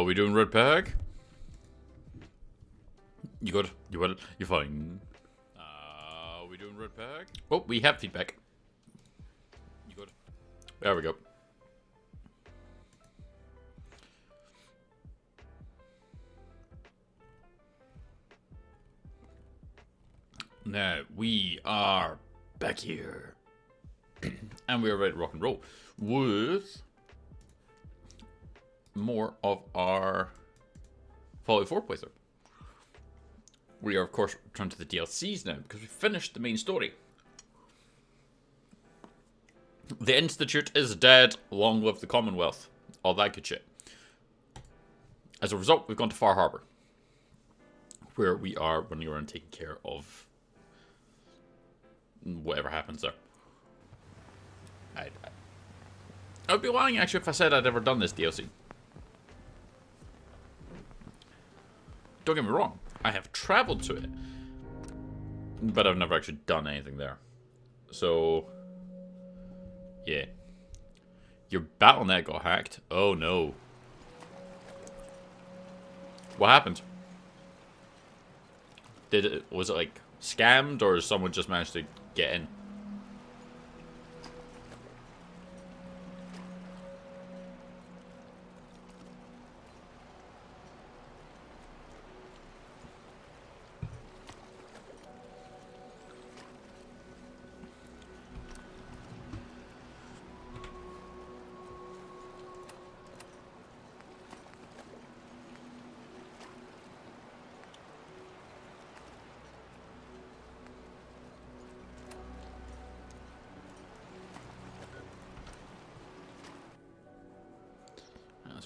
We doing red pack? You good? You well? You fine? We doing red pack? Oh, we have feedback. You good? There we go. Now, we are back here. And we are ready to rock and roll with more of our Fallout 4 playthrough. We are, of course, returning to the DLCs now, because we finished the main story. The Institute is dead, long live the Commonwealth. All that good shit. As a result, we've gone to Far Harbor, where we are running around taking care of whatever happens there. I would be lying, actually, if I said I'd ever done this DLC. Don't get me wrong, I have traveled to it, but I've never actually done anything there. So, yeah. Your BattleNet got hacked? Oh no. What happened? Was it like scammed, or someone just managed to get in?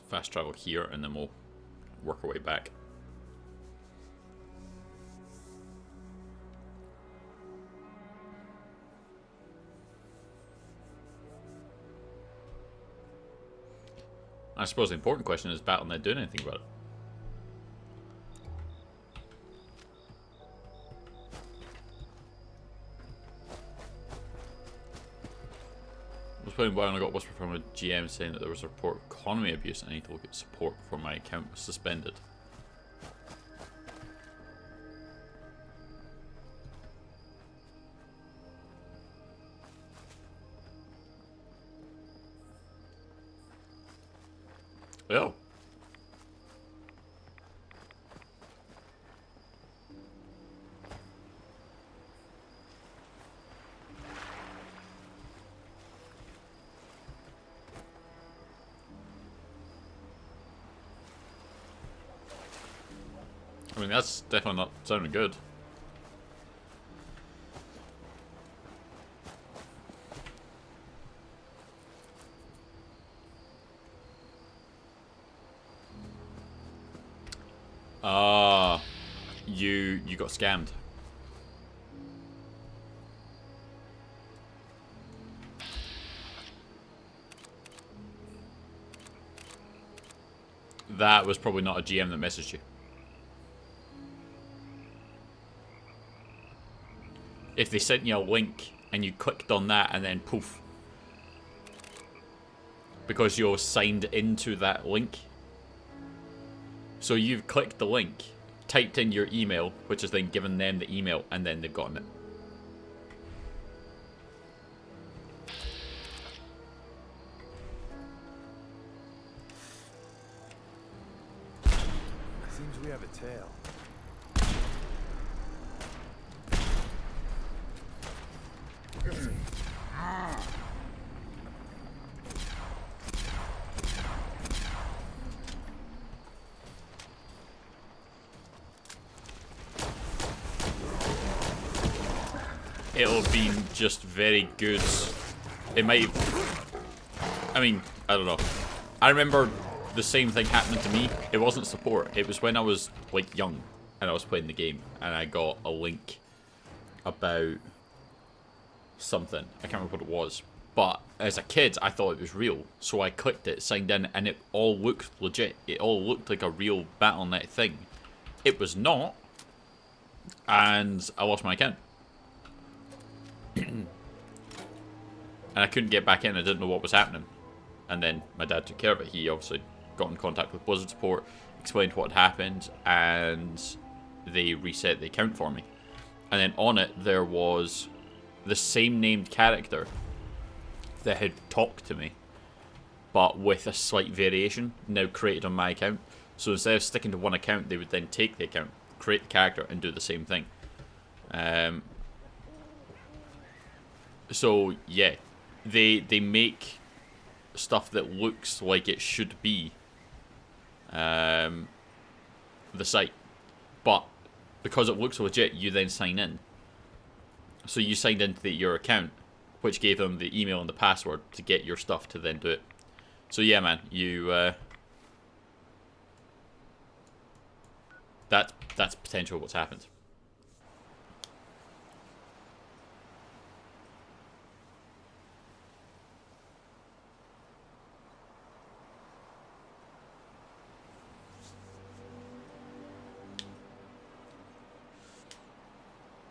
Fast travel here, and then we'll work our way back. I suppose the important question is BattleNet doing anything about it? I was playing while and I got whisper from a GM saying that there was a report of economy abuse and I need to look at support before my account was suspended. Oh. I mean, that's definitely not sounding good. You got scammed. That was probably not a GM that messaged you. If they sent you a link and you clicked on that and then poof. Because you're signed into that link. So you've clicked the link, typed in your email, which has then given them the email, and then they've gotten it. Seems we have a tail. it'll have been just very good. It might have, I mean, I don't know. I remember the same thing happening to me. It wasn't support. It was when I was, like, young and I was playing the game and I got a link about something. I can't remember what it was. But as a kid, I thought it was real. So I clicked it, signed in, and it all looked legit. It all looked like a real Battle.net thing. It was not. And I lost my account. And I couldn't get back in. I didn't know what was happening. And then my dad took care of it. He obviously got in contact with Blizzard support, explained what had happened, and they reset the account for me. And then on it, there was the same named character that had talked to me, but with a slight variation now created on my account. So instead of sticking to one account, they would then take the account, create the character, and do the same thing. So yeah, they make stuff that looks like it should be the site, but because it looks legit, you then sign in. So you signed into your account, which gave them the email and the password to get your stuff to then do it. So yeah, man, you that's potential what's happened.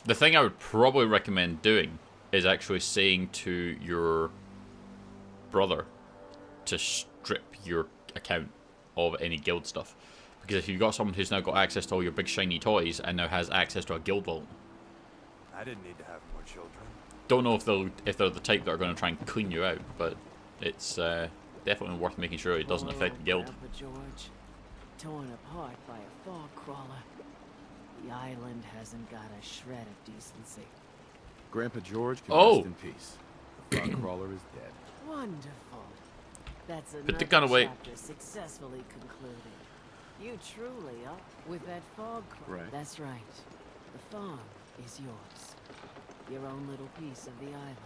The thing I would probably recommend doing is actually saying to your brother to strip your account of any guild stuff. Because if you've got someone who's now got access to all your big shiny toys and now has access to a guild vault, I didn't need to have more children. don't know if they're the type that are going to try and clean you out, but it's definitely worth making sure it doesn't affect the guild. Grandpa George, torn apart by a fog crawler. The island hasn't got a shred of decency. Grandpa George can Oh. rest in peace. The frog crawler is dead. Wonderful. That's Put another the gun away. chapter successfully concluded. You truly are with that fog crawler. Right. That's right. The farm is yours. Your own little piece of the island.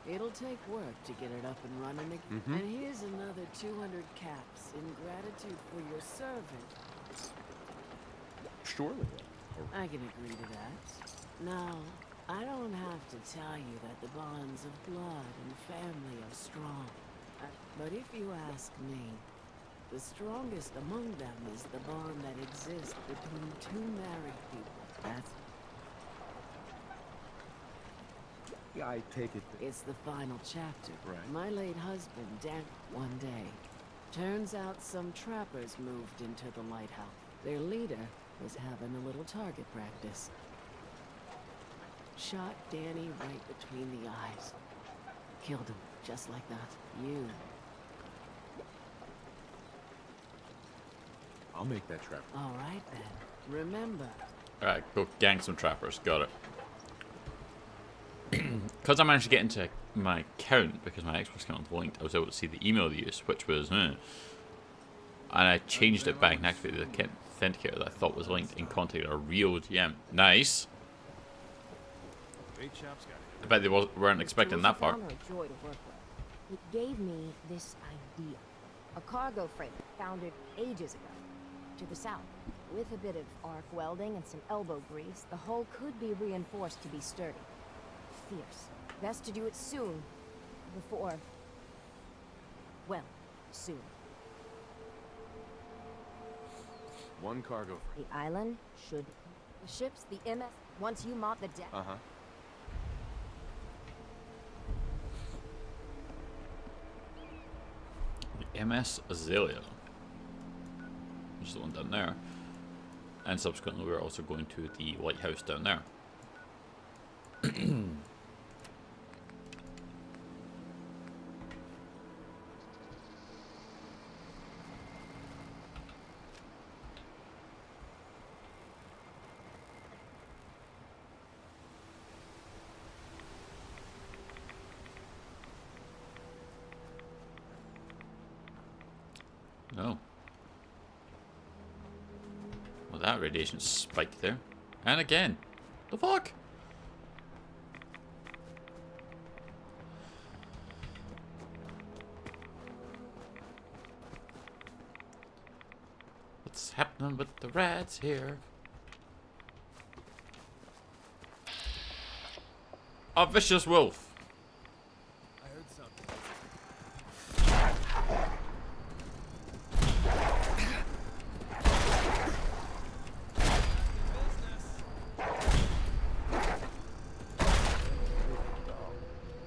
It'll take work to get it up and running again. And here's another 200 caps in gratitude for your service. Surely. I can agree to that. Now, I don't have to tell you that the bonds of blood and family are strong. But if you ask me, the strongest among them is the bond that exists between two married people. That's Yeah, I take it. It's the final chapter. Right. My late husband, Dan, one day. Turns out some trappers moved into the lighthouse. Their leader was having a little target practice. Shot Danny right between the eyes. Killed him, just like that. You. I'll make that trap. All right then. Remember. Alright, go gang some trappers. Got it. Because I managed to get into my account, because my Xbox account was linked, I was able to see the email use, which was, and I changed it back and activated the authenticator that I thought was linked and contacted a real GM. Nice. I bet they weren't expecting that part. It was a joy to work with. It gave me this idea. A cargo freighter founded ages ago. To the south. With a bit of arc welding and some elbow grease, the hull could be reinforced to be sturdy. Fierce. Best to do it soon. Before... well, soon. One cargo. The island should... The ships, the MS... Once you mop the deck... Uh-huh. The MS Azalea. Which is the one down there. And subsequently we're also going to the lighthouse down there. No. Well, that radiation spiked there. And again. The fuck? What's happening with the rats here? A vicious wolf. I heard something.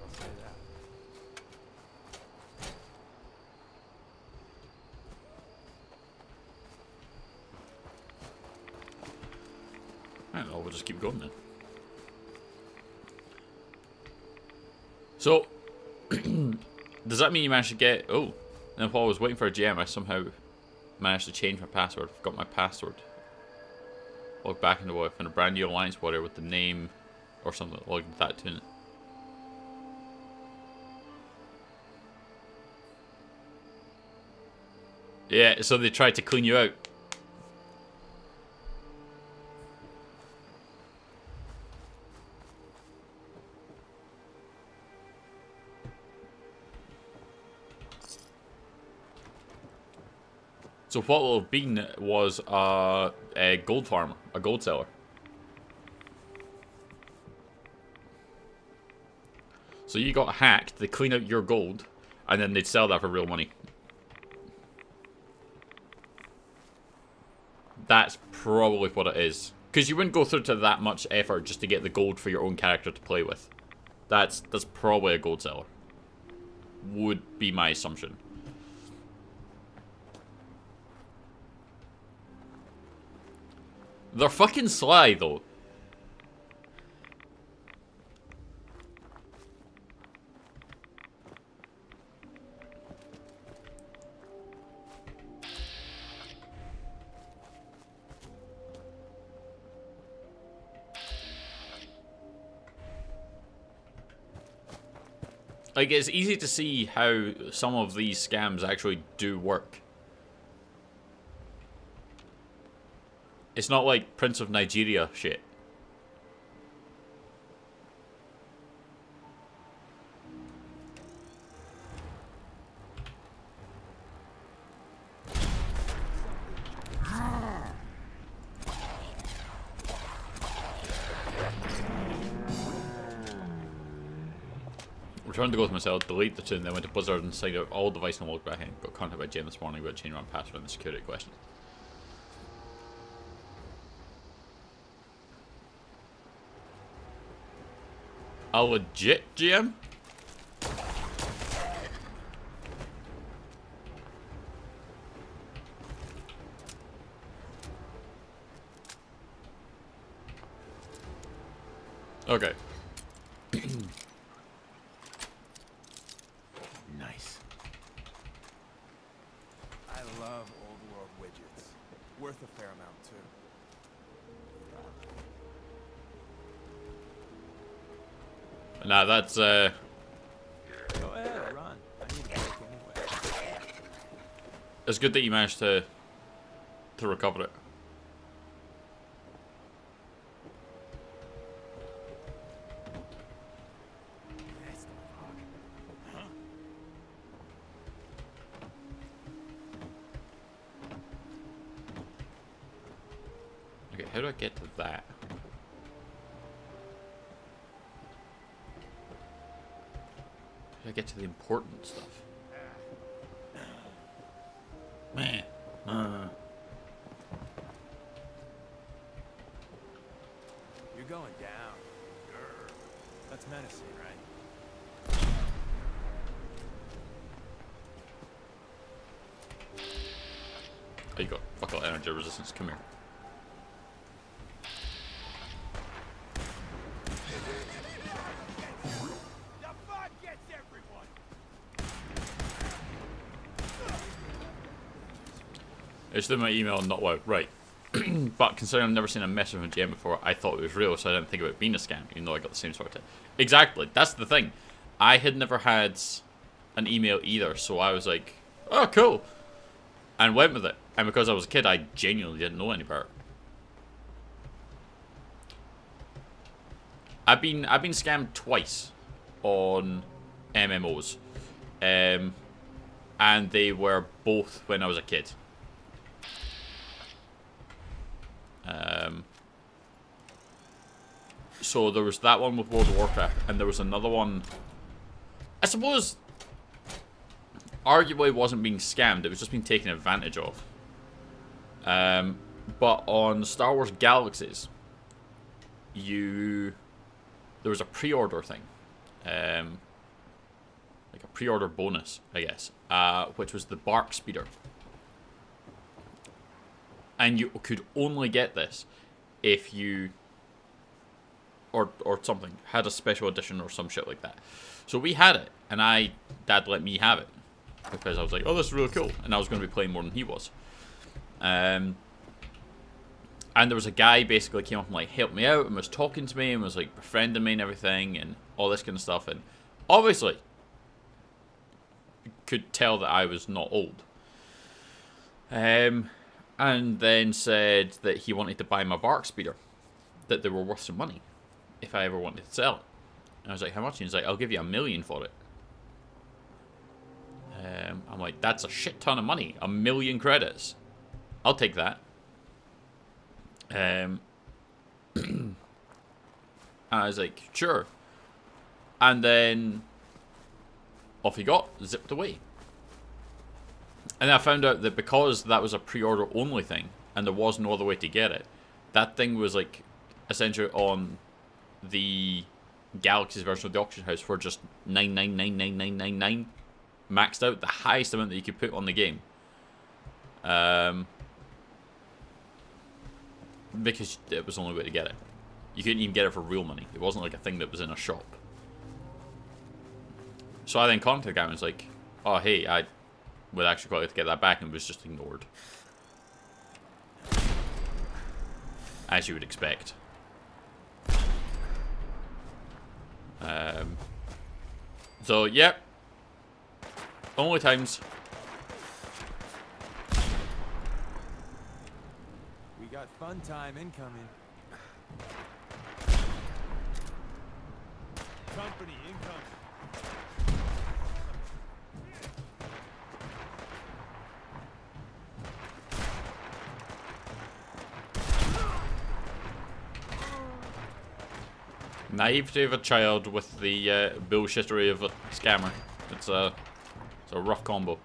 I'll say that. I don't know, we'll just keep going then. So, does that mean you managed to get... Oh, and while I was waiting for a gem, I somehow managed to change my password. Forgot my password. Log back into what? Found a brand new alliance warrior with the name or something. Logged that to it. Yeah, so they tried to clean you out. So what will have been was a gold farmer, a gold seller. So you got hacked, they clean out your gold, and then they'd sell that for real money. That's probably what it is. Because you wouldn't go through to that much effort just to get the gold for your own character to play with. That's probably a gold seller. Would be my assumption. They're fucking sly, though. Like, it's easy to see how some of these scams actually do work. It's not like Prince of Nigeria shit. Returned to go to myself, delete the tune, then went to Blizzard and signed out all devices and logged back in. Got contacted by Jane this morning about changing my password and the security question. A legit GM? Okay. Nice. I love old world widgets. Worth a fair amount too. Nah, that's Go ahead, run. I need a break anyway. it's good that you managed to recover it. That's the fuck. Huh? Okay, how do I get to that? How do I get to the important stuff? Man. You're going down. Grr. That's menacing, right? Oh, you got fuck all energy resistance. Come here. The fun gets everyone. It's in my email and not wow. Right. But considering I've never seen a message from a GM before, I thought it was real, so I didn't think about it being a scam, even though I got the same sort of tip. Exactly. That's the thing. I had never had an email either, so I was like, oh, cool. And went with it. And because I was a kid, I genuinely didn't know any better. I've been scammed twice on MMOs. And they were both when I was a kid. So there was that one with World of Warcraft, and there was another one. I suppose, arguably, it wasn't being scammed. It was just being taken advantage of. But on Star Wars Galaxies, there was a pre-order thing, like a pre-order bonus, I guess, which was the Bark Speeder, and you could only get this if you or something had a special edition or some shit like that. So we had it, and Dad let me have it because I was like, oh, this is really cool, and I was going to be playing more than he was. And there was a guy basically came up and like helped me out and was talking to me and was like befriending me and everything and all this kind of stuff, and obviously could tell that I was not old. And then said that he wanted to buy my Bark Speeder, that they were worth some money if I ever wanted to sell it. And I was like, how much? And he's like, I'll give you $1 million for it. I'm like, that's a shit ton of money. 1 million credits. I'll take that. And I was like, sure. And then off he got, zipped away. And I found out that because that was a pre-order only thing, and there was no other way to get it, that thing was like essentially on the Galaxy's version of the auction house for just 9999999 maxed out, the highest amount that you could put on the game. Because it was the only way to get it. You couldn't even get it for real money. It wasn't like a thing that was in a shop. So I then contacted the guy and was like, oh hey, I would actually quite like to get that back, and was just ignored. As you would expect. So, yep. Only times. We got fun time incoming. Company incoming. Naivety of a child with the bullshittery of a scammer. It's a rough combo.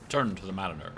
Return to the Mariner.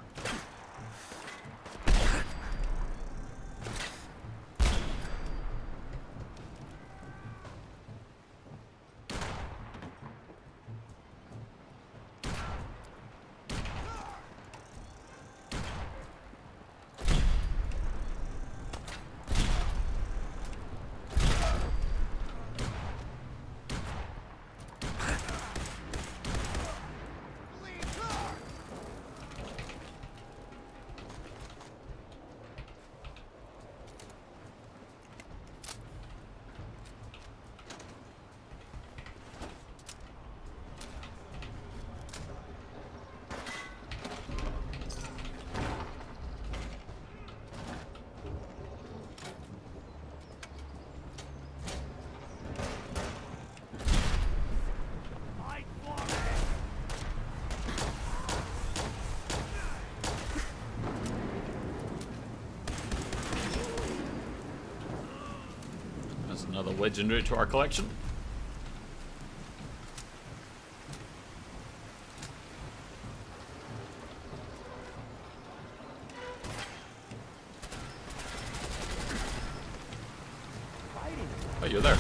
Another legendary to our collection. Oh, you're there.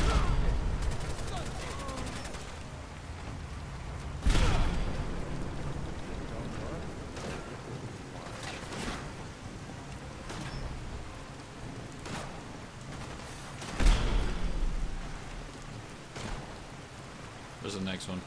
Where's the next one?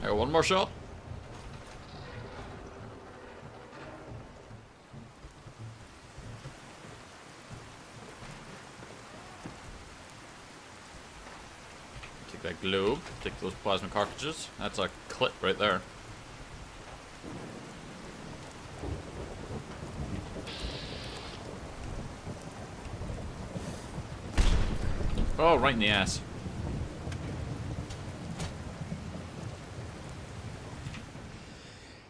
I got one more shot. Take that globe. Take those plasma cartridges. That's a clip right there. Oh, right in the ass.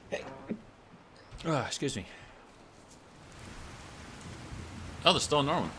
Hey. Oh, excuse me. Oh, they're still normal.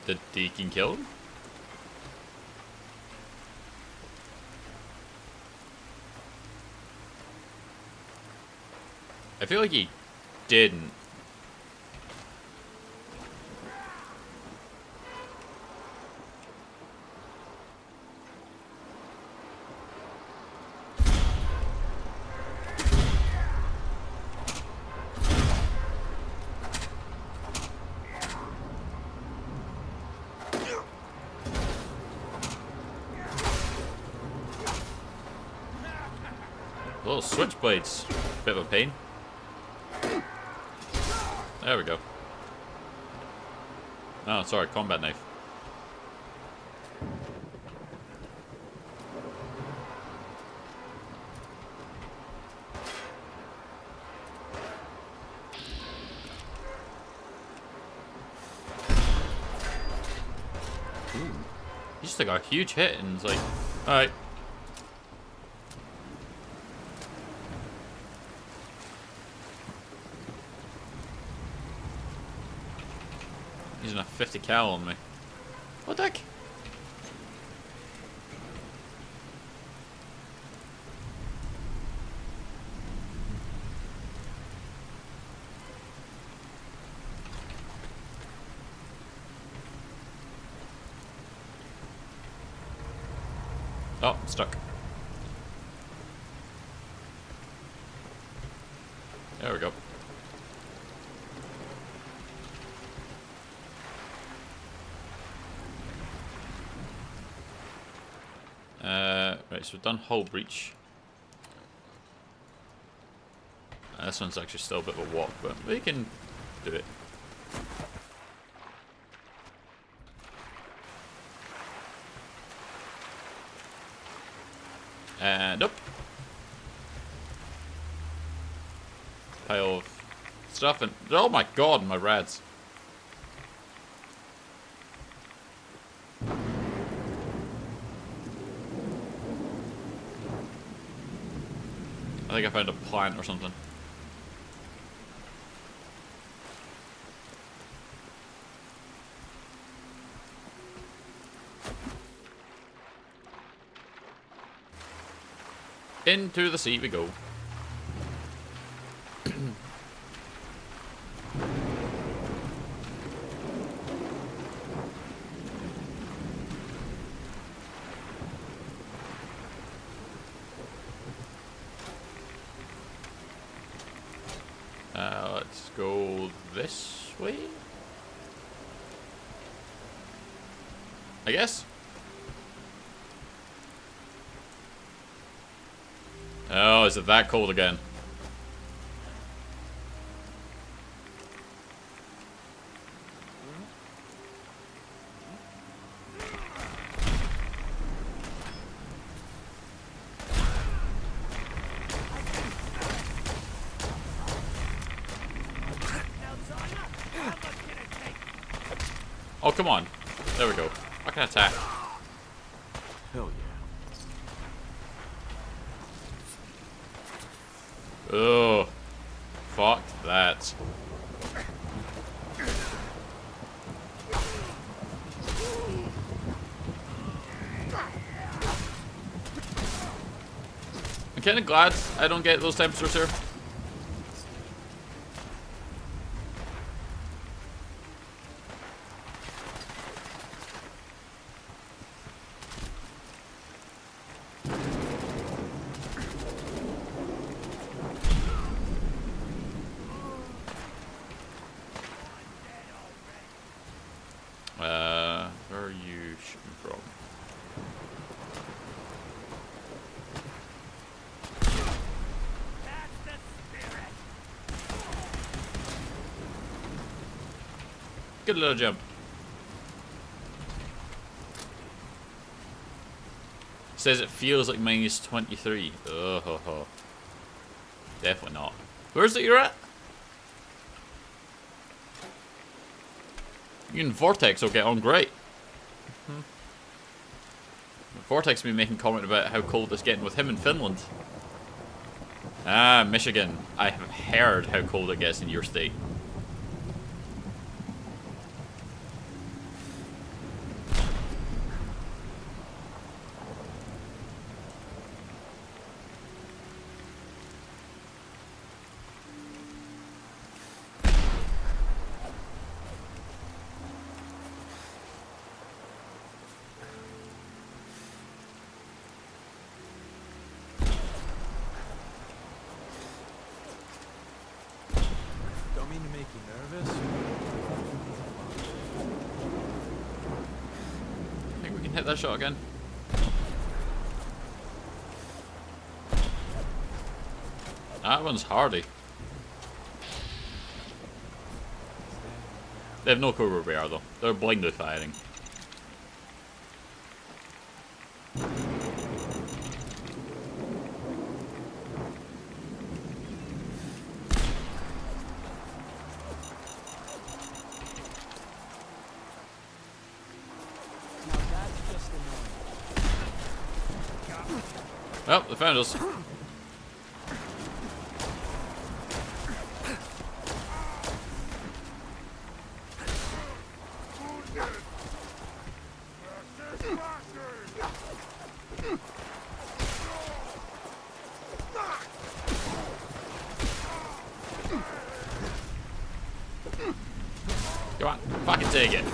The deacon killed him? I feel like he didn't. Little switchblades. Bit of a pain. There we go. Oh, sorry, combat knife. Ooh. He just took a huge hit and it's like, alright. Using a 50 cal on me. What the heck? Oh, I'm stuck. There we go. Right, so we've done hull breach. This one's actually still a bit of a walk, but we can do it. And up. Pile of stuff and oh my god, my rads. I think I found a plant or something. Into the sea we go. Let's go this way, I guess. Oh, is it that cold again? Oh, come on. There we go. I can attack. Hell yeah. Oh. Fuck that. kind of glad I don't get those temperatures here. Where are you shooting from? Good little jump. Says it feels like minus 23. Oh, ho, ho. Definitely not. Where's it you're at? You and Vortex will get on great. Vortex will be making comment about how cold it's getting with him in Finland. Ah, Michigan. I have heard how cold it gets in your state. Don't mean to make you nervous. I think we can hit that shot again. That one's hardy. They have no clue where we are though. They're blindly firing. Now that's just annoying. Well, they found us. Come on, fucking take it.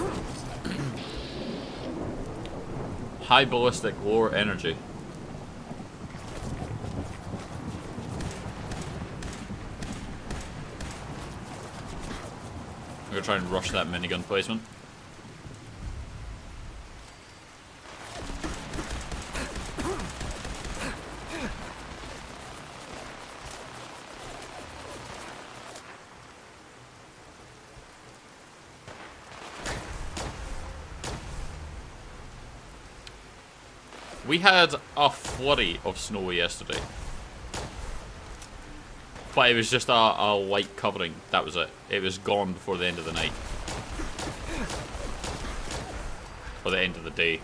High ballistic, lower energy. I'm gonna try and rush that minigun placement. We had a flurry of snow yesterday. But it was just a light covering. That was it. It was gone before the end of the night. Or the end of the day.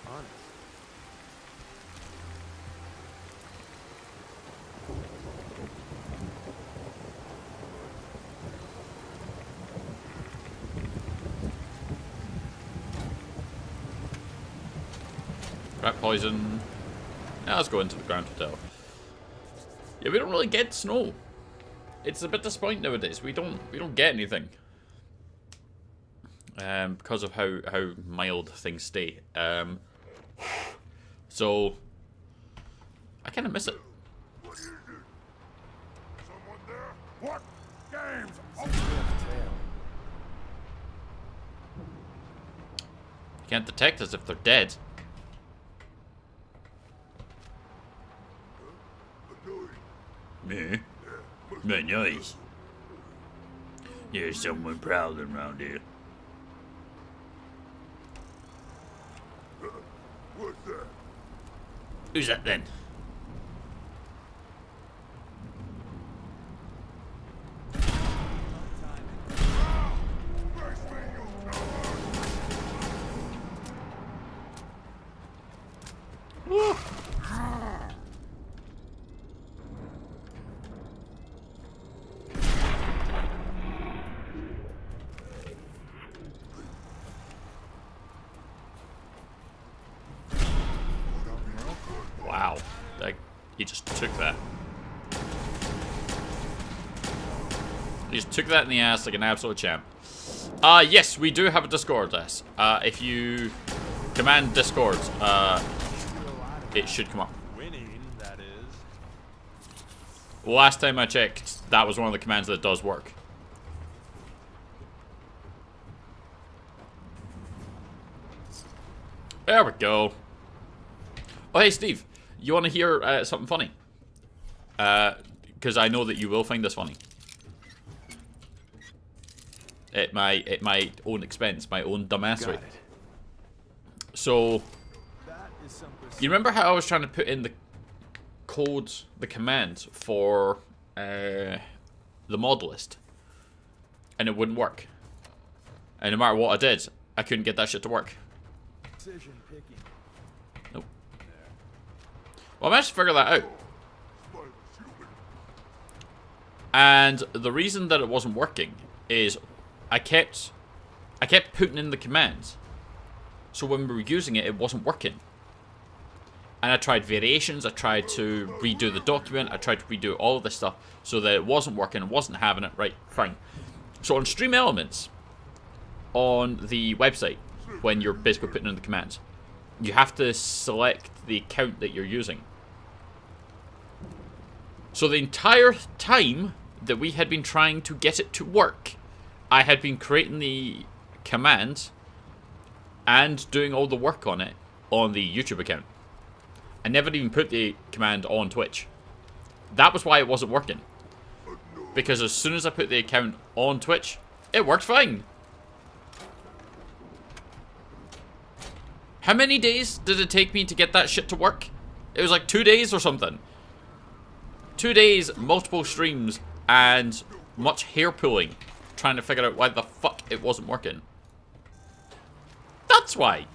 Honest. Rat poison. Now let's go into the Grand Hotel. Yeah, we don't really get snow. It's a bit disappointing nowadays. We don't get anything. Because of how mild things stay. So I kinda miss it. What is it? Someone there? What? Games? You can't detect us if they're dead. Me? Very nice. There's someone prowling around here. What's that? Who's that then? Face me, you coward! He just took that. He just took that in the ass like an absolute champ. Yes, we do have a Discord, yes. If you command Discord, it should come up. Winning, that is. Last time I checked, that was one of the commands that does work. There we go. Oh, hey, Steve. You want to hear something funny? Because I know that you will find this funny. At my own expense, my own dumbassery. So, you remember how I was trying to put in the code, the command for the mod list, and it wouldn't work. And no matter what I did, I couldn't get that shit to work. Nope. Well, I managed to figure that out. And the reason that it wasn't working is I kept putting in the command. So when we were using it, it wasn't working. And I tried variations, I tried to redo the document, I tried to redo all of this stuff so that it wasn't working, it wasn't having it. Right, fine. So on Stream Elements, on the website, when you're basically putting in the commands, you have to select the account that you're using. So the entire time that we had been trying to get it to work, I had been creating the command and doing all the work on it on the YouTube account. I never even put the command on Twitch. That was why it wasn't working. Because as soon as I put the account on Twitch, it worked fine. How many days did it take me to get that shit to work? It was like 2 days or something. 2 days, multiple streams, and much hair pulling, trying to figure out why the fuck it wasn't working. That's why.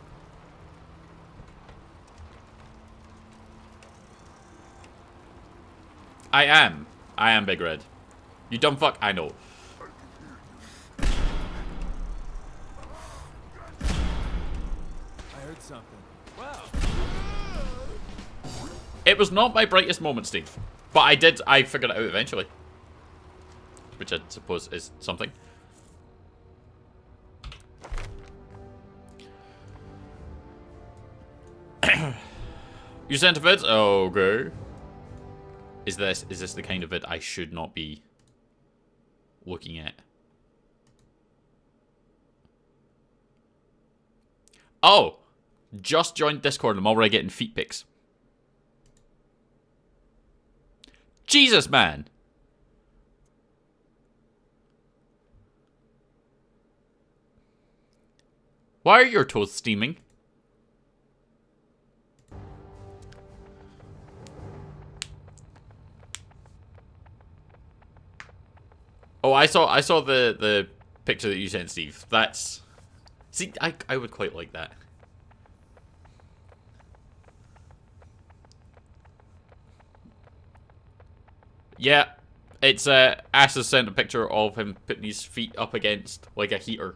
I am Big Red. You dumb fuck, I know. I heard something. Wow. It was not my brightest moment, Steve. But I figured it out eventually. Which I suppose is something. You sent a vid? Okay. Is this the kind of vid I should not be looking at? Oh! Just joined Discord and I'm already getting feet pics. Jesus, man! Why are your toes steaming? Oh, I saw the picture that you sent, Steve. That's... See, I would quite like that. Yeah, it's Ash has sent a picture of him putting his feet up against like a heater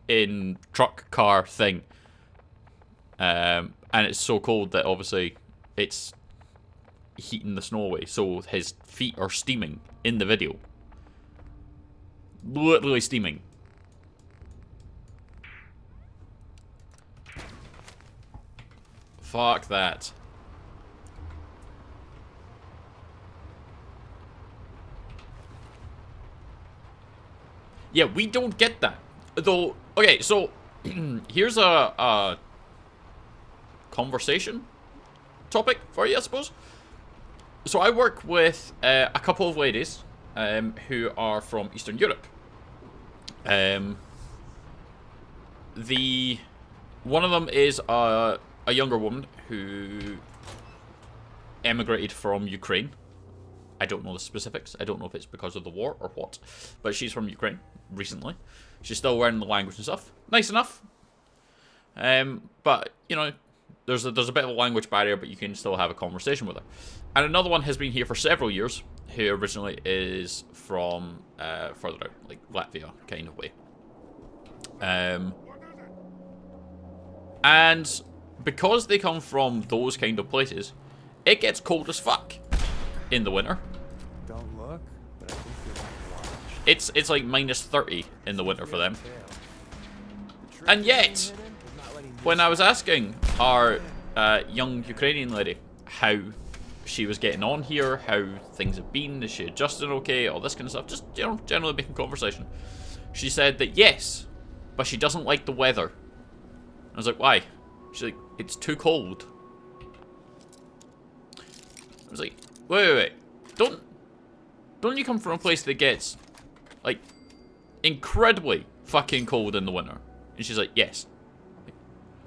in truck car thing, and it's so cold that obviously it's heating the snow away, so his feet are steaming in the video, literally steaming. Fuck that. Yeah, we don't get that. Though, okay, so here's a conversation topic for you, I suppose. So I work with a couple of ladies who are from Eastern Europe. One of them is a younger woman who emigrated from Ukraine. I don't know the specifics. I don't know if it's because of the war or what. But she's from Ukraine recently. She's still learning the language and stuff. Nice enough. But, you know, there's a bit of a language barrier, but you can still have a conversation with her. And another one has been here for several years, who originally is from further out, like Latvia kind of way. And because they come from those kind of places, it gets cold as fuck in the winter. Don't look, but I think you're gonna watch. It's like minus 30 in the winter for them. The trick And to yet, being hidden is not letting when this I was asking our young Ukrainian lady how she was getting on here, how things have been, is she adjusting okay, all this kind of stuff, just, you know, generally making conversation, she said that yes, but she doesn't like the weather. I was like, why? She's like, it's too cold. I was like, wait. Don't you come from a place that gets, like, incredibly fucking cold in the winter? And she's like, yes.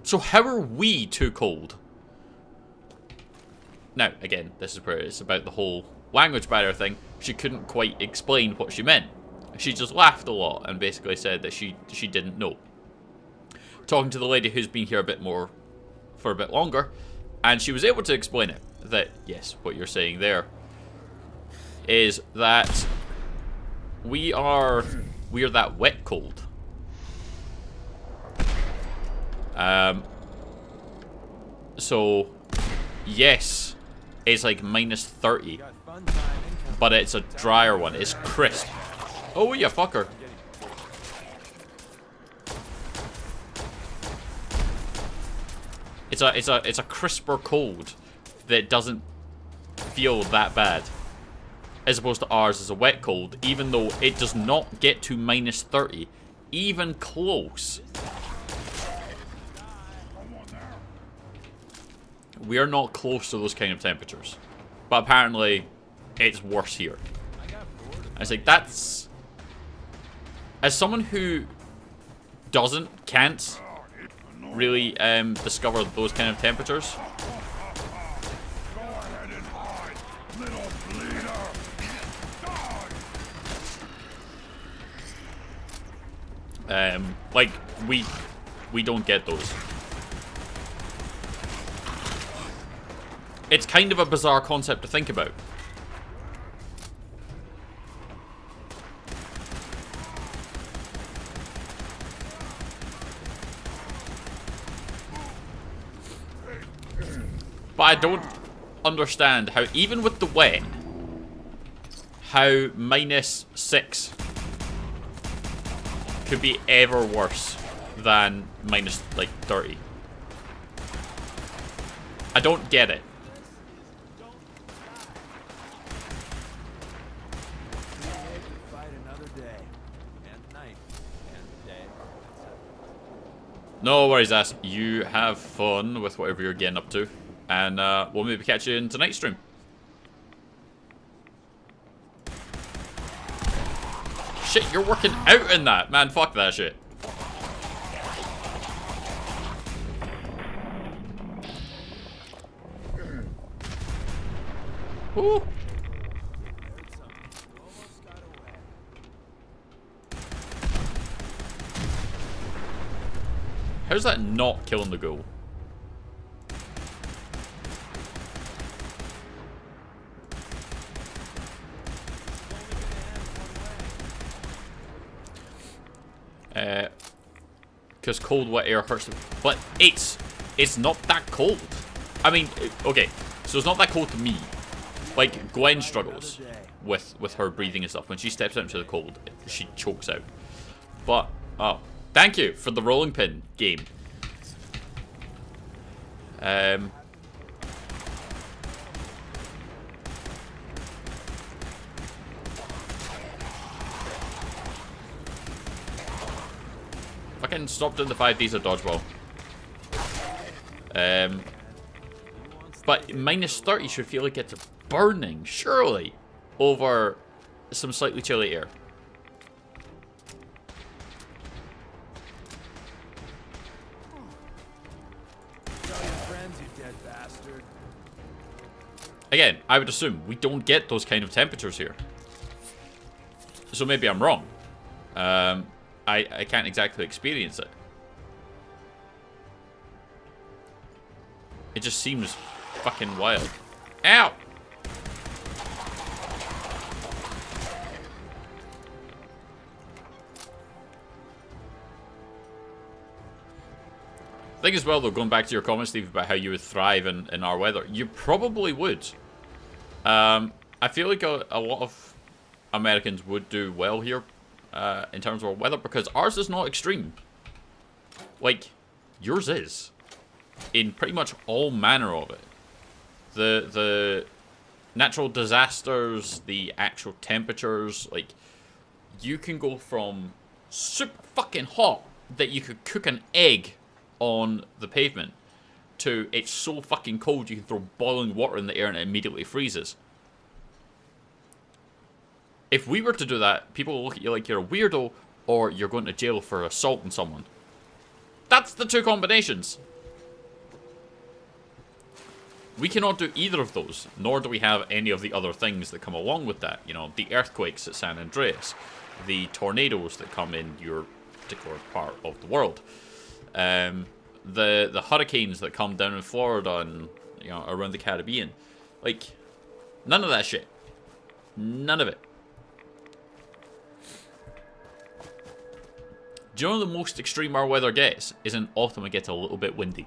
So how are we too cold? Now, again, this is where it's about the whole language barrier thing. She couldn't quite explain what she meant. She just laughed a lot and basically said that she didn't know. Talking to the lady who's been here a bit more, for a bit longer, and she was able to explain it. That, yes, what you're saying there is that we're that wet cold. So, yes, it's like minus 30, got fun time incoming. but it's a drier one. It's crisp. Oh, you fucker. It's a crisper cold that doesn't feel that bad, as opposed to ours is a wet cold, even though it does not get to minus 30, even close. We are not close to those kind of temperatures, but apparently it's worse here. I was like, that's, as someone who can't really discover those kind of temperatures. Go ahead and hide, little bleeder. Die. Like, we don't get those. It's kind of a bizarre concept to think about. But I don't understand how, even with the wet, how minus 6 could be ever worse than minus, like, 30. I don't get it. Fight another day and night and day. No worries, ass. You have fun with whatever you're getting up to. And we'll maybe catch you in tonight's stream. Shit, you're working out in that. Man, fuck that shit. Woo. Almost got away. How's that not killing the ghoul? Because cold wet air hurts them. But it's not that cold. I mean, okay, so it's not that cold to me. Like, Gwen struggles with her breathing and stuff. When she steps out into the cold, she chokes out. But, oh, thank you for the rolling pin game. Fucking stop doing the 5Ds of dodgeball. But minus 30 should feel like it's burning, surely, over some slightly chilly air. Tell your friends, you dead bastard. Again, I would assume we don't get those kind of temperatures here. So maybe I'm wrong. I can't exactly experience it. It just seems fucking wild. Ow! I think as well, though, going back to your comment, Steve, about how you would thrive in our weather, you probably would. I feel like a lot of Americans would do well here in terms of our weather, because ours is not extreme. Like, yours is. In pretty much all manner of it. The natural disasters, the actual temperatures, like, you can go from super fucking hot that you could cook an egg on the pavement to it's so fucking cold you can throw boiling water in the air and it immediately freezes. If we were to do that, people will look at you like you're a weirdo or you're going to jail for assaulting someone. That's the two combinations. We cannot do either of those, nor do we have any of the other things that come along with that. You know, the earthquakes at San Andreas, the tornadoes that come in your particular part of the world, the hurricanes that come down in Florida and, you know, around the Caribbean. Like, none of that shit. None of it. Do you know the most extreme our weather gets is in autumn it gets a little bit windy.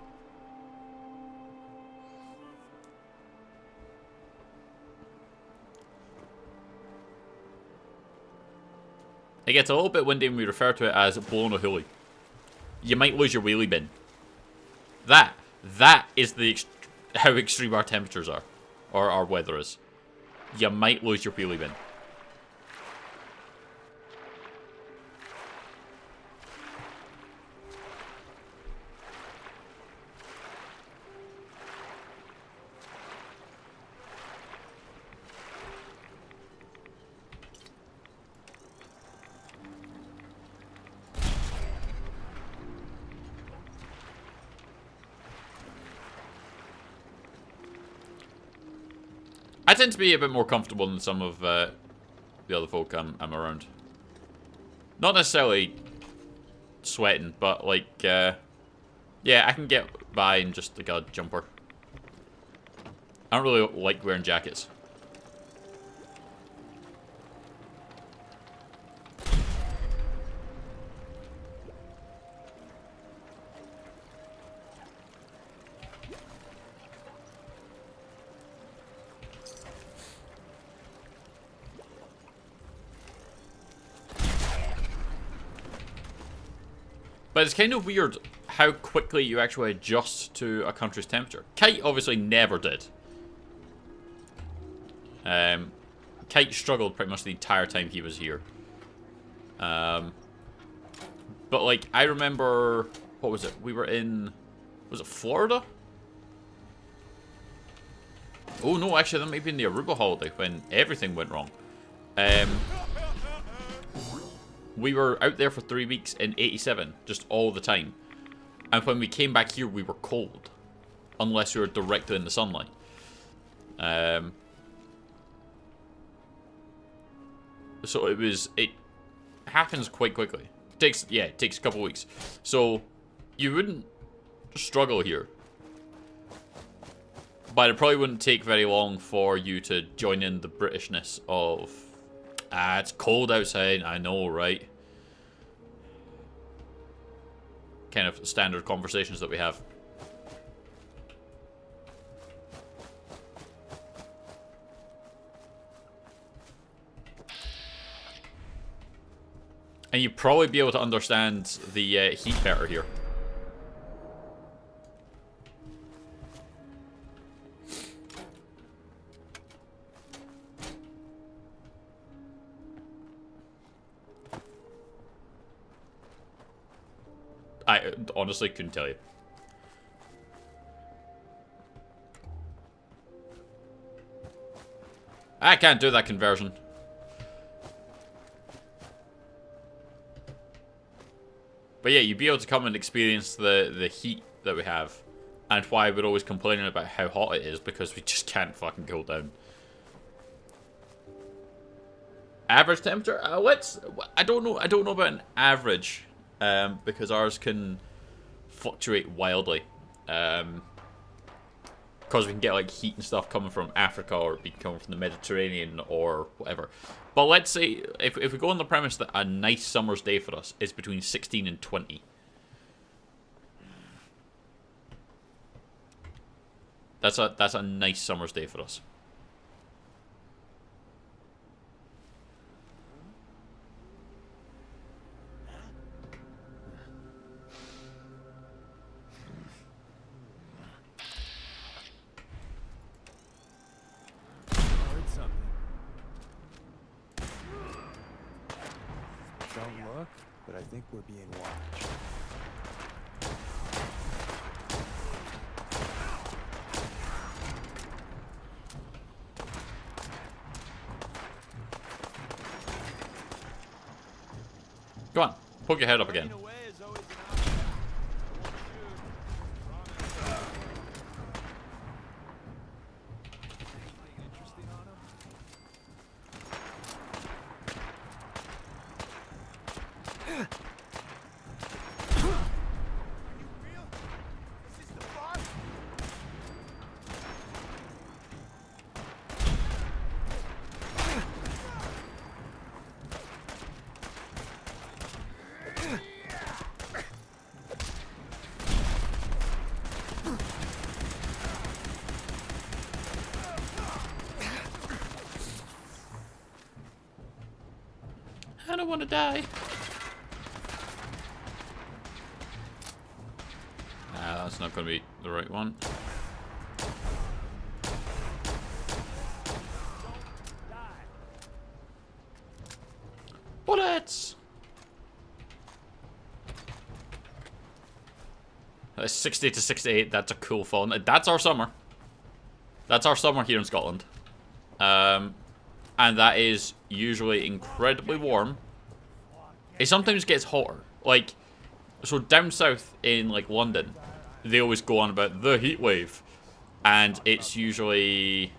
It gets a little bit windy and we refer to it as blowing a hoolie. You might lose your wheelie bin. That is how extreme our temperatures are. Or our weather is. You might lose your wheelie bin. I tend to be a bit more comfortable than some of the other folk I'm around. Not necessarily sweating, but like, yeah, I can get by in just like a jumper. I don't really like wearing jackets. But it's kind of weird how quickly you actually adjust to a country's temperature. Kite obviously never did. Kite struggled pretty much the entire time he was here. But like, I remember, what was it? We were in, was it Florida? Oh no, actually that might be in the Aruba holiday when everything went wrong. We were out there for 3 weeks in 87, just all the time. And when we came back here, we were cold. Unless we were directly in the sunlight. So it happens quite quickly. It takes a couple weeks. So, you wouldn't struggle here. But it probably wouldn't take very long for you to join in the Britishness of... Ah, it's cold outside, I know, right? Kind of standard conversations that we have. And you'd probably be able to understand the heat better here. I honestly couldn't tell you. I can't do that conversion. But yeah, you'd be able to come and experience the heat that we have. And why we're always complaining about how hot it is, because we just can't fucking cool down. Average temperature? I don't know about an average. Because ours can fluctuate wildly. Because we can get like heat and stuff coming from Africa, or be coming from the Mediterranean or whatever. But let's say, if we go on the premise that a nice summer's day for us is between 16 and 20. That's a nice summer's day for us. I heard something. Don't look, but I think we're being watched. Go on, poke your head up again. Running away is always an option. I won't shoot. Promise. Anything interesting on him? Are you real? This is the boss? I don't want to die. Nah, that's not going to be the right one. Bullets! 60 to 68, that's a cool fall. That's our summer. That's our summer here in Scotland. And that is usually incredibly warm. It sometimes gets hotter. Like, so down south in, like, London, they always go on about the heat wave. And it's usually...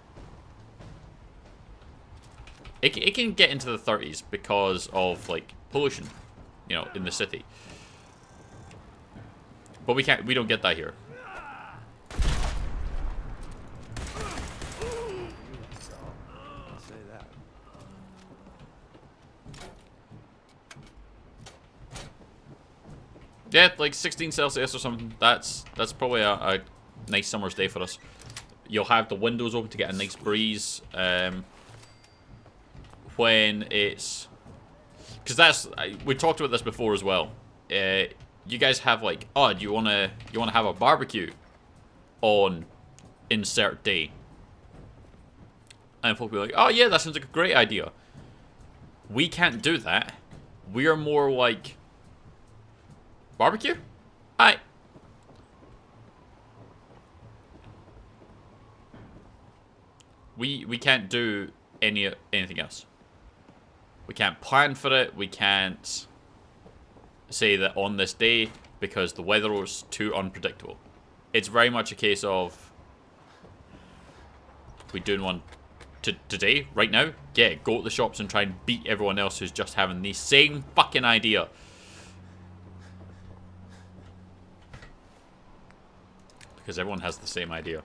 It can get into the 30s because of, like, pollution, you know, in the city. But we don't get that here. I'll say that. Yeah, like 16 Celsius or something. That's probably a nice summer's day for us. You'll have the windows open to get a nice breeze. When it's... Because that's... we talked about this before as well. You guys have like, oh, do you wanna have a barbecue on insert day? And folk will be like, oh yeah, that sounds like a great idea. We can't do that. We are more like, barbecue? Aye. We can't do anything else. We can't plan for it. We can't say that on this day because the weather was too unpredictable. It's very much a case of we doing one today, right now. Yeah, go to the shops and try and beat everyone else who's just having the same fucking idea. Because everyone has the same idea.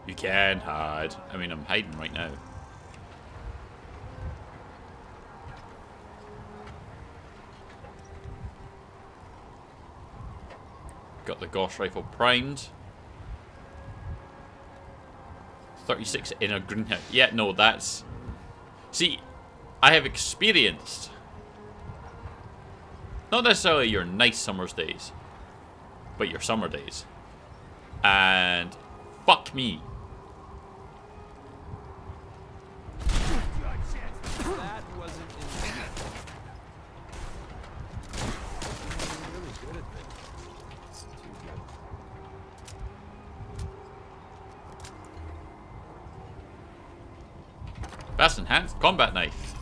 You can hide. I mean, I'm hiding right now. Got the Gauss rifle primed. 36 in a greenhouse. Yeah, no, that's... See, I have experienced... Not necessarily your nice summer's days, but your summer days. And fuck me. That wasn't in You're really good at this. Too good. Fast enhanced combat knife.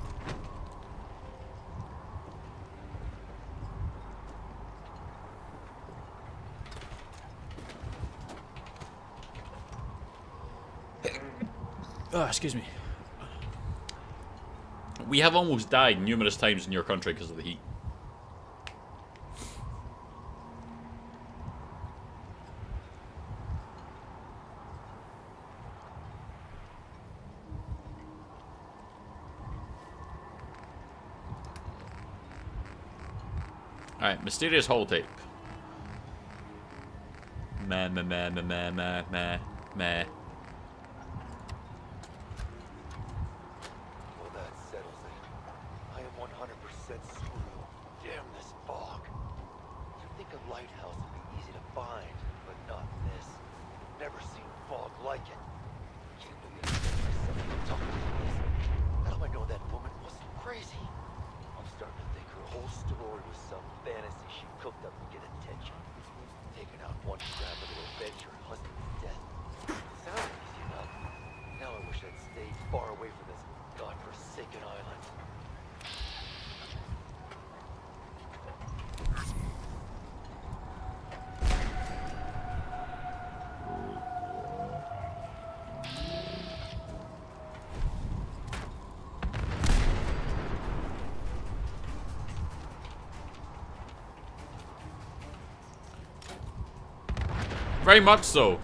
Oh, excuse me. We have almost died numerous times in your country because of the heat. Alright, mysterious holotape. Meh, meh, meh, meh, meh, meh, meh, meh. Well, that settles it. I am 100% screwed. Damn this fog. You'd think a lighthouse would be easy to find, but not this. Never seen fog like it. Can't believe I set myself to talk like this. How do I know that woman wasn't crazy? I'm starting to think her whole story was some fantasy she cooked up to get attention. Taking out one crap little adventure and husband to death. Sounds easy enough. Now I wish I'd stayed far away from this godforsaken island. Very much so.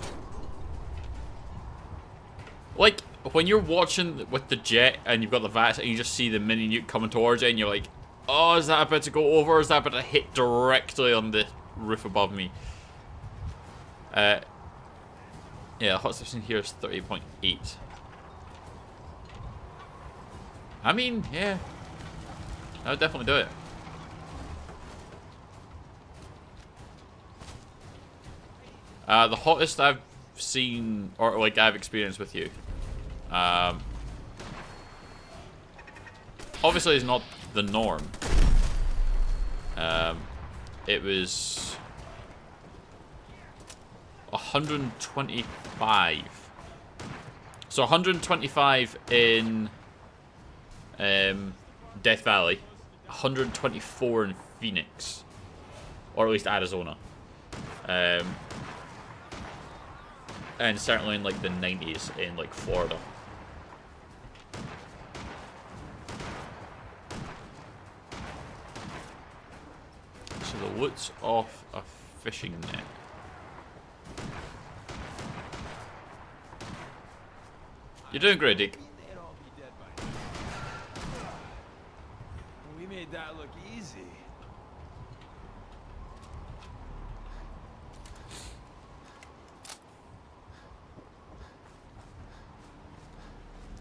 Like, when you're watching with the jet and you've got the VATS and you just see the mini nuke coming towards you and you're like, oh, is that about to go over or is that about to hit directly on the roof above me? Yeah, hot stuff in here is 30.8. I mean, yeah. I would definitely do it. The hottest I've seen, or like I've experienced with you, obviously is not the norm. It was 125. So 125 in Death Valley, 124 in Phoenix, or at least Arizona. And certainly in like the 90s in like Florida. So the loot's off a fishing net. You're doing great, Dick. They'd all be dead by now. We made that look easy.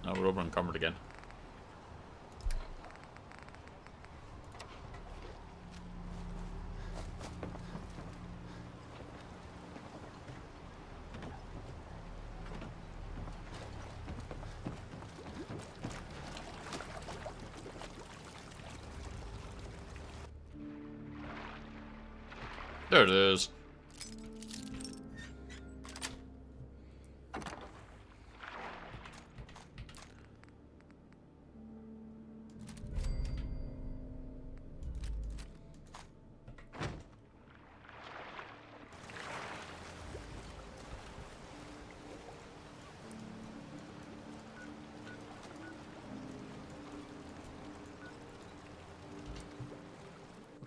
Oh, we're over encumbered again. There it is.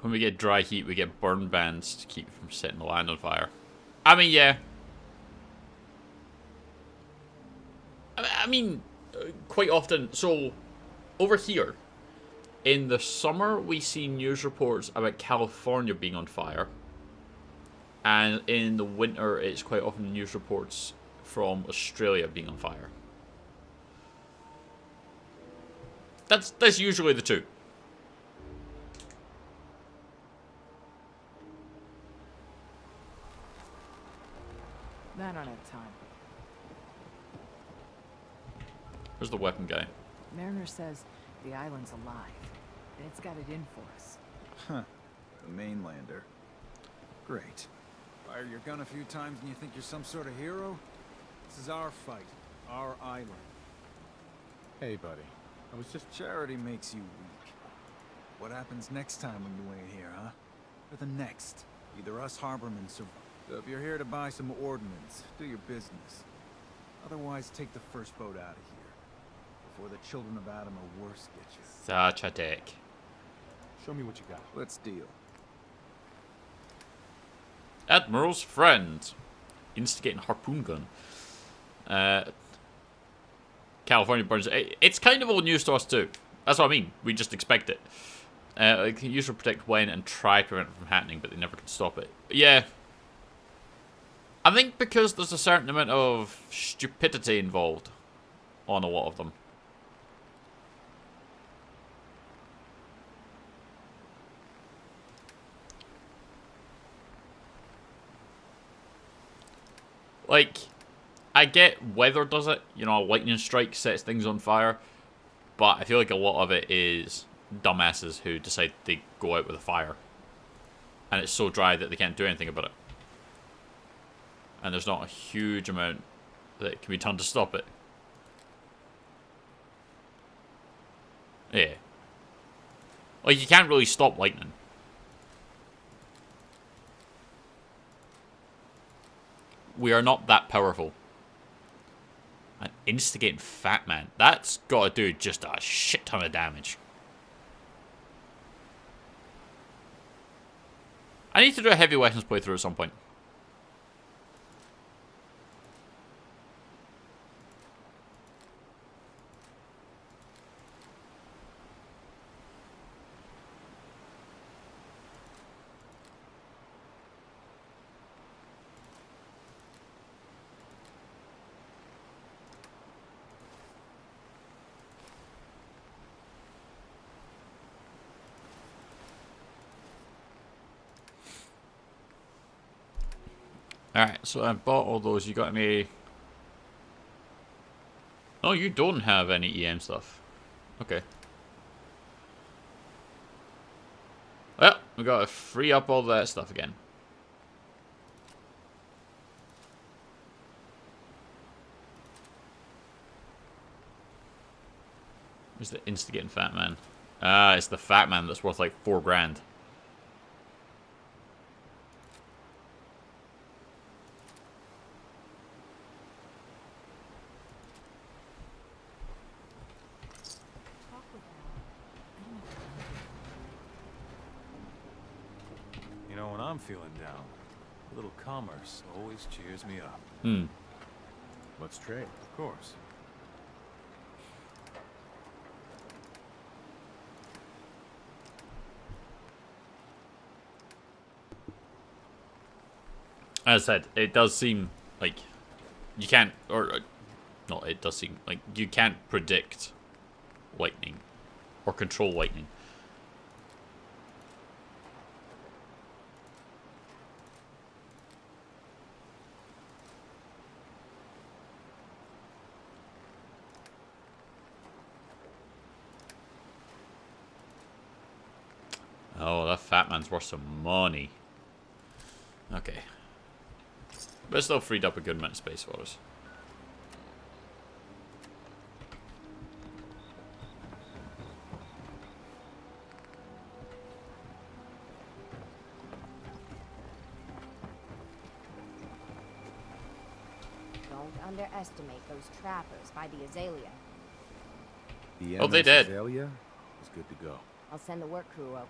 When we get dry heat, we get burn bands to keep from setting the land on fire. I mean, yeah. I mean, quite often. So, over here, in the summer, we see news reports about California being on fire. And in the winter, it's quite often news reports from Australia being on fire. That's usually the two. I don't have time. Where's the weapon guy? Mariner says the island's alive, and it's got it in for us. Huh. The mainlander. Great. Fire your gun a few times and you think you're some sort of hero? This is our fight. Our island. Hey, buddy. I was just... Charity makes you weak. What happens next time when you ain't here, huh? Or the next? Either us Harbormen survive. So if you're here to buy some ordnance, do your business. Otherwise, take the first boat out of here. Before the children of Adam or worse get you. Such a dick. Show me what you got. Let's deal. Admiral's friend. Instigating harpoon gun. California burns. It's kind of all news to us too. That's what I mean. We just expect it. It can usually predict when and try to prevent it from happening, but they never can stop it. Yeah. I think because there's a certain amount of stupidity involved on a lot of them. Like, I get weather does it. You know, a lightning strike sets things on fire. But I feel like a lot of it is dumbasses who decide they go out with a fire. And it's so dry that they can't do anything about it. And there's not a huge amount that can be done to stop it. Yeah. Like, you can't really stop lightning. We are not that powerful. An instigating fat man. That's got to do just a shit ton of damage. I need to do a heavy weapons playthrough at some point. Alright, so I bought all those. You got any... Oh, you don't have any EM stuff. Okay. Well, we gotta free up all that stuff again. Where's the instigating fat man? Ah, it's the fat man that's worth like 4 grand. You know, when I'm feeling down, a little commerce always cheers me up. Hmm. Let's trade. Of course. As I said, it does seem like you can't, or no, it does seem like you can't predict lightning or control lightning. Oh, that fat man's worth some money. Okay. But it still freed up a good amount of space for us. Don't underestimate those trappers by the Azalea. The Oh, they did. Azalea is good to go. I'll send the work crew over.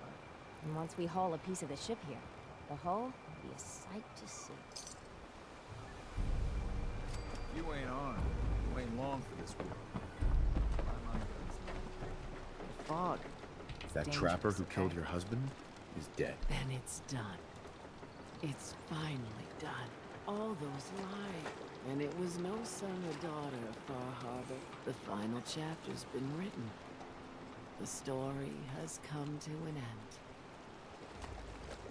And once we haul a piece of the ship here, the hull will be a sight to see. You ain't armed. You ain't long for this world. The fog. That Dangerous, trapper who okay? killed your husband is dead. Then it's done. It's finally done. All those lies. And it was no son or daughter of Far Harbor. The final chapter's been written. The story has come to an end.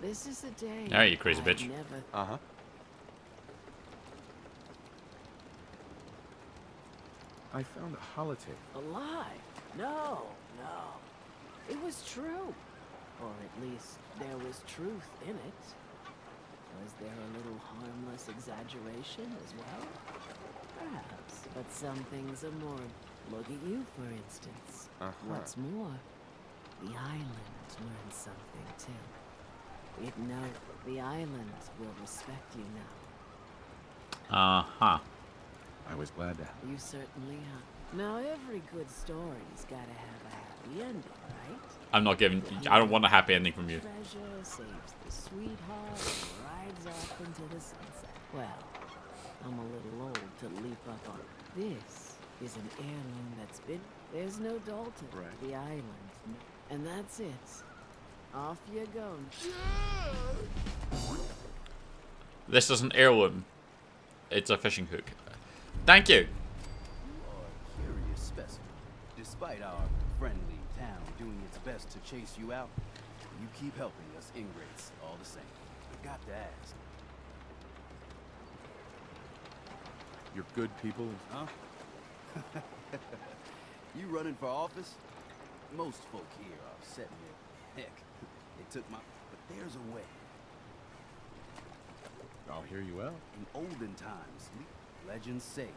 This is a day. All right, you crazy I'd bitch. Never Uh-huh. I found a holotape. A lie? No, no. It was true. Or at least there was truth in it. Was there a little harmless exaggeration as well? Perhaps. But some things are more Look at you, for instance. What's more, the island learned something too. It knows the island will respect you now. Uh-huh. I was glad to. You certainly have. Now, every good story's gotta have a happy ending, right? I'm not giving... I don't want a happy ending from you. Treasure saves the sweetheart and rides off into the sunset. Well, I'm a little old to leap up on. This is an heirloom that's been... There's no Dalton. Right. The island. And that's it. Off you go. This is an heirloom. It's a fishing hook. Thank you. You are a curious specimen. Despite our friendly town doing its best to chase you out, you keep helping us ingrates all the same. I got to ask. You're good people. Huh? You running for office? Most folk here are setting their heck. They took my... But there's a way. I'll hear you out. In olden times, legends say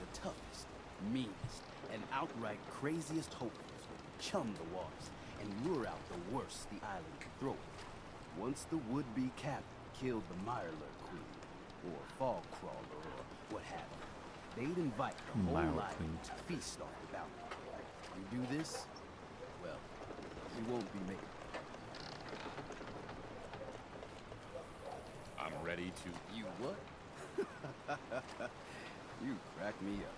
the toughest, meanest, and outright craziest hopefuls would chum the waters and lure out the worst the island could throw. Once the would-be captain killed the Mirelurk Queen, or Fog Crawler, or what have you, they'd invite the whole Mirelurk island Queen. to feast off the bounty. You do this, well, you won't be making. I'm ready to. You what? You crack me up.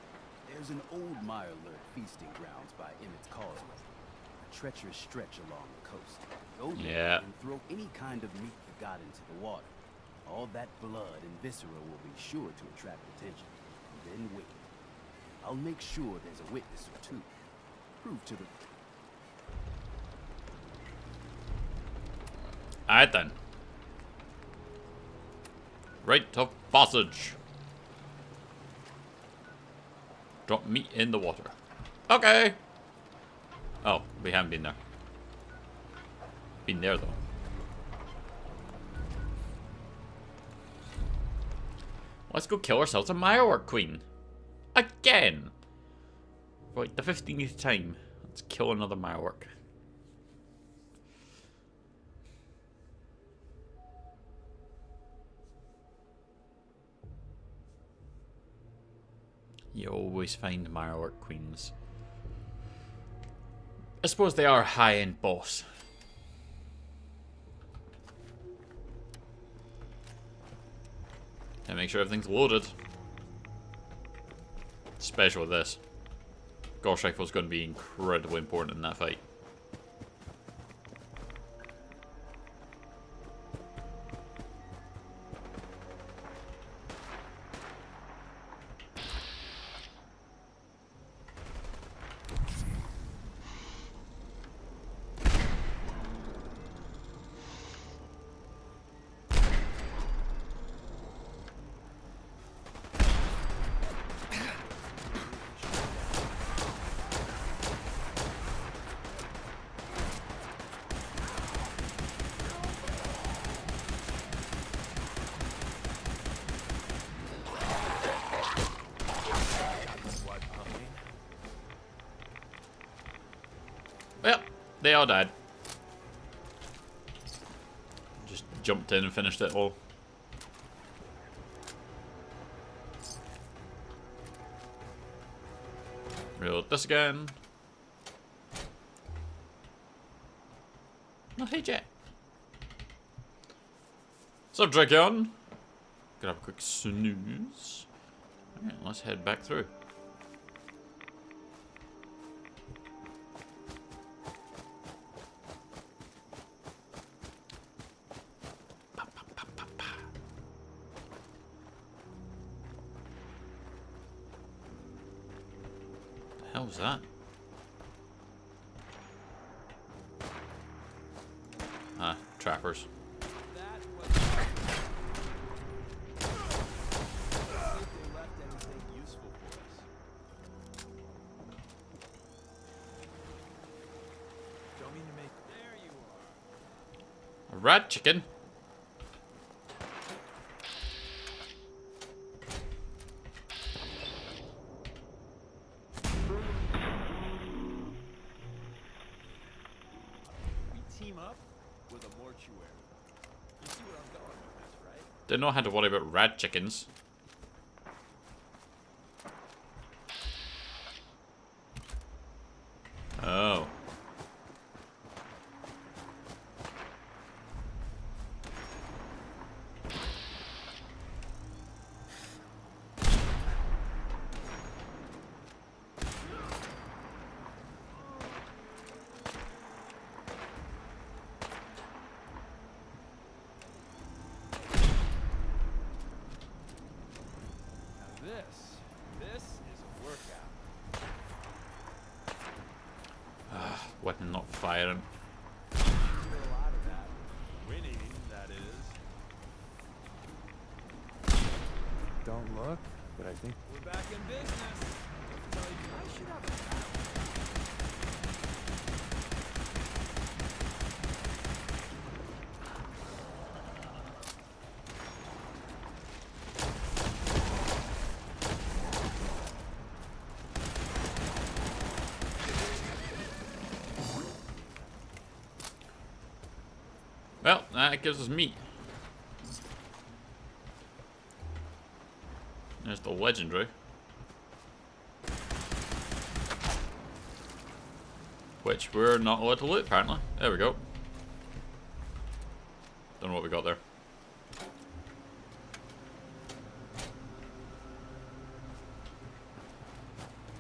There's an old Mirelurk feasting grounds by Emmett's Causeway. A treacherous stretch along the coast. Go there and throw any kind of meat you got into the water. All that blood and viscera will be sure to attract attention. And then wait. I'll make sure there's a witness or two. Prove to the... Alright then. Rite of passage. Drop meat in the water. Okay. Oh, we haven't been there. Been there though. Let's go kill ourselves a Mirelurk Queen. Again. For like the 15th time. Let's kill another Mirelurk. You always find Mirelurk Queens. I suppose they are a high-end boss. And make sure everything's loaded. Especially with this. Gauss Rifle's going to be incredibly important in that fight. Yep, they all died. Just jumped in and finished it all. Reload this again. Oh, hey, Jet. So, Dragon. Gonna have a quick snooze. Alright, let's head back through. The hell was that? Ah, trappers. That was... See if they left anything useful for us. Don't mean to make... There you are. A rat chicken. mortuary. You see where I'm going with this, right? Didn't know I had to worry about rat chickens. Oh. This is a workout. Weapon not firing. Do a lot of that. Winning, that is. Don't look, but I think we're back in business. I should have a battle. Well, that gives us meat. There's the legendary. Which we're not allowed to loot, apparently. There we go. Don't know what we got there.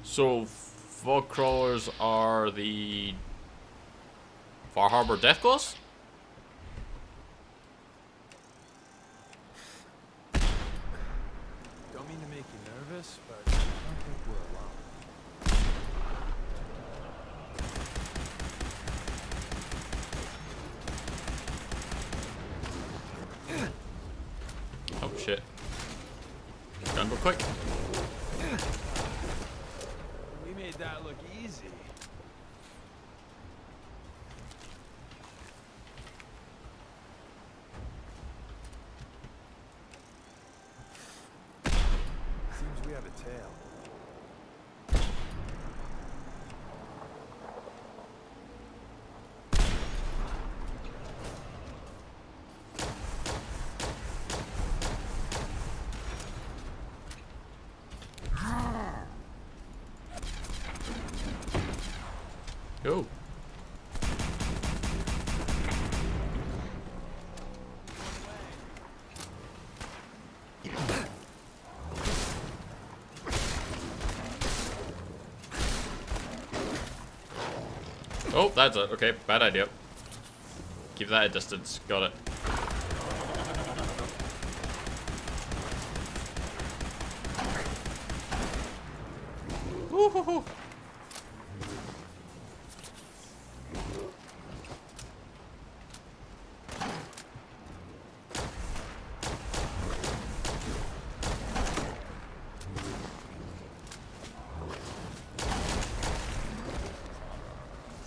So, fog crawlers are the Far Harbor Deathclaws? Don't mean to make you nervous, but I don't think we're alone. Oh shit. Gotta go quick. We made that look easy. Seems we have a tail. Go. Oh, that's it. Okay, bad idea. Keep that at distance. Got it. Woo-hoo-hoo.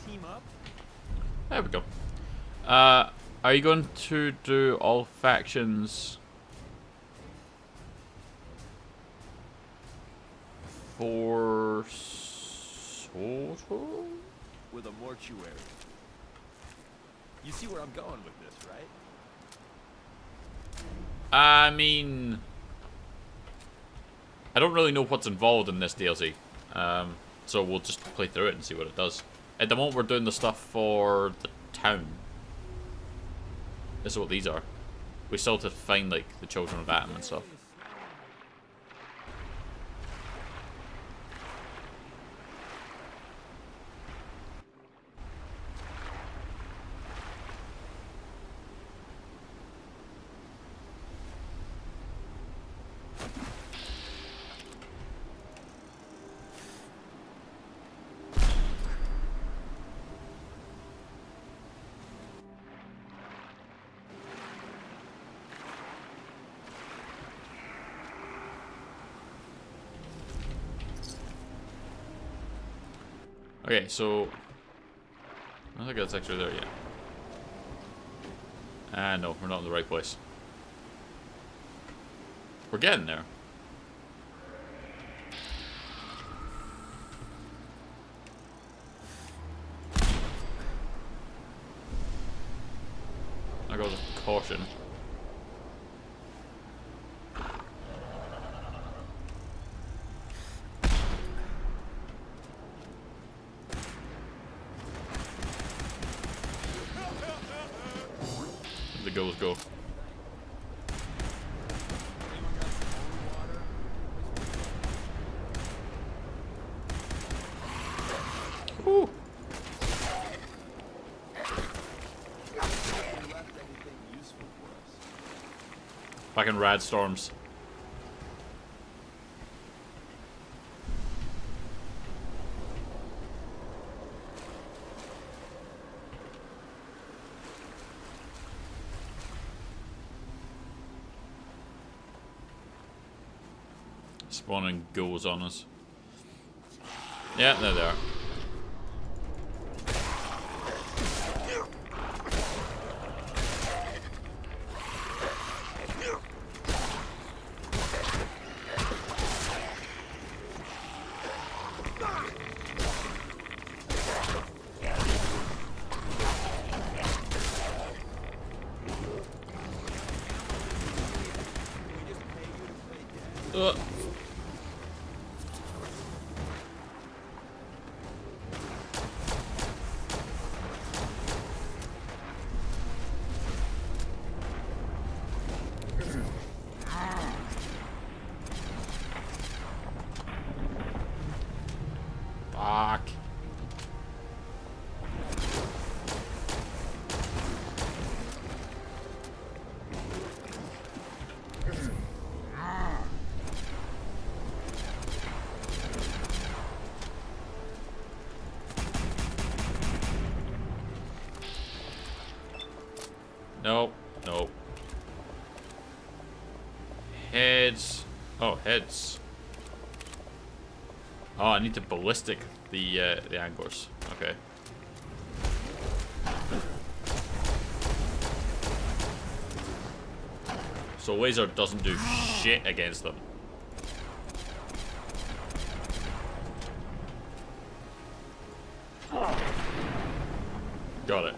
Team up. There we go. Are you going to do all factions for Soto? With a mortuary. You see where I'm going with this, right? I mean, I don't really know what's involved in this DLC, so we'll just play through it and see what it does. At the moment, we're doing the stuff for the town. This is what these are. We still have to find, like, the Children of Atom and stuff. Okay, so I don't think that's actually there yet. Ah, no, we're not in the right place. We're getting there. go with caution. The goals go. Woo. Fucking rad storms. Spawning ghouls on us. Yeah, there they are. Fuck. Nope, nope. Heads. Oh, heads. Oh, I need to ballistic the anglers. Okay. So laser doesn't do shit against them. Got it.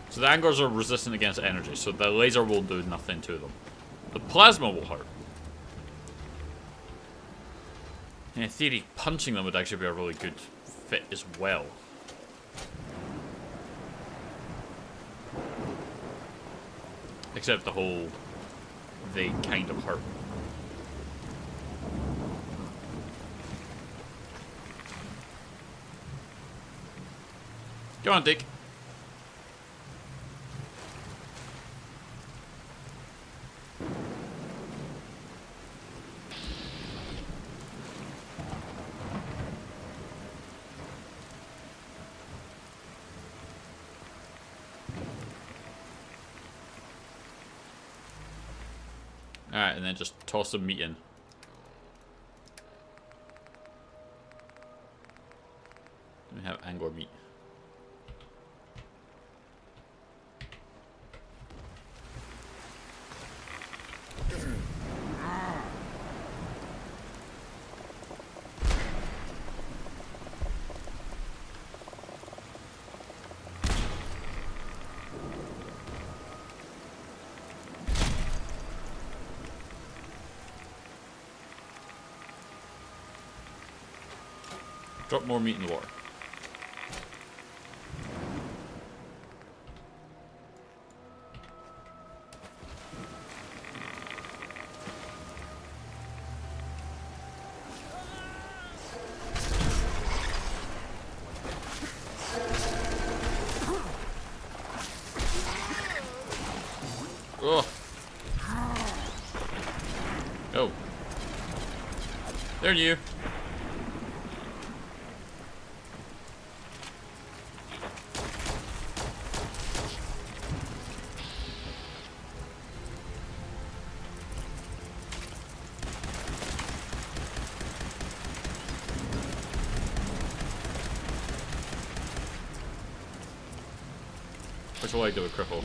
So the anglers are resistant against energy, so the laser will do nothing to them. The plasma will hurt. In theory, punching them would actually be a really good fit as well. Except the whole, they kind of hurt. Go on, Dick. Alright, and then just toss some meat in. We have angler meat. Drop more meat in the water. Oh. Oh. There you. Which will I do a cripple?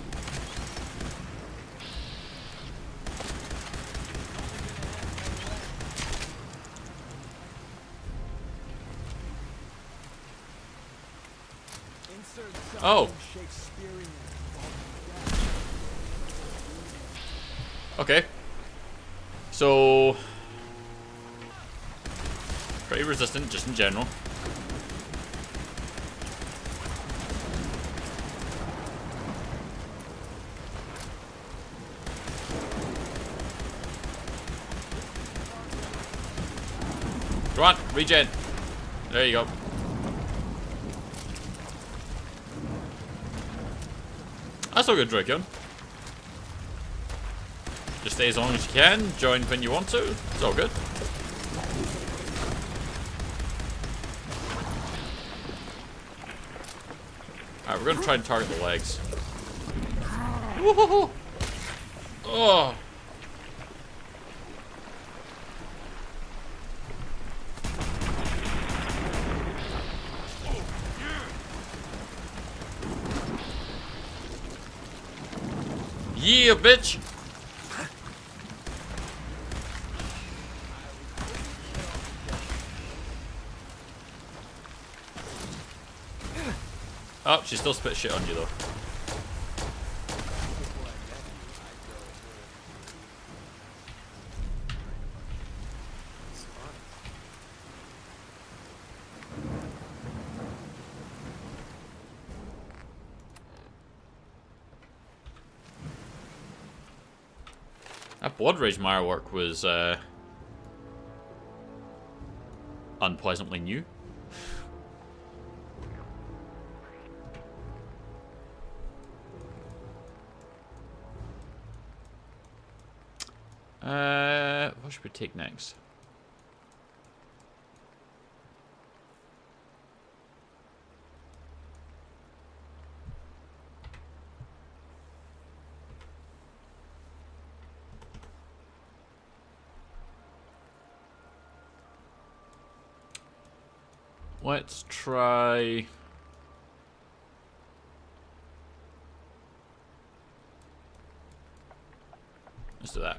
Oh. Okay. So pretty resistant just in general. Come on, regen. There you go. That's all good, Draken. Just stay as long as you can. Join when you want to. It's all good. Alright, we're gonna try and target the legs. Woohoo! Oh. Yeah, bitch! Oh, she still spit shit on you though. That Blood Rage Firework was unpleasantly new. What should we take next? Let's try... Let's do that.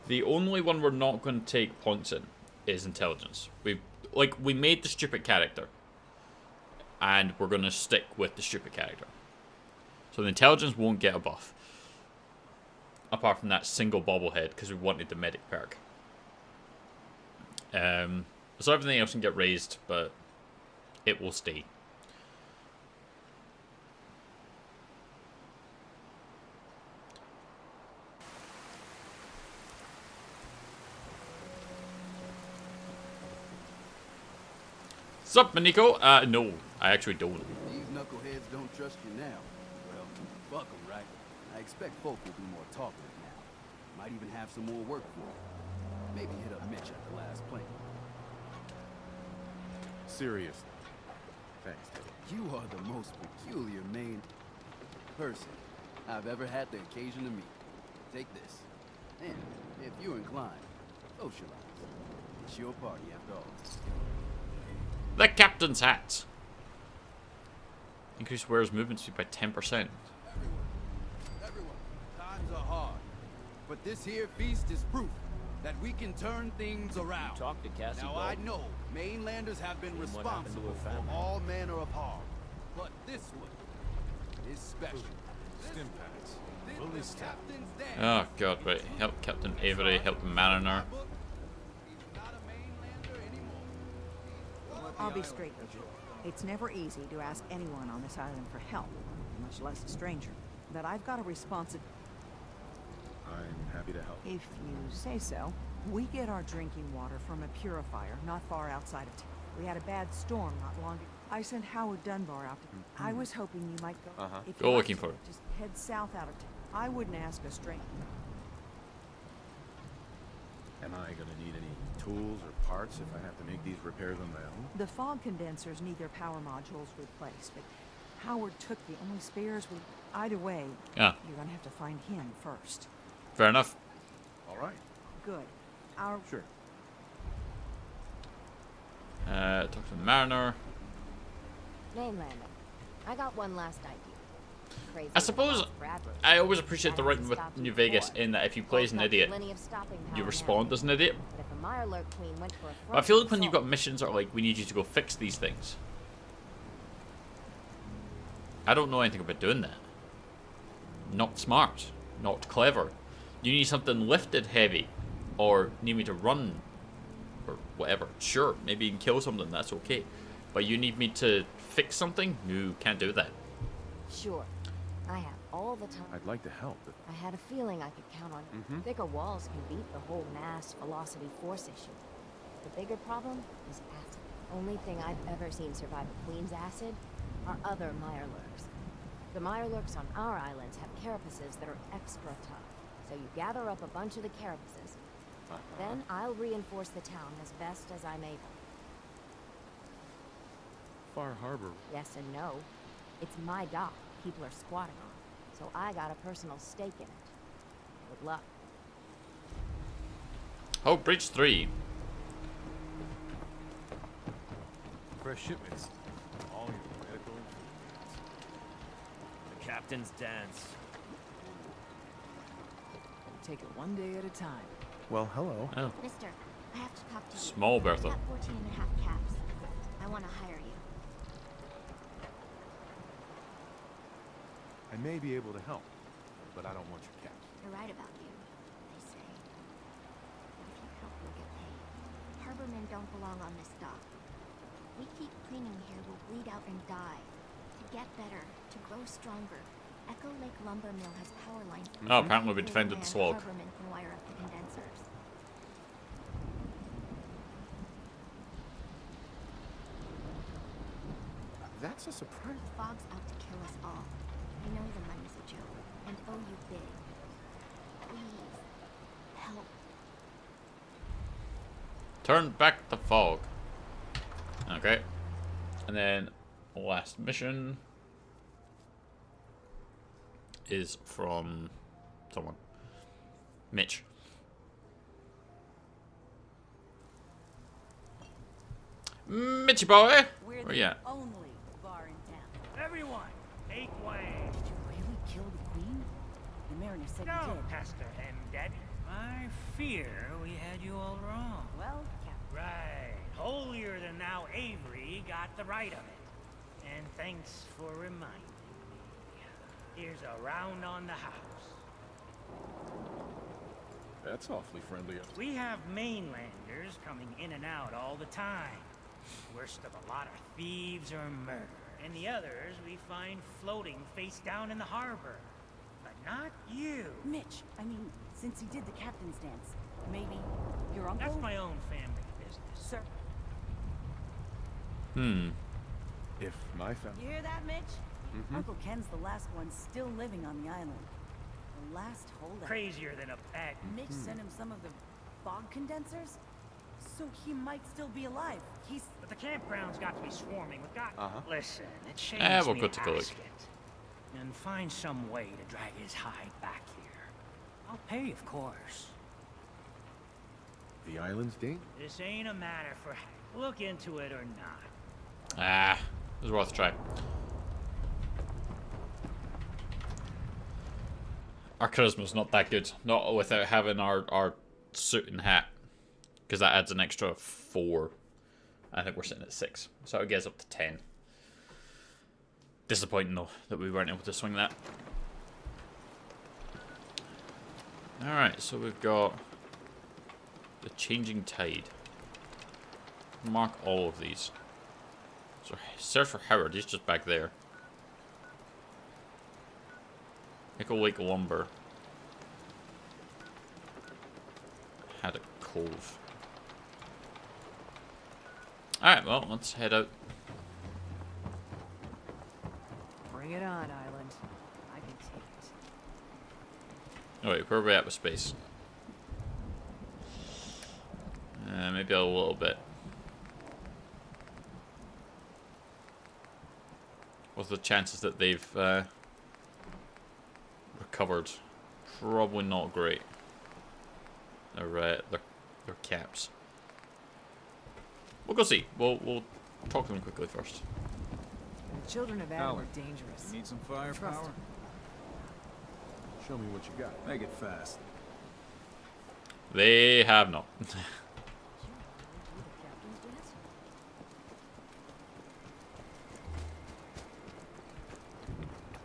The only one we're not going to take points in is intelligence. We made the stupid character. And we're going to stick with the stupid character. So the intelligence won't get a buff. Apart from that single bobblehead, because we wanted the medic perk. So everything else can get raised, but it will stay. Sup, Maniko? No, I actually don't. These knuckleheads don't trust you now. Well, fuck them, right? I expect folk will be more talkative now. Might even have some more work for them. Maybe hit up Mitch at the last plane. Seriously. Thanks, Teddy. You are the most peculiar main person I've ever had the occasion to meet. Take this. And, if you're inclined, socialize. It's your party after all. The captain's hat. Increase wearer's movement speed by 10%. Everyone, times are hard. But this here feast is proof that we can turn things around. Talk to Cassie. Now I know mainlanders have been Seen what happened to responsible her for family. all manner of harm. But this one is special. Stim packs. Fully This stacked. captain's dance. Oh god, right. Help Captain Avery, help the Mariner. He's not a mainlander anymore. I'll be straight with you. It's never easy to ask anyone on this island for help, much less a stranger. But I've got a responsibility. I'm happy to help. If you say so. We get our drinking water from a purifier not far outside of town. We had a bad storm not long ago. I sent Howard Dunbar out to... I was hoping you might go... If Go you'd looking like for to, it. Just head south out of town. I wouldn't ask a stranger. Am I gonna need any tools or parts if I have to make these repairs on my own? The fog condensers need their power modules replaced, but Howard took the only spares we... Either way, Yeah, you're gonna have to find him first. fair enough. All right. Good. Our... Sure. Talk to the Mariner. Mainlander, I got one last idea. Crazy I suppose I always appreciate the writing with New Vegas in that if you play as an idiot, you respond as an idiot. But I feel like when you've got missions that are like, we need you to go fix these things, I don't know anything about doing that. Not smart. Not clever. You need something lifted heavy. Or need me to run. Or whatever. Sure, maybe you can kill something, that's okay. But you need me to fix something? No, can't do that. Sure. I have all the time. I'd like to help, but I had a feeling I could count on you. Thicker walls can beat the whole mass velocity force issue. The bigger problem is acid. Only thing I've ever seen survive a queen's acid are other Mirelurks. The Mirelurks on our islands have carapaces that are extra tough. So you gather up a bunch of the carapaces. Then I'll reinforce the town as best as I'm able. Far Harbor. Yes and no. It's my dock people are squatting on. So I got a personal stake in it. Good luck. Oh, Bridge 3. Fresh shipments. All your medical ingredients. The captain's dance. Take it one day at a time. Well, hello. Oh, Mister, I have to talk to you. small Bertha. I've got 14 and a half caps. I want to hire you. I may be able to help, but I don't want your caps. You're right about you, they say. But if you help, you'll get paid. Harbormen don't belong on this dock. We keep cleaning here, we'll bleed out and die. To get better, to grow stronger. Echo Lake Lumber Mill has power lines. Oh, apparently we defended the slog. Harbormen can wire up the condensers. That's a surprise. The fog's out to kill us all. I know the money's a joke, and owe you big. Please, help. Turn back the fog. Okay. And then last mission is from someone. Mitch. Mitchy boy! We're Where the you at? only bar in town. Everyone, make way. Did you really kill the queen? The mariner said you No, did. Pastor M. Daddy. I fear we had you all wrong. Well, Captain. Right. Holier than thou Avery got the right of it. And thanks for reminding me. Here's a round on the house. That's awfully friendly. We have mainlanders coming in and out all the time. Worst of a lot of thieves or murder. And the others we find floating face down in the harbor. But not you. Mitch, I mean, since he did the captain's dance, maybe your uncle? That's my own family business. Sir. If my family... You hear that, Mitch? Uncle Ken's the last one still living on the island. The last holdout. Crazier than a bag. Mitch sent him some of the fog condensers, so he might still be alive. He's... But the campground's got to be swarming with God. Listen, it shames we'll me go take a look. ask it. And find some way to drag his hide back here. I'll pay, of course. The island's dangerous. This ain't a matter for look into it or not. Ah, it was worth a try. Our charisma's not that good. Not without having our suit and hat. Because that adds an extra 4. I think we're sitting at 6. So it gets up to 10. Disappointing though that we weren't able to swing that. Alright, so we've got the changing tide. Mark all of these. So search for Howard, he's just back there. Echo Lake Lumber. Had a cove. Alright, well, let's head out. Bring it on, island. I can take it. Oh wait, where are we at with space? Maybe a little bit. What's the chances that they've recovered? Probably not great. Their caps. We'll go see. We'll talk to them quickly first. Children of Adam Alan, are dangerous. You need some Trust firepower? him. Show me what you got. Make it fast. They have not.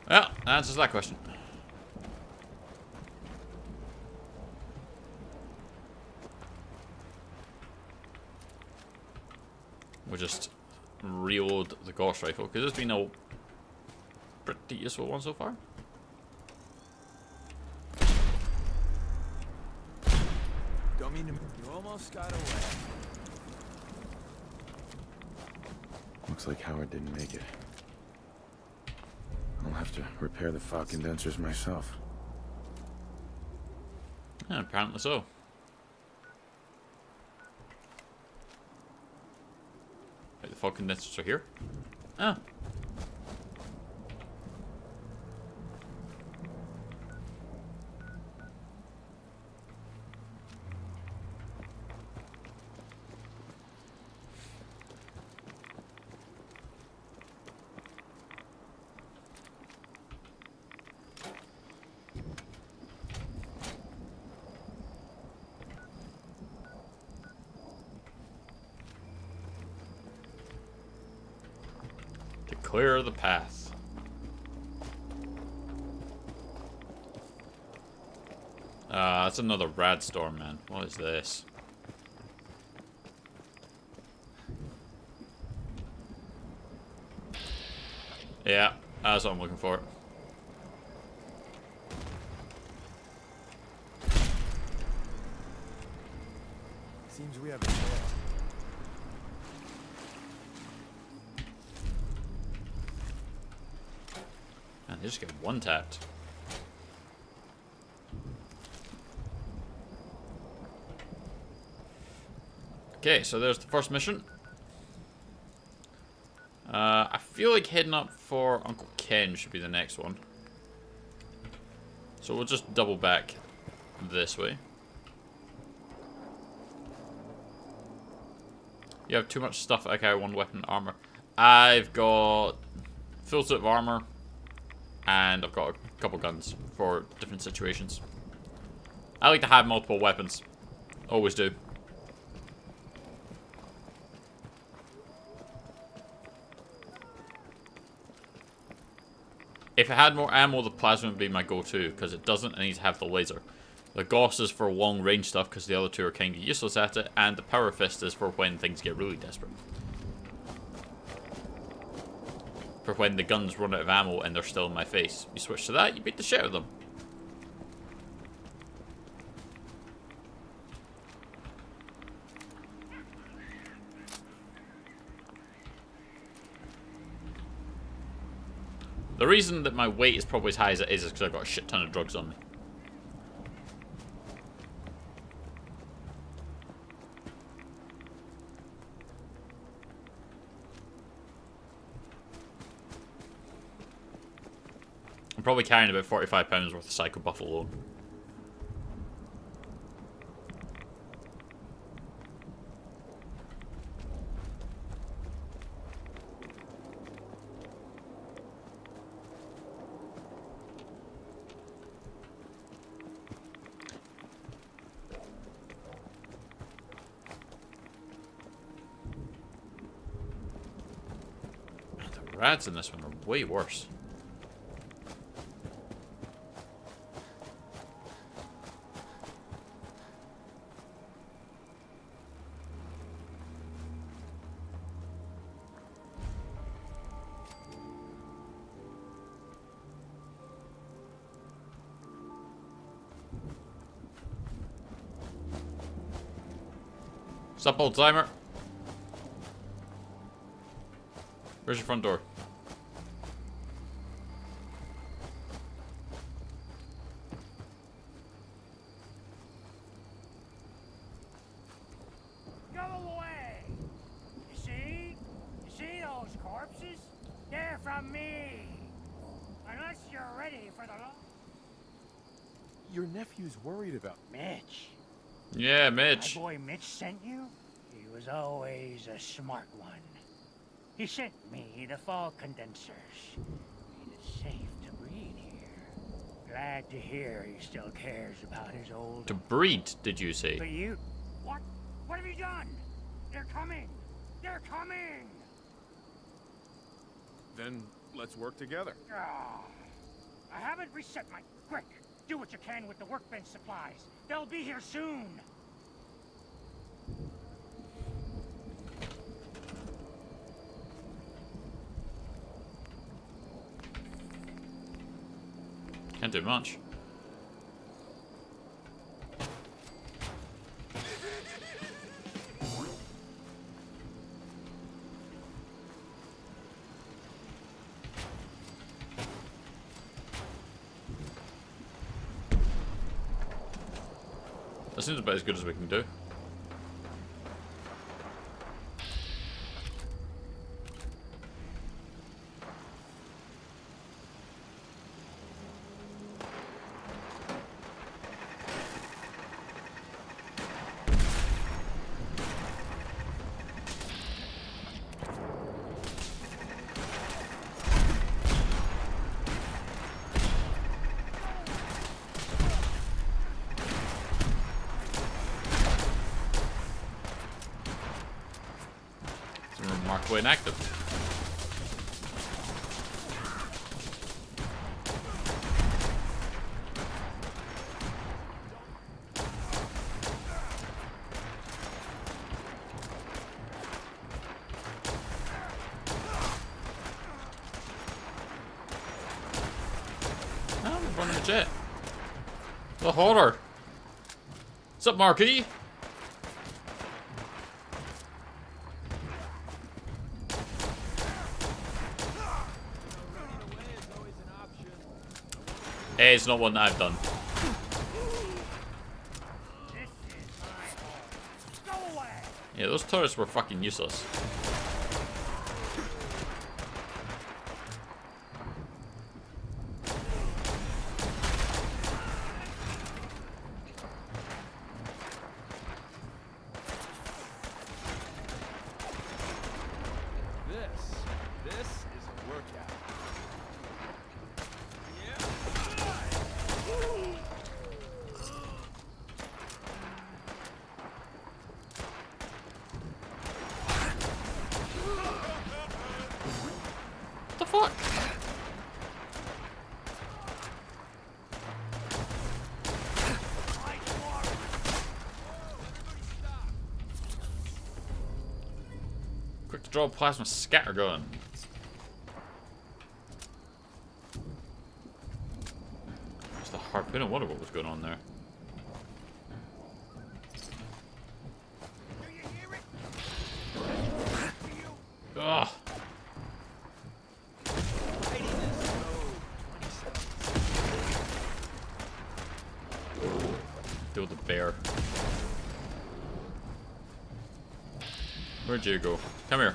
Well, that answers that question. We'll just reload the Gauss rifle, because it's been a pretty useful one so far. Don't mean to. You almost got away. Looks like Howard didn't make it. I'll have to repair the fog condensers myself. Yeah, apparently so. Wait, the fog condensers are here? Oh. Clear the path. That's another rad storm, man. What is this? Yeah, that's what I'm looking for. Seems we have a tail. Man, they just get one tapped. Okay, so there's the first mission. I feel like heading up for Uncle Ken should be the next one. So we'll just double back this way. You have too much stuff. Okay, one weapon, armor. I've got full suit of armor, and I've got a couple guns for different situations. I like to have multiple weapons. Always do. If it had more ammo, the plasma would be my go-to, because it doesn't need to have the laser. The Gauss is for long range stuff, because the other two are kind of useless at it, and the Power Fist is for when things get really desperate. For when the guns run out of ammo and they're still in my face. You switch to that, you beat the shit out of them. The reason that my weight is probably as high as it is because I've got a shit ton of drugs on me. I'm probably carrying about 45 pounds worth of Psycho Buff alone. The rats in this one are way worse. Sup, old timer? Where's your front door? Go away! You see? You see those corpses? They're from me! Unless you're ready for the law. Your nephew's worried about Mitch. Yeah, Mitch. My boy Mitch sent you? He was always a smart one. He sent me the fog condensers. Made it safe to breed here. Glad to hear he still cares about his old... To breed, did you say? But you... What? What have you done? They're coming! They're coming! Then let's work together. Ah, I haven't reset my... Quick! Do what you can with the workbench supplies. They'll be here soon! Can't do much. That seems about as good as we can do. Remarkably inactive. Oh, I'm running a jet. The horror. What's up, Marky? Hey, it's not one that I've done. Yeah, those turrets were fucking useless. This is a workout. What the fuck? Quick to draw plasma scatter gun. It's the harpoon. I wonder what was going on there. Ugh. Deal with the bear. Where'd you go? Come here.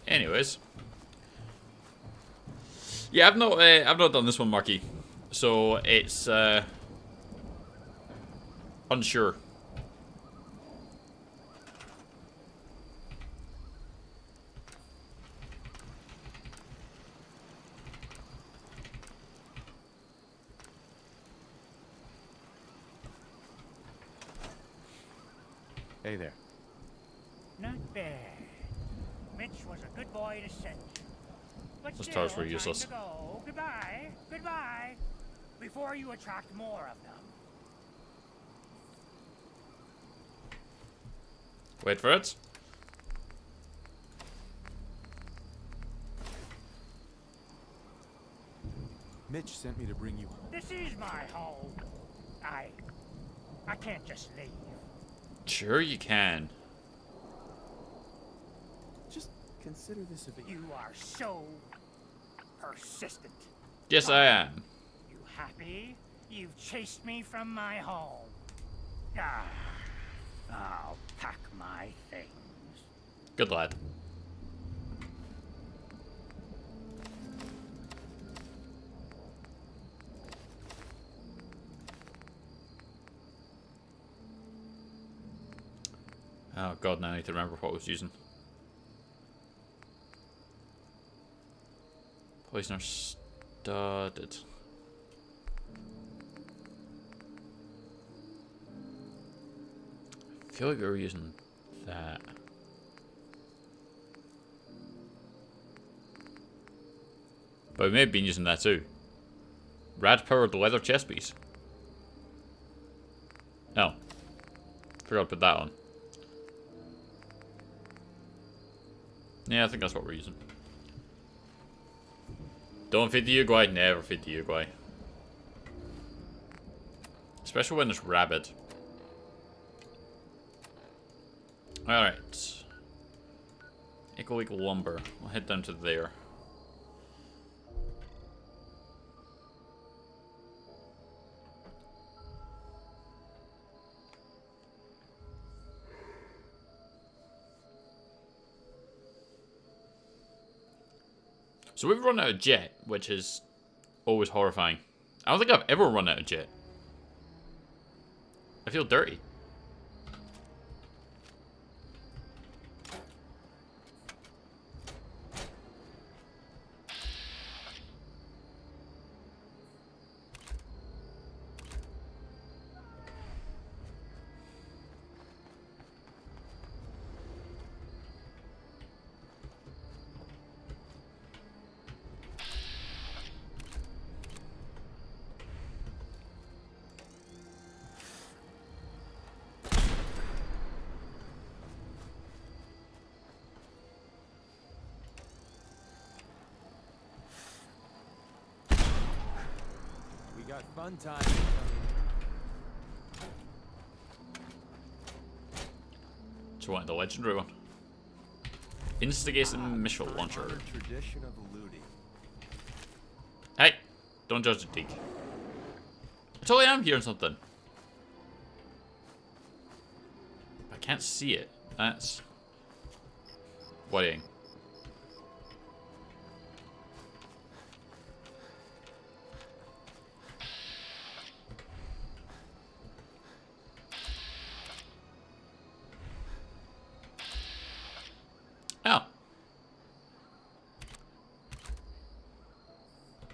Anyways. Yeah, I've not done this one, Marky. So it's unsure. Hey there. Not bad. Mitch was a good boy to send you. But Those still, towers were time useless. to go. Goodbye. Goodbye. Before you attract more of them. Wait for it. Mitch sent me to bring you. This is my home. I can't just leave. Sure you can. Just consider this a bit. You are so persistent. Yes, I am. You happy? You've chased me from my home. Ah, I'll pack my things. Good lad. Oh god, now I need to remember what I was using. Poisoner studded. I feel like we were using that. But we may have been using that too. Rad powered leather chest piece. Oh. Forgot to put that on. Yeah, I think that's what we're using. Don't feed the Uruguay, never feed the Uruguay. Especially when it's rabid. Alright. Equal lumber. We'll head down to there. So we've run out of jet, which is always horrifying. I don't think I've ever run out of jet. I feel dirty. Got fun time. So what, the legendary one? Instigating missile launcher. Tradition of looting. Hey, don't judge the dig. I totally am hearing something. I can't see it. That's worrying. Oh.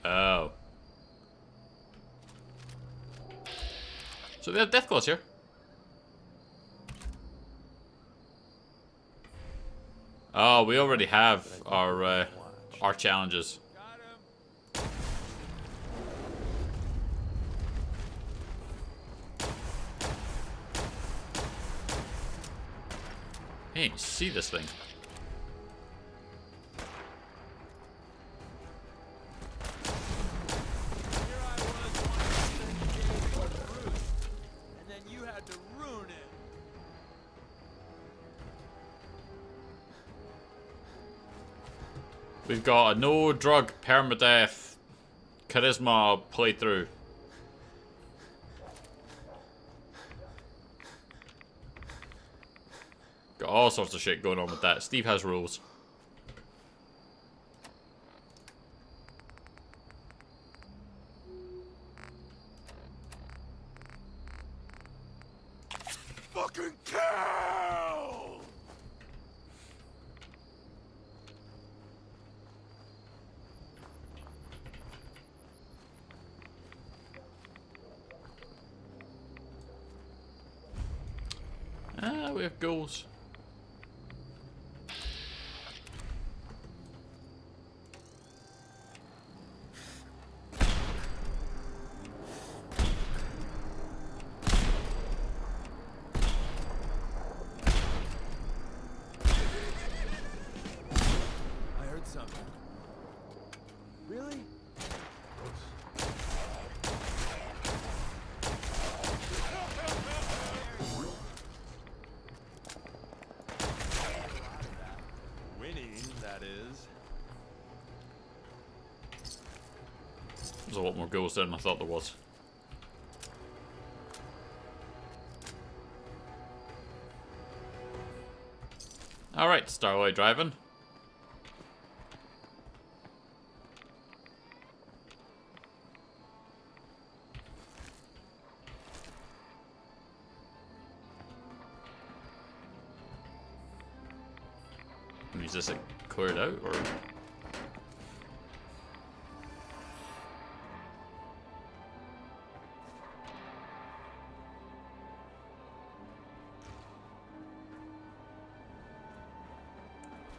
Oh. So they have death claws here. Oh, we already have our challenges. Hey, see this thing. We've got a no drug permadeath charisma playthrough. Got all sorts of shit going on with that. Steve has rules. Fucking kill! Ah, we have goals. I heard something. Really? Winning, that is. There's a lot more goals there than I thought there was. Alright, Starlight driving. Is this like cleared out or?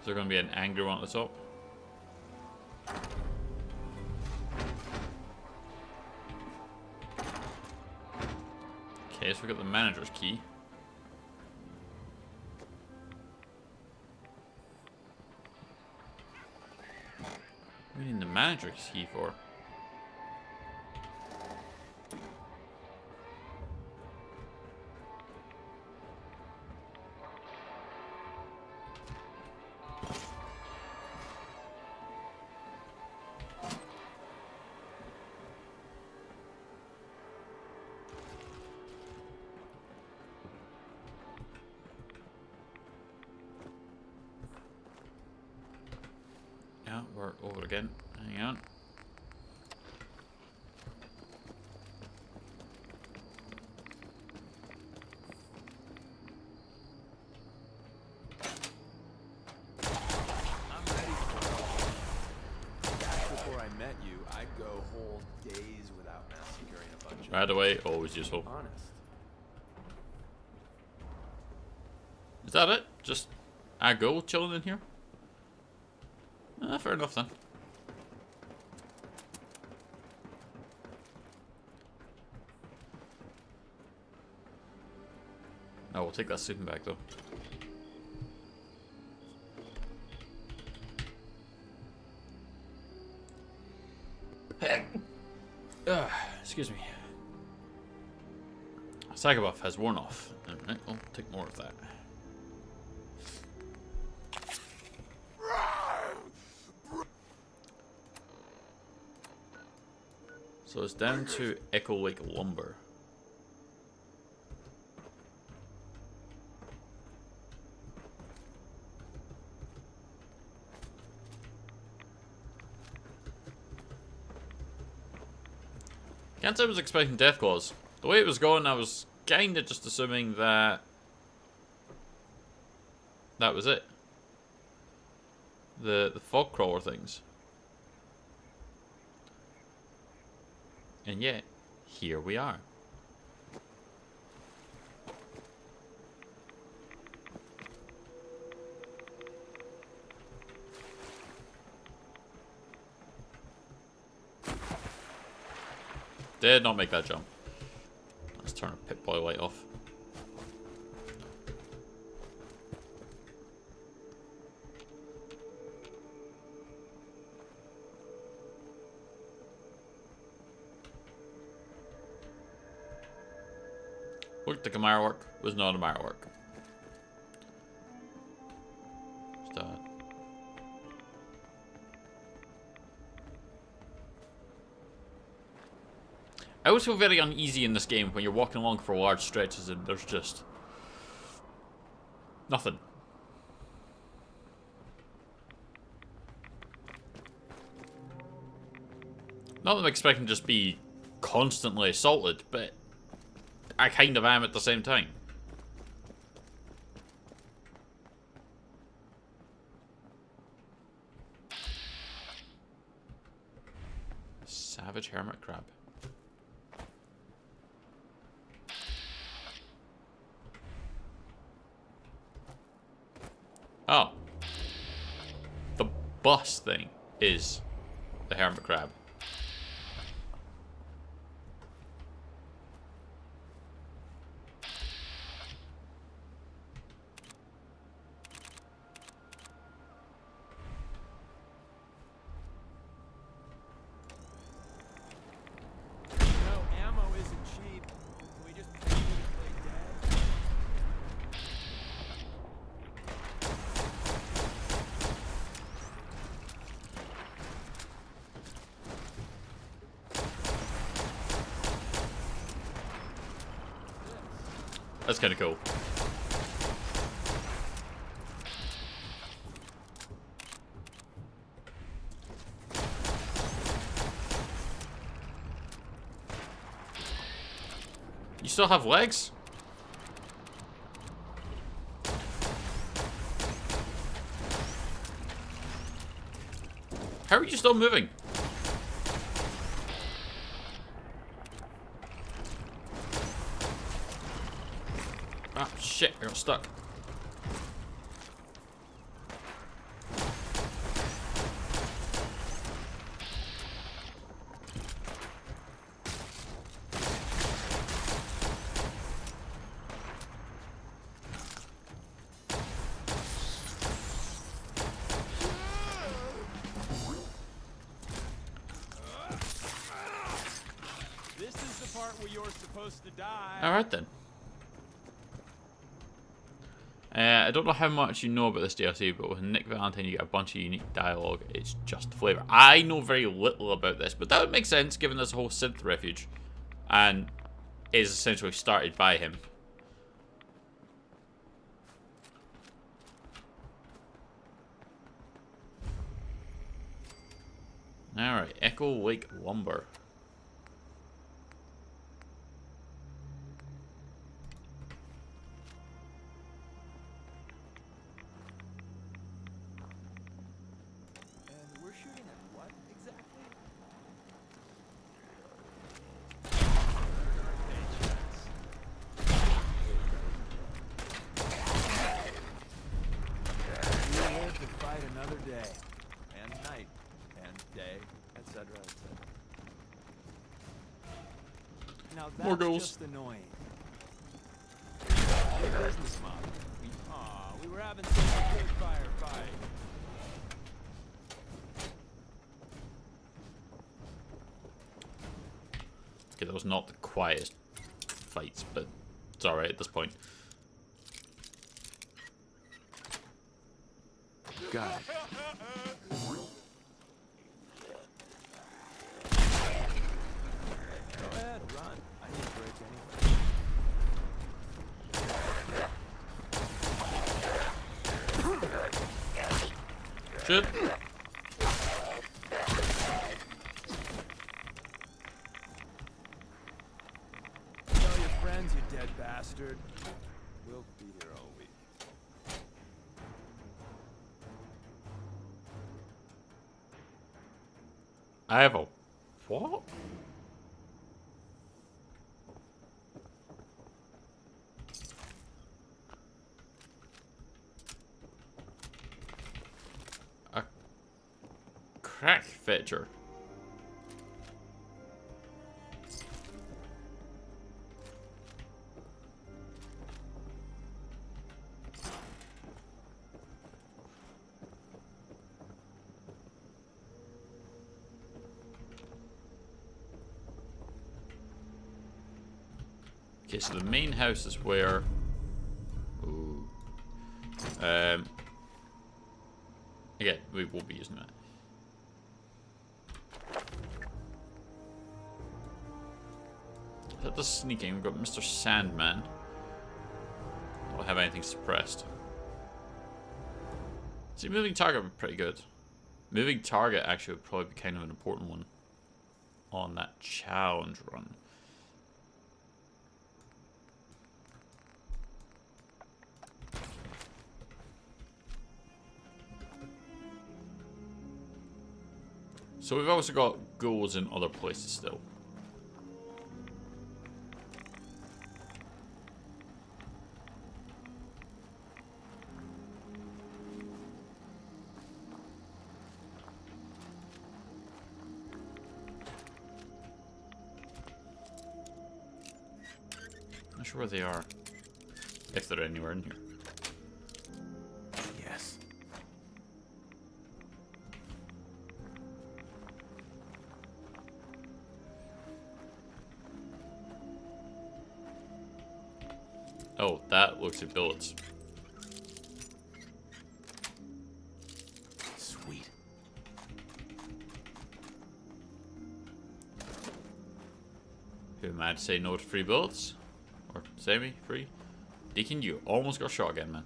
Is there going to be an angry one at the top? Okay, so we got the manager's key. What do we need the manager's key for? Yeah, we're over again. Hang on. I'm ready for it. Back before I met you, I'd go whole days without massacring a bunch of Right away, always useful. honest. Is that it? Just I go chilling in here? Fair enough then. Oh, we'll take that sleeping bag though. Excuse me. Psychobuff has worn off. Alright, I'll take more of that. So it's down to Echo Lake Lumber. Can't say I was expecting death claws. The way it was going, I was kinda just assuming that that was it. The fog crawler things. And yet, here we are. Did not make that jump. Let's turn a Pip-Boy light off. Looked like a Mara work, was not a Mara work. Start. I always feel very uneasy in this game when you're walking along for large stretches and there's just nothing. Not that I'm expecting to just be constantly assaulted, but I kind of am at the same time. Savage hermit crab. Oh. The bus thing is the hermit crab. That's kind of cool. You still have legs? How are you still moving? Ah, shit, I got stuck. This is the part where you're supposed to die. Alright then. I don't know how much you know about this DLC, but with Nick Valentine you get a bunch of unique dialogue. It's just flavor. I know very little about this, but that would make sense given this whole synth refuge and is essentially started by him. Alright, Echo Lake Lumber. And we're shooting at what exactly? We live to fight another day, and night, and day, etc., etc. Now that's More goals. just annoying. Good business model. We were having such a good firefight. Okay, that was not the quietest fights, but it's alright at this point. Got it. Go ahead, run. I need a break anyway. Shit. Tell your friends, you dead bastard. We'll be here all week. I have a what? A crack fetcher. Okay, so the main house is where. Ooh. Yeah, we will be using that. Is that the sneaking? We've got Mr. Sandman. Don't have anything suppressed. See, moving target would be pretty good. Moving target actually would probably be kind of an important one on that challenge run. So we've also got goals in other places still. Not sure where they are. If they're anywhere in here. Yes. Oh, that looks at bullets. Sweet. Who am I to say no to free bullets? Or semi-free? Deacon, you almost got shot again, man.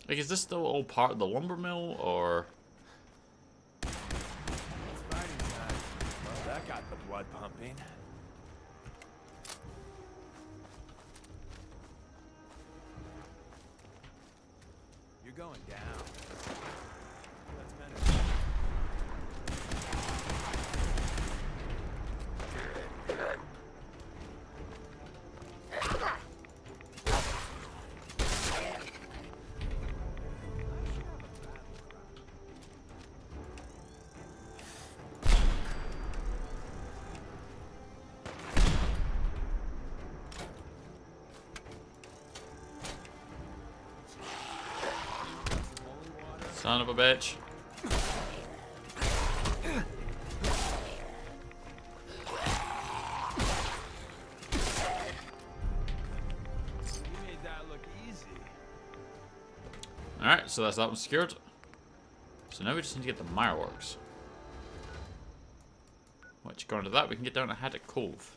Like, is this still all part of the lumber mill, or blood pumping. You're going down. That's better. Son of a bitch. You made that look easy. Alright, so that's that one secured. So now we just need to get the fireworks. Once you go into that, we can get down to Haddock Cove.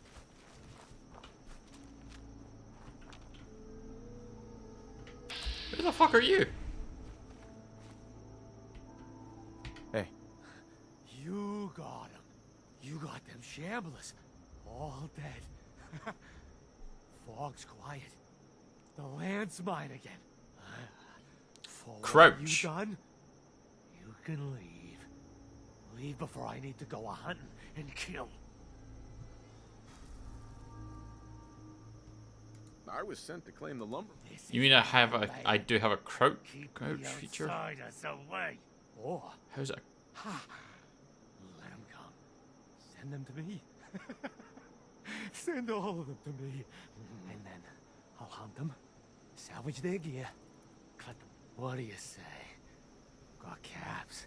Who the fuck are you? Hey. You got him. You got them shamblers. All dead. Fog's quiet. The land's mine again. For what Crouch. you done? You can leave. Leave before I need to go a-hunting and kill. I was sent to claim the lumber. You mean I do have a crouch Keep feature? the outsiders away. Or How's that? let them come. Send them to me. Send all of them to me. And then I'll hunt them, salvage their gear, cut them. What do you say? Got caps.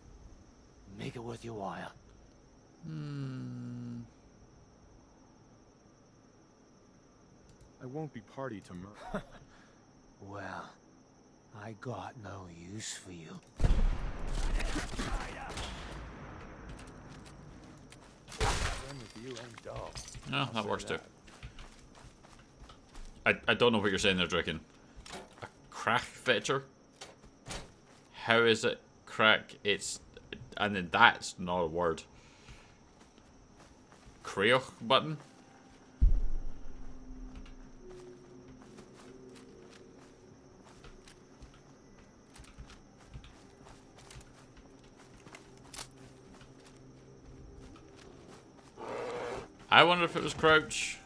Make it worth your while. I won't be party to murder. Well, I got no use for you. Done with you ain't dull. No, I'll that say works too. that. I don't know what you're saying there, Draken. A crack fetcher? How is it crack? It's... And then that's not a word. Creoch button? I wonder if it was crouch.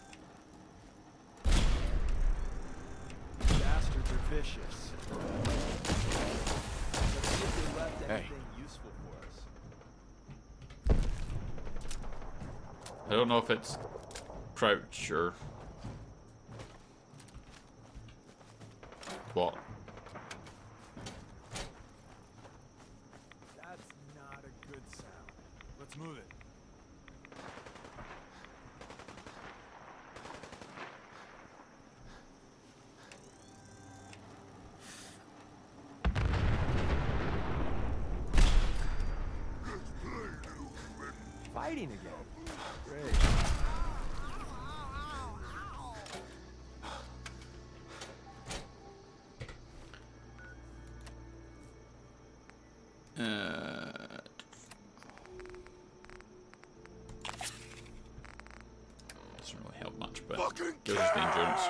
Bastards are vicious. Let's see if they left anything useful for us. I don't know if it's crouch or what. That's not a good sound. Let's move it. Fighting again. Great. Doesn't really help much, but gives us the endurance.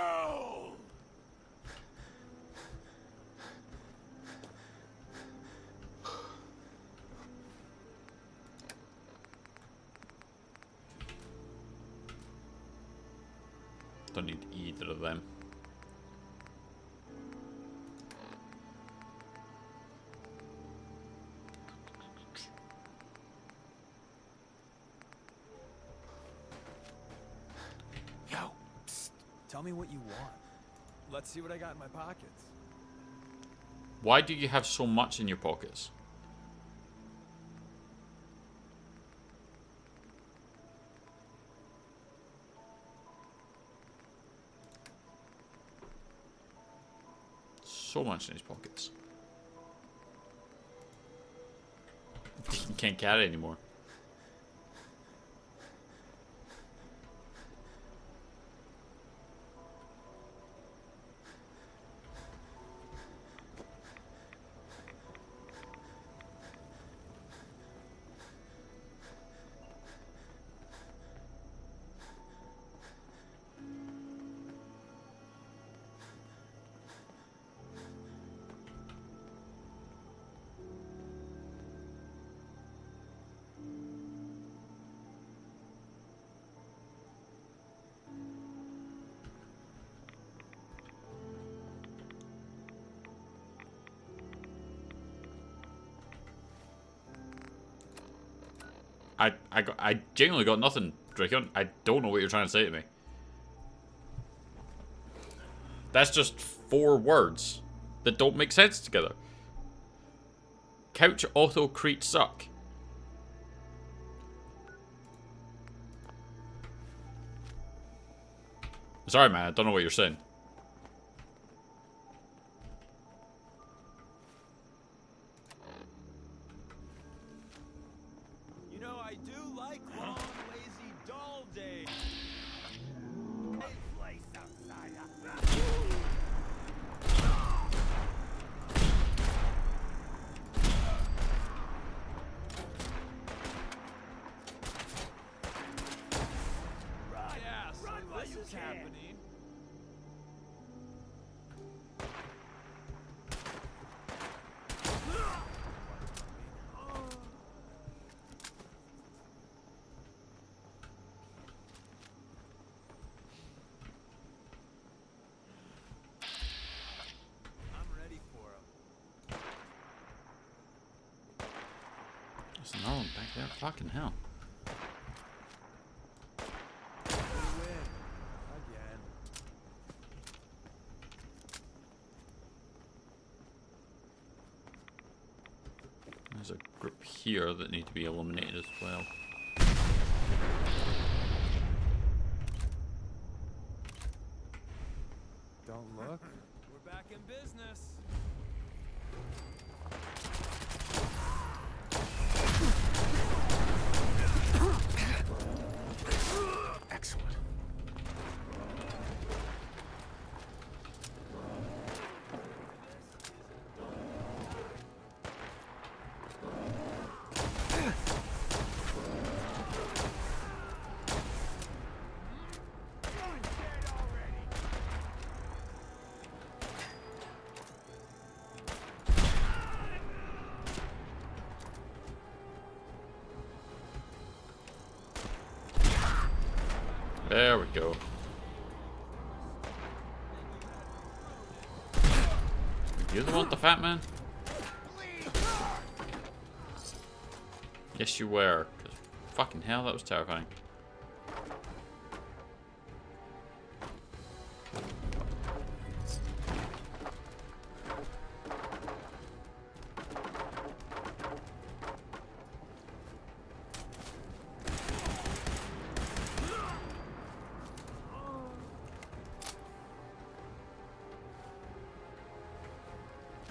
Don't need either of them. Yo, psst. Tell me what you want. Let's see what I got in my pockets. Why do you have so much in your pockets? So much in his pockets. He can't carry it anymore. I genuinely got nothing, Dracon. I don't know what you're trying to say to me. That's just 4 words that don't make sense together. Couch auto crete suck. Sorry, man. I don't know what you're saying. You know, I do like long, lazy, dull days. Place outside. Yeah, so this is happening. I'm ready for him. There's another one back there. Fucking hell. We win. Again. There's a group here that need to be eliminated as well. Don't look. We're back in business. Excellent. There we go. You the one with the fat man? Yes, you were. 'Cause fucking hell, that was terrifying.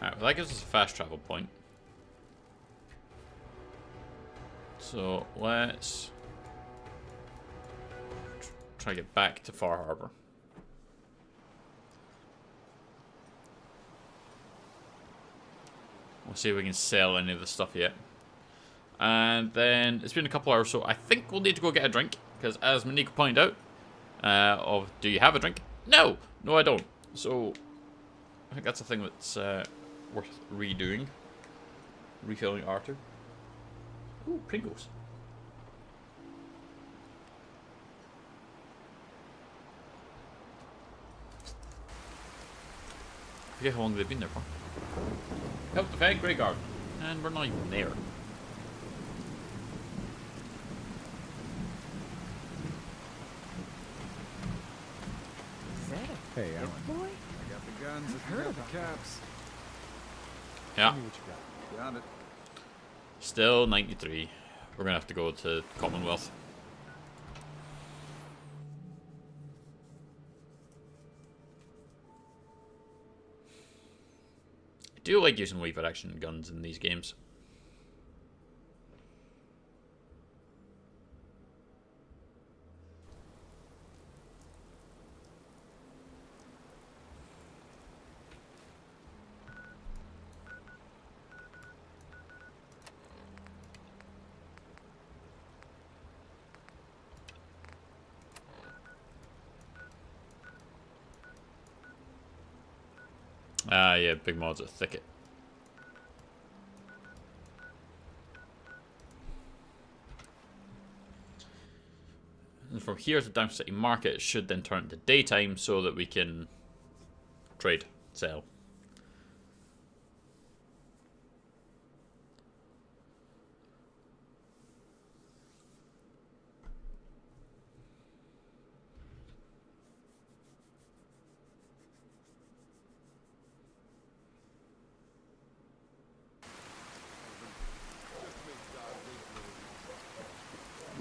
Alright, well that gives us a fast travel point. So let's try to get back to Far Harbor. We'll see if we can sell any of the stuff yet. And then it's been a couple hours, so I think we'll need to go get a drink. Because as Monique pointed out, do you have a drink? No! No, I don't. So I think that's a thing that's worth redoing. Refilling Arthur. Ooh, Pringles. I forget how long they've been there for. Help defend Grey Garden. And we're not even there. Is that a Hey, Alan. boy? I got the guns, I got the caps. Yeah. Tell me what you got. Got it. Still 93. We're gonna have to go to Commonwealth. I do like using lever action guns in these games. Ah, yeah, big mods at Thicket. And from here to Down City Market, it should then turn into daytime so that we can trade, sell.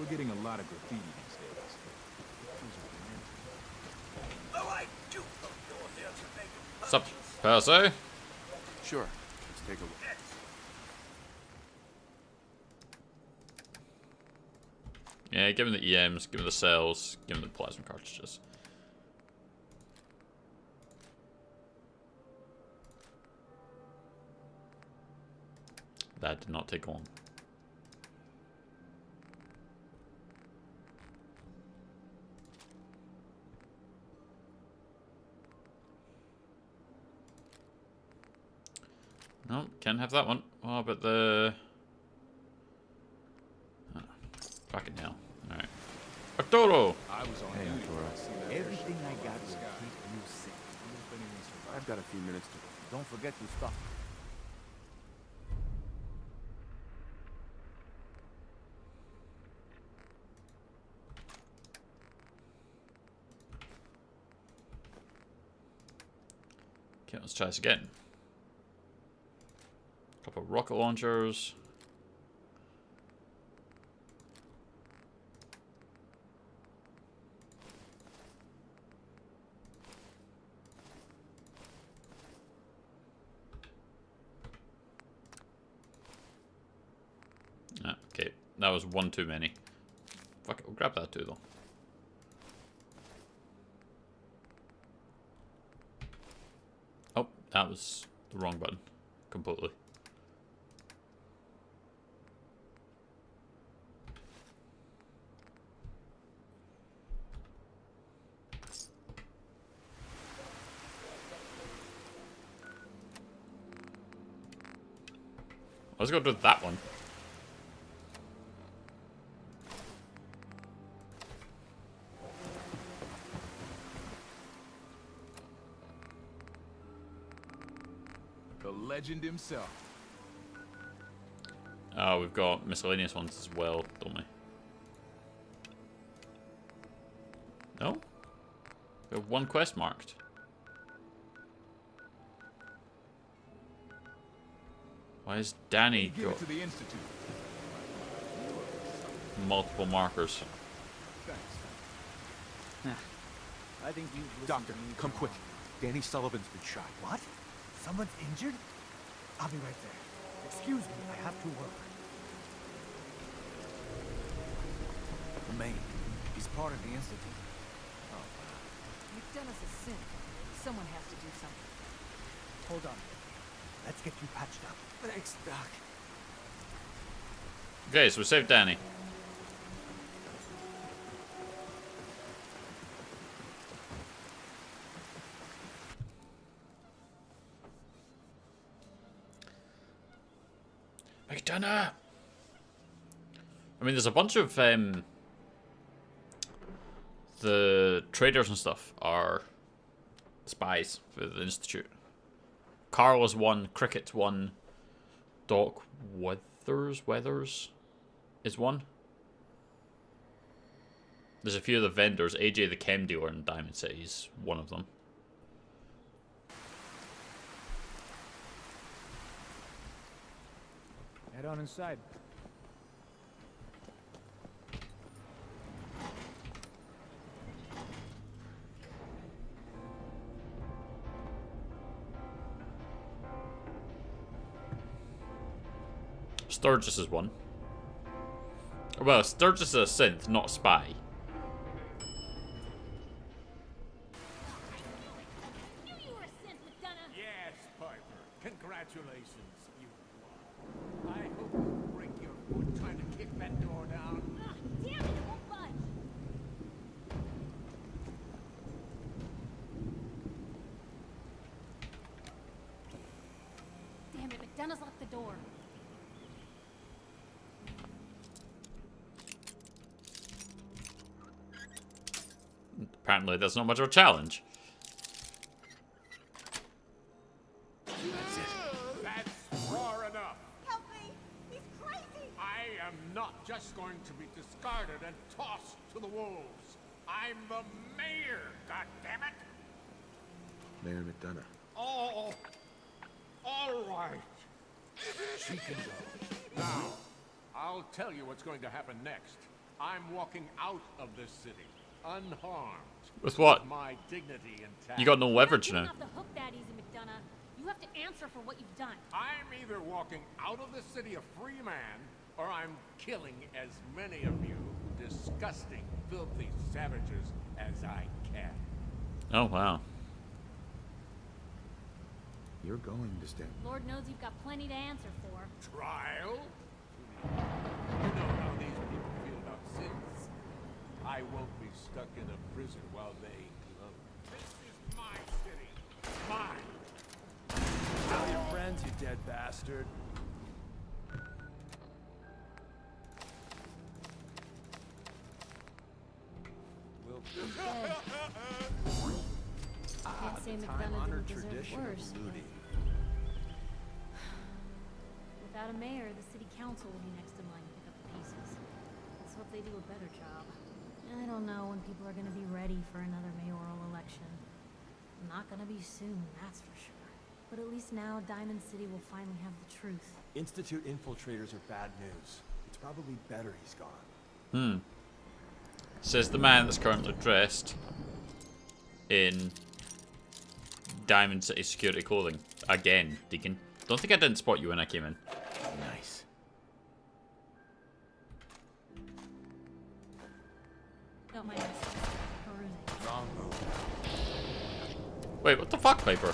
We're getting a lot of graffiti these days. Oh, I do hope you're here to make it. What's up, Percy? Sure. Let's take a look. Yeah, give him the EMs, give him the cells, give him the plasma cartridges. That did not take long. No, can't have that one. Oh, but the... Oh, fucking hell. Alright. Arturo! I was on Hey, Arturo. Everything I got will keep you safe. I've got a few minutes to... Don't forget to stop. Okay, let's try this again. Couple of rocket launchers. Ah, okay, that was one too many. Fuck it, we'll grab that too though. Oh, that was the wrong button. Completely. Let's go do that one. The legend himself. Oh, we've got miscellaneous ones as well, don't we? No? We have one quest marked. Why is Danny Give got it to the Institute. multiple markers? Thanks. I think you. Doctor, come quick. Danny Sullivan's been shot. What? Someone's injured? I'll be right there. Excuse me, I have to work. Remain. He's part of the Institute. You've done us a sin. Someone has to do something. Hold on. Let's get you patched up. Thanks, Doc. Okay, so we saved Danny. McDonough! I mean, there's a bunch of the traders and stuff are spies for the Institute. Carl is one, Cricket's one, Doc Weathers is one. There's a few of the vendors. AJ the chem dealer in Diamond City is one of them. Head on inside. Sturgis is one. Well, Sturgis is a synth, not a spy. Yes, Piper. Congratulations, you won. I hope you break your foot trying to kick that door down. Damn it, it won't budge. Damn it, McDonough's locked the door. Apparently, that's not much of a challenge. That's far enough. Help me! He's crazy! I am not just going to be discarded and tossed to the wolves. I'm the mayor, goddammit! Mayor McDonough. Oh, all right. She can go. Now, I'll tell you what's going to happen next. I'm walking out of this city, unharmed. With what? My dignity intact. You got no leverage You now. don't have to hook that easy, McDonough. You have to answer for what you've done. I'm either walking out of the city a free man, or I'm killing as many of you disgusting, filthy savages as I can. Oh, wow. You're going to stand. Lord knows you've got plenty to answer for. Trial? You know how these people feel about sins. I won't be stuck in a prison while they gloat. This is my city. Mine. Tell your friends, you dead bastard. We'll Dead. Can't say McDonough time-honored didn't deserve tradition worse. of looting. Without a mayor, the city council will be next in line to pick up the pieces. Let's hope they do a better job. I don't know when people are going to be ready for another mayoral election. Not going to be soon, that's for sure. But at least now, Diamond City will finally have the truth. Institute infiltrators are bad news. It's probably better he's gone. Says the man that's currently dressed in Diamond City security clothing. Again, Deacon. Don't think I didn't spot you when I came in. Nice. Don't mind us perusing. Wrong move. Wait, what the fuck, Piper?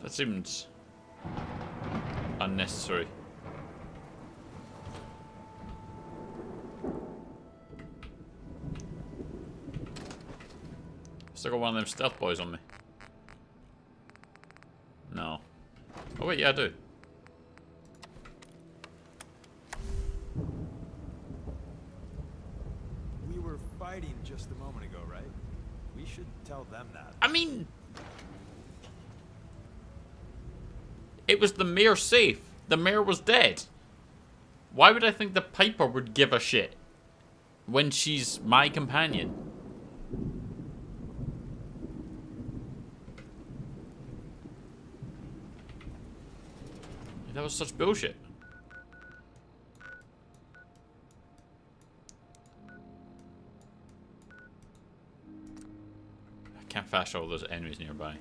That seems unnecessary. Still got one of them stealth boys on me. No. Oh wait, yeah I do. We were fighting just a moment ago, right? We should tell them that. I mean, it was the mayor's safe. The mayor was dead. Why would I think the Piper would give a shit when she's my companion? That was such bullshit. I can't fast travel those enemies nearby.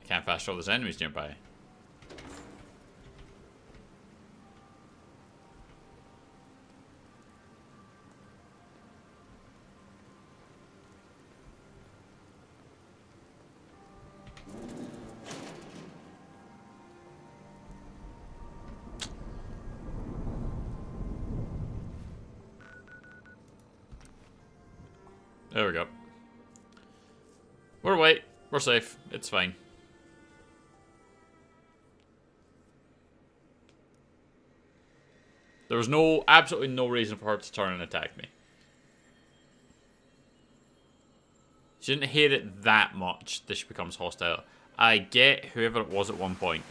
Can't fast travel those enemies nearby. There we go. We're away. We're safe. It's fine. There was absolutely no reason for her to turn and attack me. She didn't hate it that much that she becomes hostile. I get whoever it was at one point.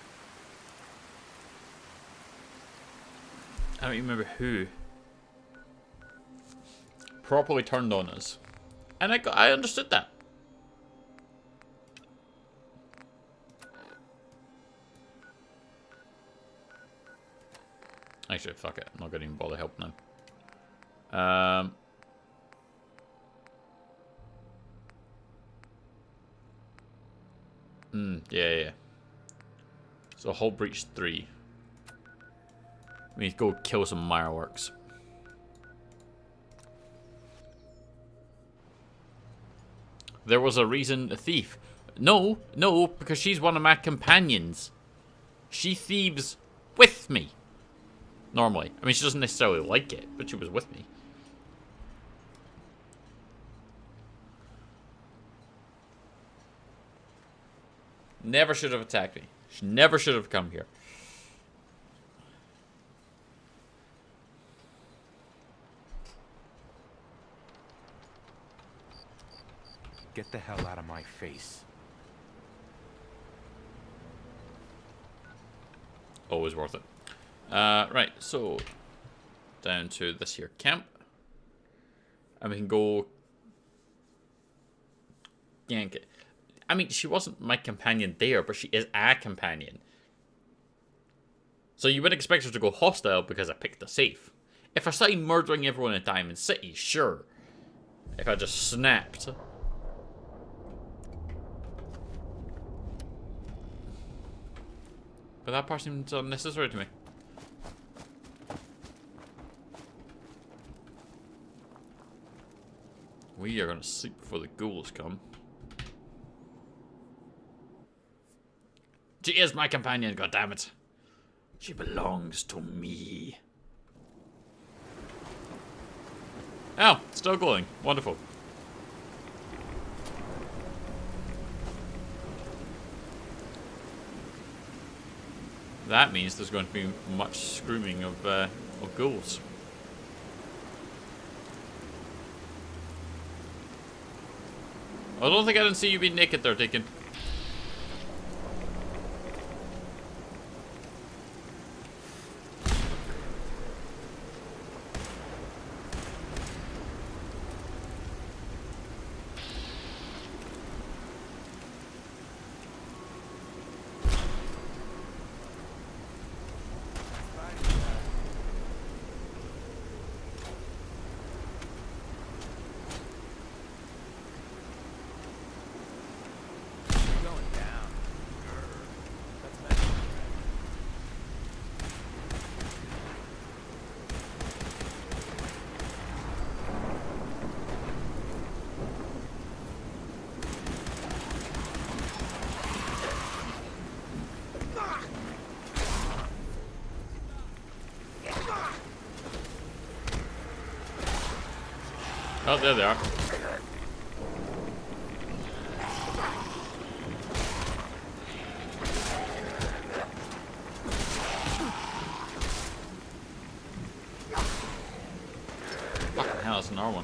I don't even remember who properly turned on us. And I understood that. Actually, fuck it. I'm not going to even bother helping them. Yeah. So hull breach 3. We need to go kill some fireworks. There was a reason, a thief. No, because she's one of my companions. She thieves with me. Normally. I mean, she doesn't necessarily like it, but she was with me. Never should have attacked me. She never should have come here. Get the hell out of my face. Always worth it. Right, so down to this here camp. And we can go yank it. I mean, she wasn't my companion there, but she is a companion. So you would expect her to go hostile because I picked the safe. If I started murdering everyone in Diamond City, sure. If I just snapped. But that part seems unnecessary to me. We are gonna sleep before the ghouls come. She is my companion, goddammit. She belongs to me. Oh, still going. Wonderful. That means there's going to be much screaming of ghouls. I don't think I didn't see you be naked there, Deacon. Oh, there they are. Fucking hell, that's another one.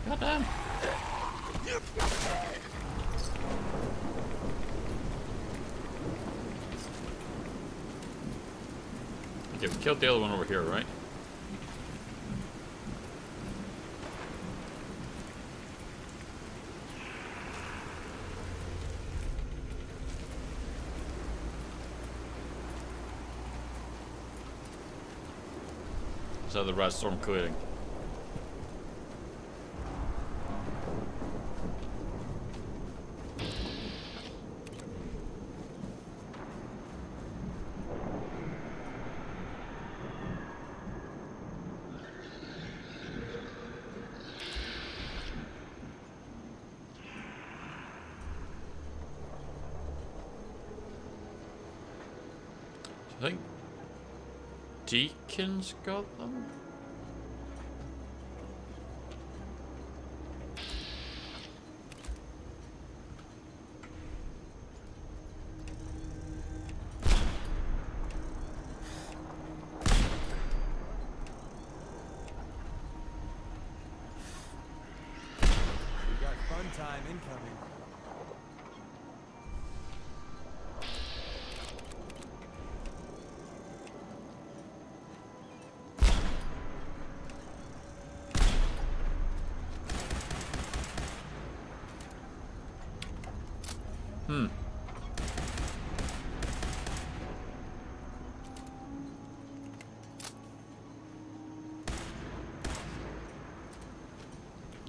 Goddamn. Okay, we killed the other one over here, right? So the red storm clearing. I think Deacon's got them. We got fun time incoming.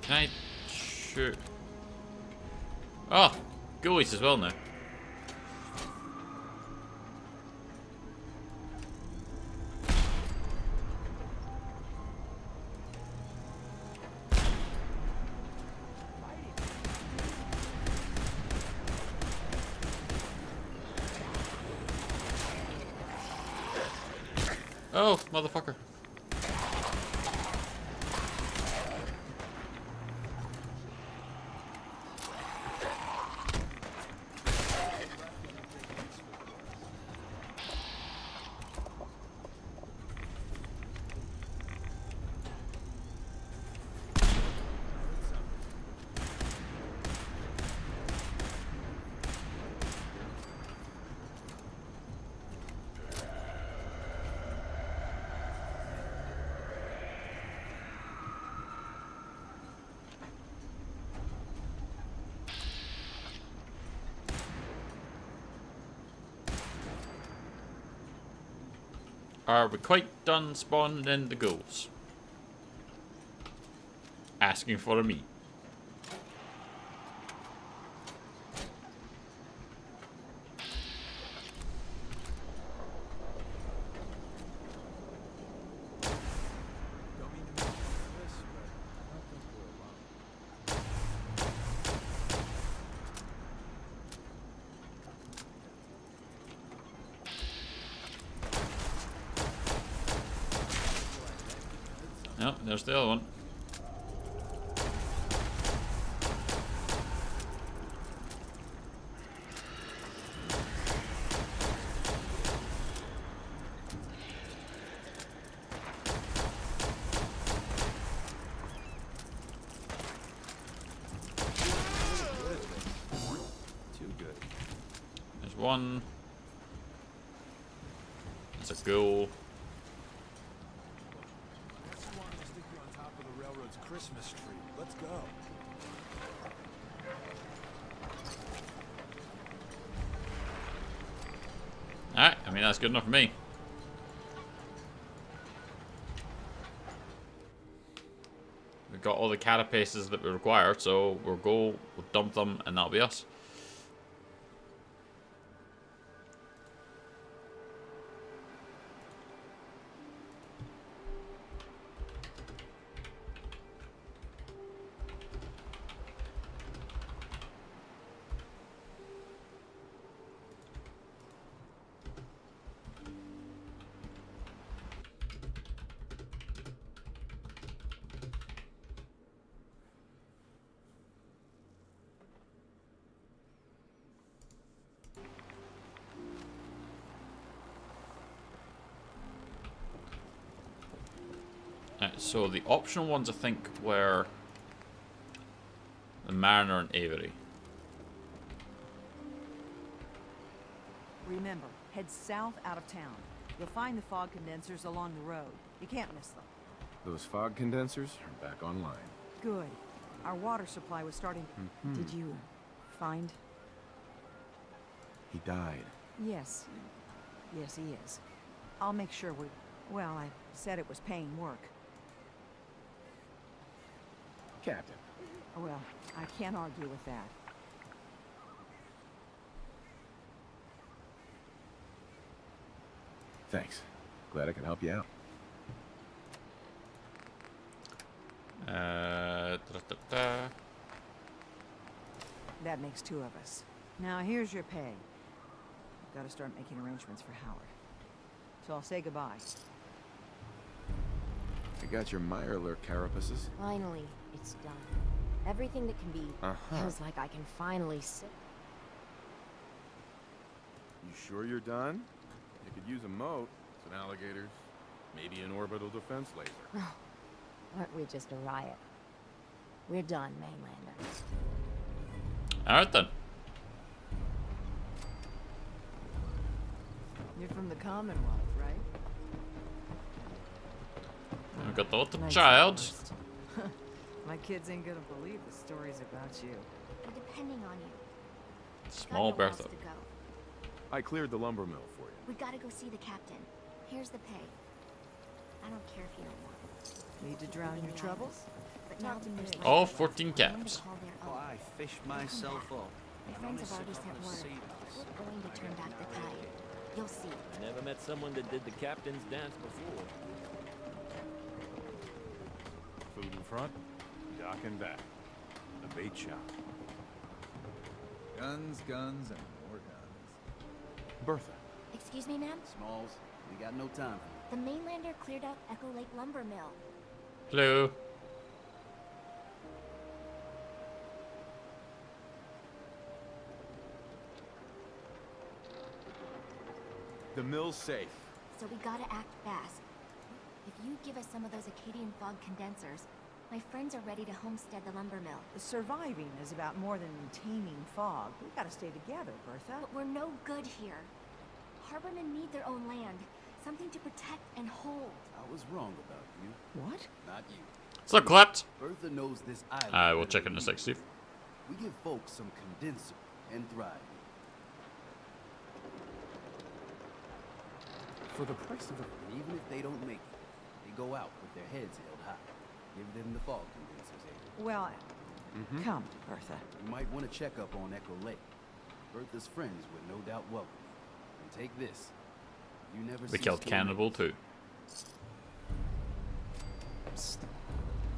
Can I shoot? Oh, ghoulies as well now. Oh, motherfucker. Are we quite done spawning in the ghouls? Asking for a meet. Don't mean to make you nervous, but I don't think we're alone. No, there's the other one. Too good. There's one. There's a ghoul. Guess you want me to stick you on top of the railroad's Christmas tree. Let's go. Alright, I mean that's good enough for me. We've got all the carapaces that we require, so we'll go, we'll dump them, and that'll be us. So the optional ones I think were the Mariner and Avery. Remember, head south out of town. You'll find the fog condensers along the road. You can't miss them. Those fog condensers are back online. Good. Our water supply was starting... Did you find? He died. Yes. Yes, he is. I'll make sure we... Well, I said it was paying work. Captain. Well, I can't argue with that. Thanks. Glad I could help you out. That makes two of us. Now, here's your pay. I've got to start making arrangements for Howard. So I'll say goodbye. You got your Mirelurk carapaces? Finally, it's done. Everything that can be. Feels like I can finally sit. You sure you're done? You could use a moat, some alligators, maybe an orbital defense laser. Aren't we just a riot? We're done, mainlander. Alright then. You're from the Commonwealth, right? We've got the little Nice child. first. My kids ain't gonna believe the stories about you. We're depending on you. Small Got nowhere else Bertha. to go. I cleared the lumber mill for you. We gotta go see the captain. Here's the pay. I don't care if you don't want it. Need to drown your troubles? But now that there's All life, 14 I'm going to caps. call their Oh, own. I fished myself up. My friends have already sent word. We're going to turn back the tide. You'll see. Never met someone that did the captain's dance before. Food in front, dock in back. The bait shop. Guns, guns, and more guns. Bertha. Excuse me, ma'am? Smalls, we got no time for The mainlander cleared out Echo Lake Lumber Mill. Hello. The mill's safe. So we gotta act fast. If you give us some of those Acadian fog condensers, my friends are ready to homestead the lumber mill. Surviving is about more than taming fog. We gotta stay together, Bertha. But we're no good here. Harbormen need their own land. Something to protect and hold. I was wrong about you. What? Not you. So clapped. Bertha knows this island. I will better check in than a we sec, do. Steve. We give folks some condenser and thrive. For the price of a... And even if they don't make it, they go out with their heads held high. Give them the fog condensers, eh? Well, come, Bertha. You might want to check up on Echo Lake. Bertha's friends would no doubt welcome you. And take this. You never We cease killed to Cannibal too. Psst.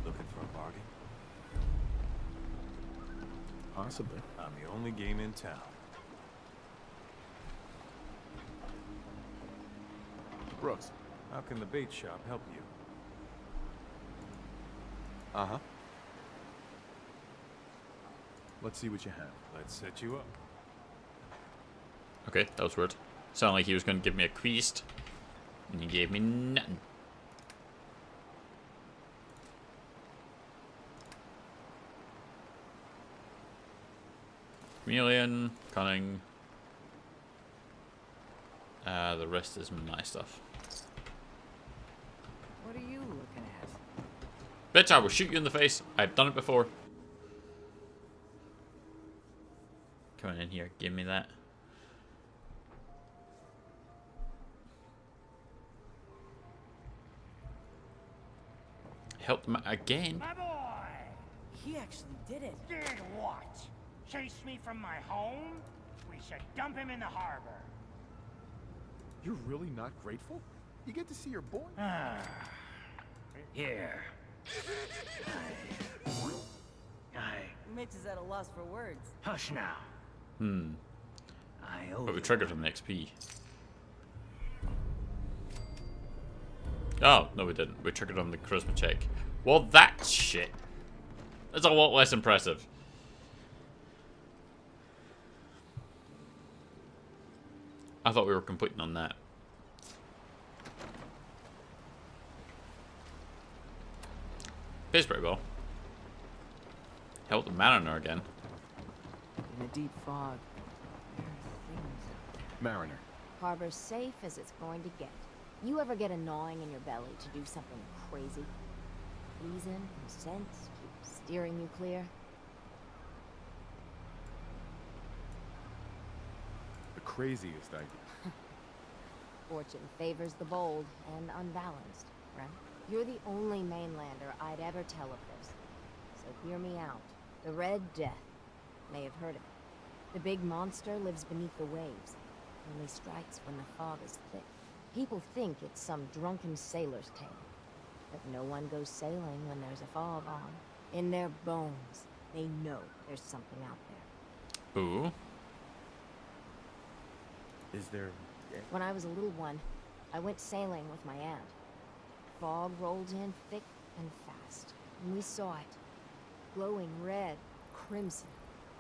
Looking for a bargain? Possibly. I'm the only game in town. Brooks. How can the bait shop help you? Uh-huh. Let's see what you have. Let's set you up. Okay, that was weird. Sounded like he was going to give me a quest, and he gave me nothing. Chameleon, cunning. The rest is my stuff. What are you looking at? Bitch, I will shoot you in the face. I've done it before. Come on in here, give me that. Help them again. My boy! He actually did it. Did what? Chase me from my home? We should dump him in the harbor. You're really not grateful? You get to see your boy? Here. Mitch is at a loss for words. Hush now. I owe But we you triggered him XP. Oh, no we didn't. We triggered on the charisma check. Well, that shit. That's a lot less impressive. I thought we were completing on that. Pays pretty well. Help the Mariner again. In a deep fog, there are things out there. Mariner. Harbor's safe as it's going to get. You ever get a gnawing in your belly to do something crazy? Reason and sense keep steering you clear. The craziest idea. Fortune favors the bold and unbalanced, right? You're the only mainlander I'd ever tell of this. So hear me out. The Red Death. May have heard of it. The big monster lives beneath the waves. Only strikes when the fog is thick. People think it's some drunken sailor's tale. But no one goes sailing when there's a fog on. In their bones, they know there's something out there. Ooh. Is there... When I was a little one, I went sailing with my aunt. Fog rolled in thick and fast, and we saw it. Glowing red, crimson,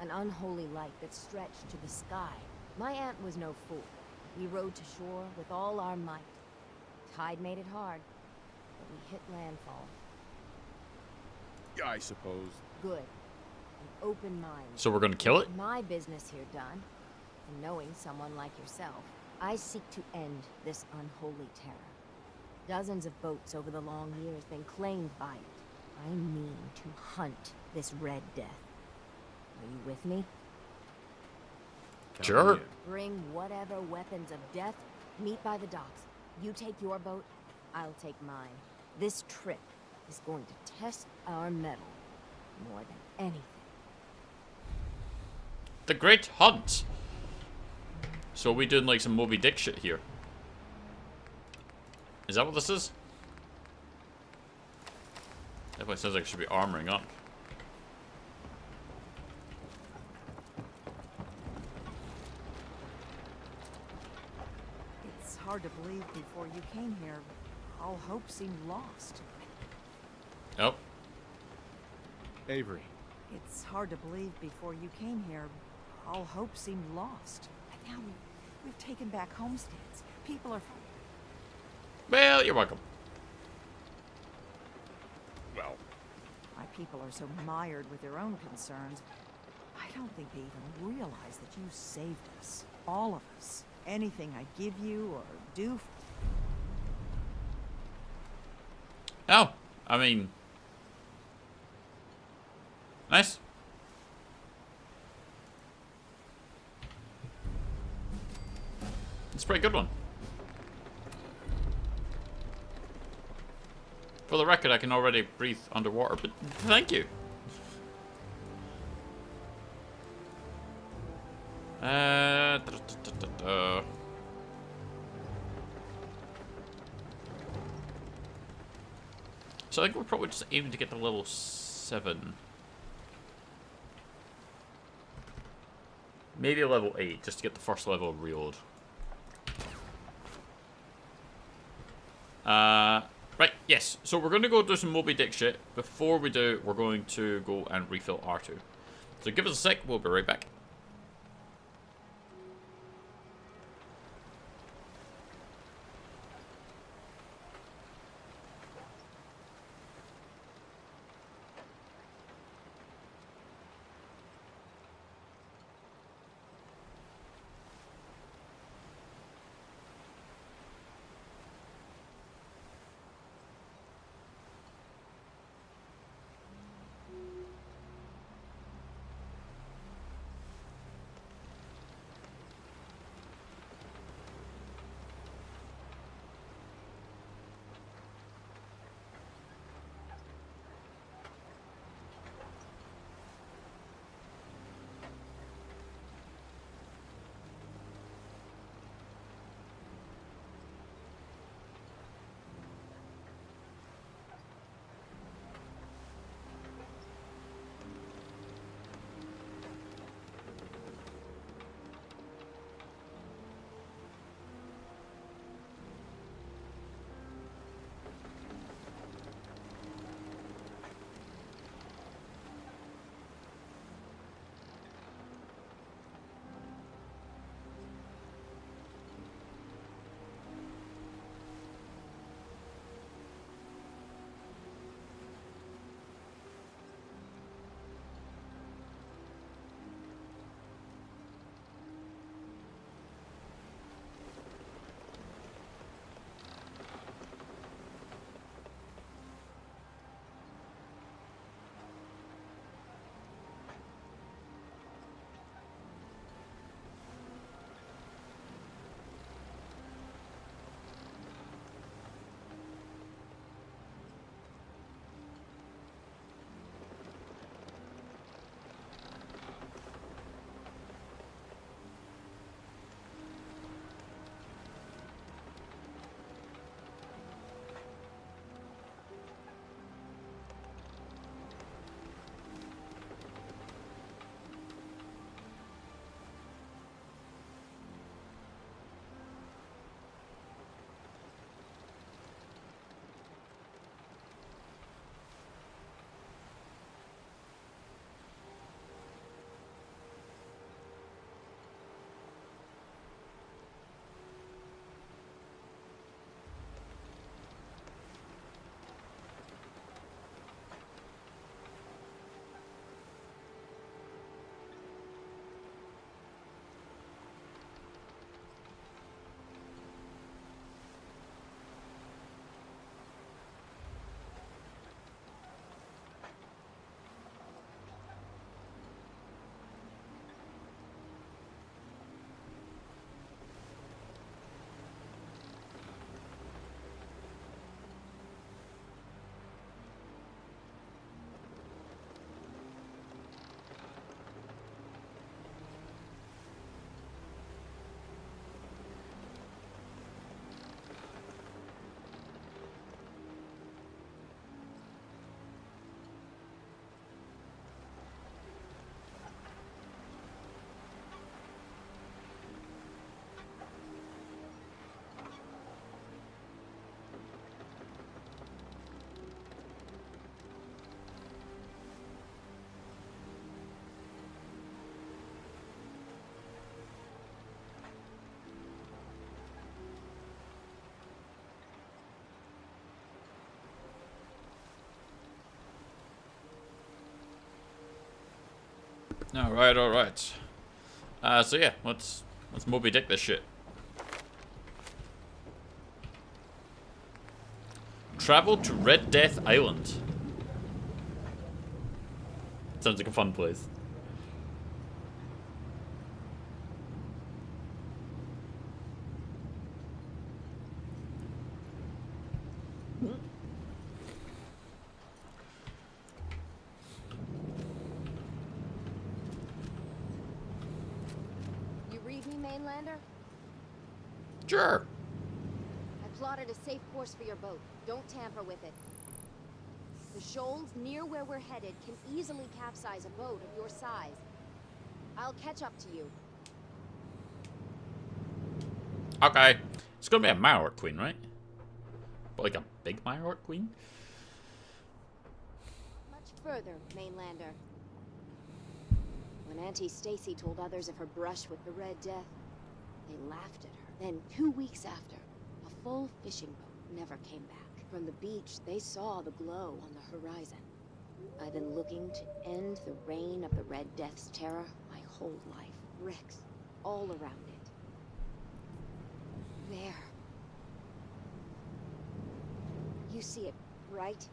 an unholy light that stretched to the sky. My aunt was no fool. We rowed to shore with all our might. Tide made it hard, but we hit landfall. I suppose. Good. An open mind. So we're gonna kill it? My business here done. And knowing someone like yourself, I seek to end this unholy terror. Dozens of boats over the long years been claimed by it. I mean to hunt this Red Death. Are you with me? Sure. Bring whatever weapons of death, meet by the docks. You take your boat, I'll take mine. This trip is going to test our mettle more than anything. The Great Hunt. So are we doing like some Moby Dick shit here? Is that what this is? Definitely sounds like it should be armoring up. It's hard to believe before you came here, all hope seemed lost. Oh. Avery. It's hard to believe before you came here, all hope seemed lost. And now we've taken back homesteads. People are... Well, you're welcome. Well. My people are so mired with their own concerns, I don't think they even realize that you saved us. All of us. Anything I give you or do... Oh, I mean... Nice. It's a pretty good one. For the record, I can already breathe underwater, but thank you. So I think we're probably just aiming to get to level 7. Maybe a level 8, just to get the first level of reload. Right, yes. So we're going to go do some Moby Dick shit. Before we do, we're going to go and refill R2. So give us a sec, we'll be right back. All right. So yeah, let's Moby Dick this shit. Travel to Red Death Island. Sounds like a fun place. You read me, Mainlander? Sure. I plotted a safe course for your boat. Don't tamper with it. The shoals near where we're headed can easily capsize a boat of your size. I'll catch up to you. Okay. It's gonna be a Maorc queen, right? But like a big Maorc queen? Much further, Mainlander. When Auntie Stacy told others of her brush with the Red Death, they laughed at her. Then 2 weeks after, a full fishing boat never came back. From the beach, they saw the glow on the horizon. I've been looking to end the reign of the Red Death's terror my whole life. Wrecks all around it. There. You see it, right?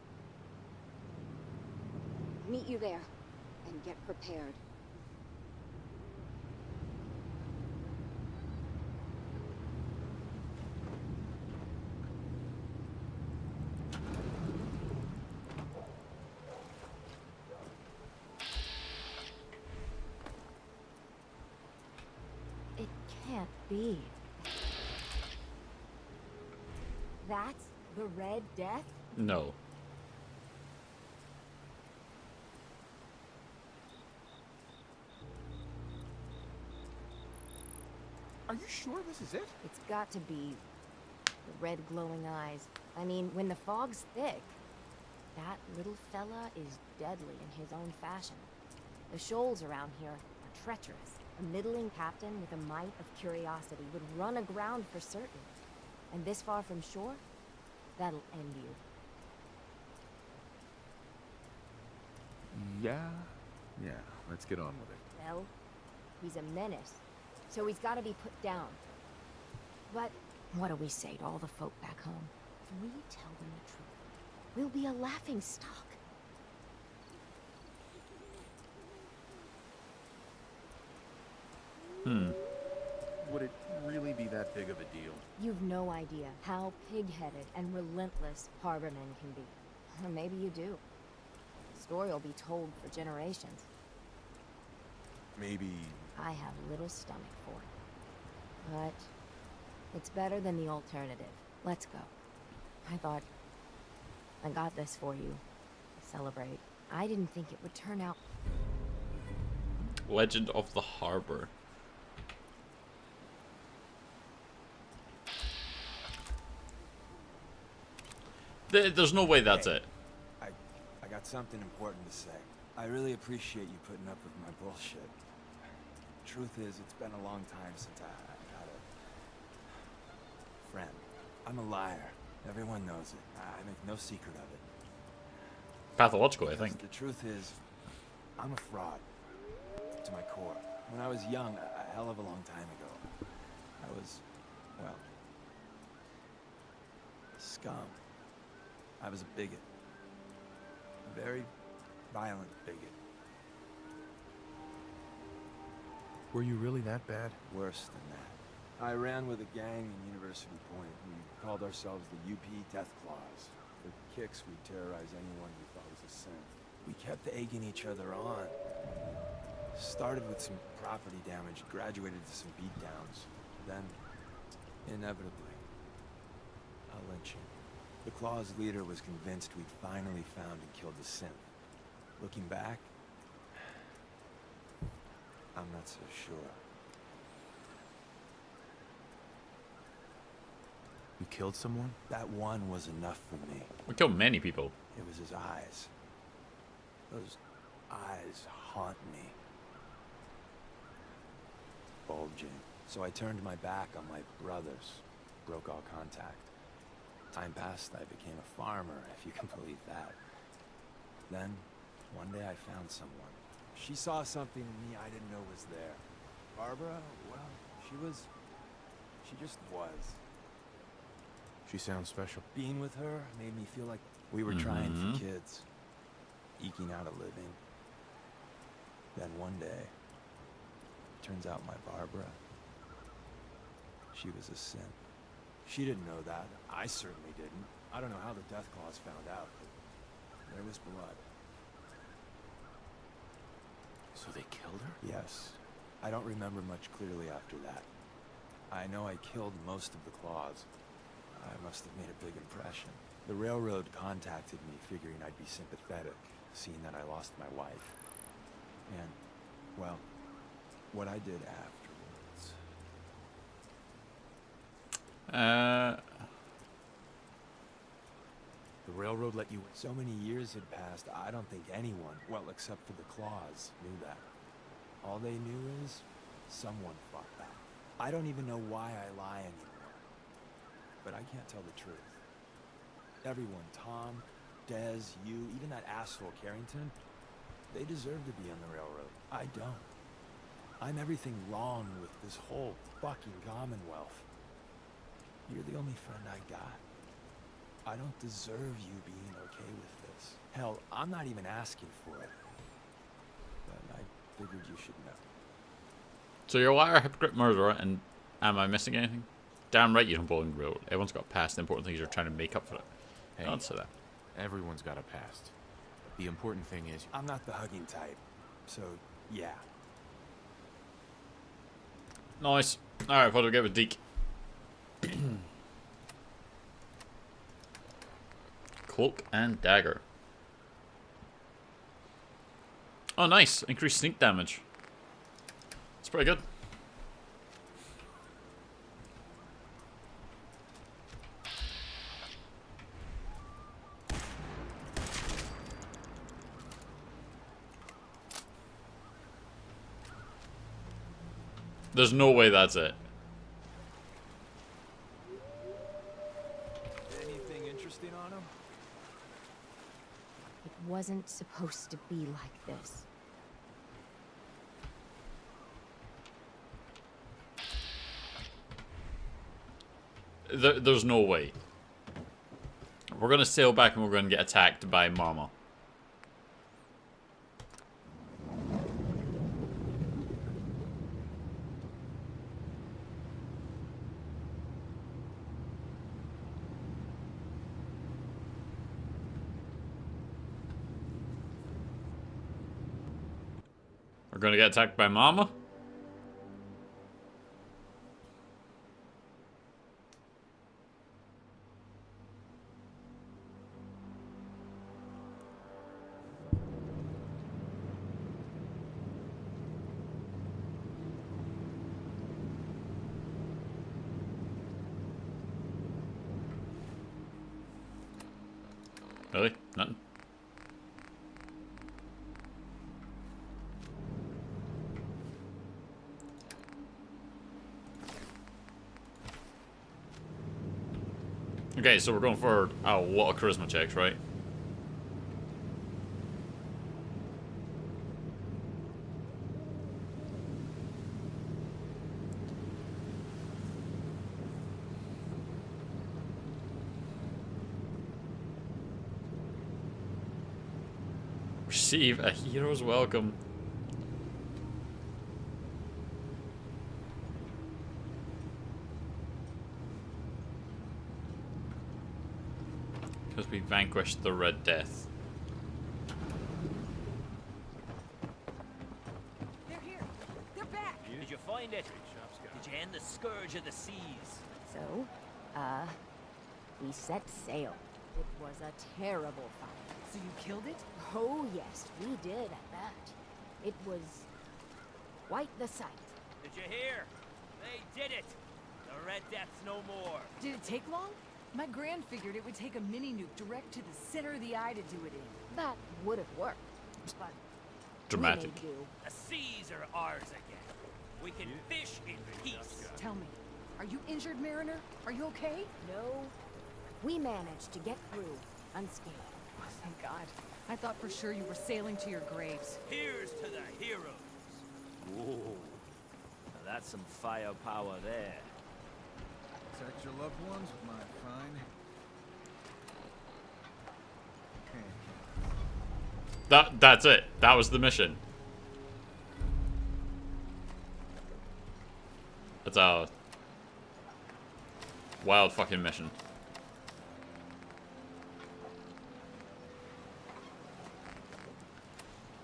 Meet you there, and get prepared. It can't be. That's the Red Death? No. Are you sure this is it? It's got to be the red glowing eyes. I mean, when the fog's thick, that little fella is deadly in his own fashion. The shoals around here are treacherous. A middling captain with a mite of curiosity would run aground for certain. And this far from shore, that'll end you. Yeah, let's get on with it. Well, he's a menace, so he's got to be put down. But what do we say to all the folk back home? If we tell them the truth, we'll be a laughing stock. Would it really be that big of a deal? You've no idea how pig-headed and relentless harbormen can be. Or maybe you do. The story will be told for generations. Maybe... I have little stomach for it. But it's better than the alternative. Let's go. I thought I got this for you. Celebrate. I didn't think it would turn out. Legend of the Harbor. There's no way that's it. I got something important to say. I really appreciate you putting up with my bullshit. Truth is, it's been a long time since I had a friend. I'm a liar. Everyone knows it. I make no secret of it. Pathological, I think. The truth is, I'm a fraud. To my core. When I was young, a hell of a long time ago, I was, well, scum. I was a bigot. A very violent bigot. Were you really that bad? Worse than that. I ran with a gang in University Point. We called ourselves the UP Death Claws. For kicks, we'd terrorize anyone we thought was a synth. We kept egging each other on. Started with some property damage, graduated to some beatdowns. Then, inevitably, a lynching. The Claw's leader was convinced we'd finally found and killed the synth. Looking back, I'm not so sure. You killed someone? That one was enough for me. We killed many people. It was his eyes. Those eyes haunt me. Bulging. So I turned my back on my brothers. Broke all contact. Time passed, I became a farmer, if you can believe that. Then, one day I found someone. She saw something in me I didn't know was there. Barbara, well, she just was. She sounds special. Being with her made me feel like we were trying for kids, eking out a living. Then one day, turns out my Barbara, she was a sin. She didn't know that. I certainly didn't. I don't know how the Deathclaws found out, but there was blood. So they killed her? Yes. I don't remember much clearly after that. I know I killed most of the Claws. I must have made a big impression. The railroad contacted me figuring I'd be sympathetic, seeing that I lost my wife. And, well, what I did afterwards... The railroad let you in. So many years had passed, I don't think anyone, well, except for the Claws, knew that. All they knew is someone fucked up. I don't even know why I lie anymore. But I can't tell the truth. Everyone, Tom, Dez, you, even that asshole Carrington, they deserve to be on the railroad. I don't. I'm everything wrong with this whole fucking commonwealth. You're the only friend I got. I don't deserve you being okay with this. Hell, I'm not even asking for it. But I figured you should know. So you're a liar, hypocrite, murderer, and am I missing anything? Damn right you don't belong in the railroad. Everyone's got past. The important thing is you're trying to make up for it. Hey, Don't say that. Everyone's got a past. The important thing is... I'm not the hugging type. So, yeah. Nice. Alright, what do we get with Deke? Cloak and dagger. Oh, nice. Increased sneak damage. It's pretty good. There's no way that's it. Anything interesting on him? It wasn't supposed to be like this. There's no way. We're gonna sail back and we're gonna get attacked by Mama. We're gonna get attacked by Mama? Really? Nothing? Okay, so we're going for a lot of charisma checks, right? Receive a hero's welcome. Because we vanquished the Red Death. They're here. They're back. Did you find it? Did you end the scourge of the seas? So, we set sail. It was a terrible fight. So you killed it? Oh yes, we did at that. It was quite the sight. Did you hear? They did it! The Red Death's no more. Did it take long? My Gran figured it would take a mini nuke direct to the center of the eye to do it in. That would have worked, but Dramatic. we made do. The seas are ours again. We can fish in peace. Tell me, are you injured, Mariner? Are you okay? No, we managed to get through unscathed. Oh, thank God. I thought for sure you were sailing to your graves. Here's to the heroes. Whoa. Now that's some firepower there. Protect your loved ones with my fine. That's it. That was the mission. That's our wild fucking mission.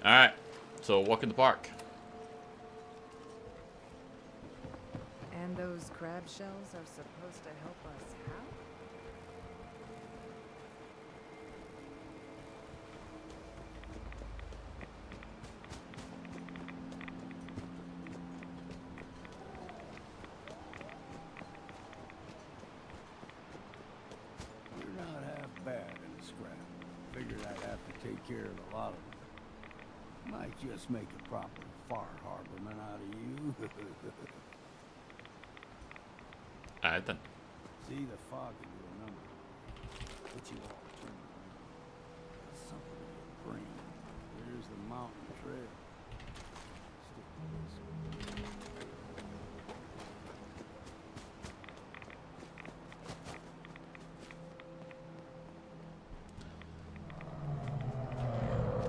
Alright, so walk in the park. And those crab shells are supposed to help us how? You're not half bad in the scrap. Figured I'd have to take care of a lot of them. Might just make a proper far harborman out of you. Alright then. See, the fog can do a number. But you all turn around. Something in your brain. There's the mountain trail. Stick to this one.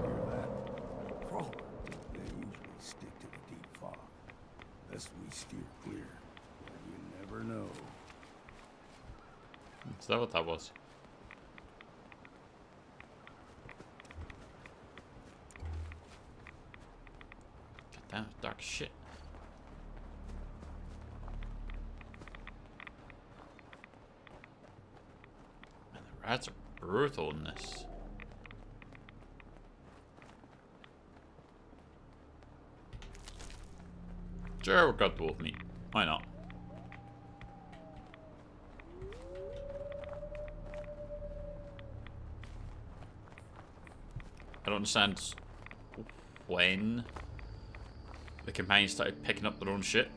Hear that? Crawler. They usually stick to the deep fog. Best we steer clear. But you never know. Is that what that was? God damn, it's dark as shit. Man, the rats are brutal in this. Sure, we're comfortable with meat. Why not? I don't understand when the companions started picking up their own shit.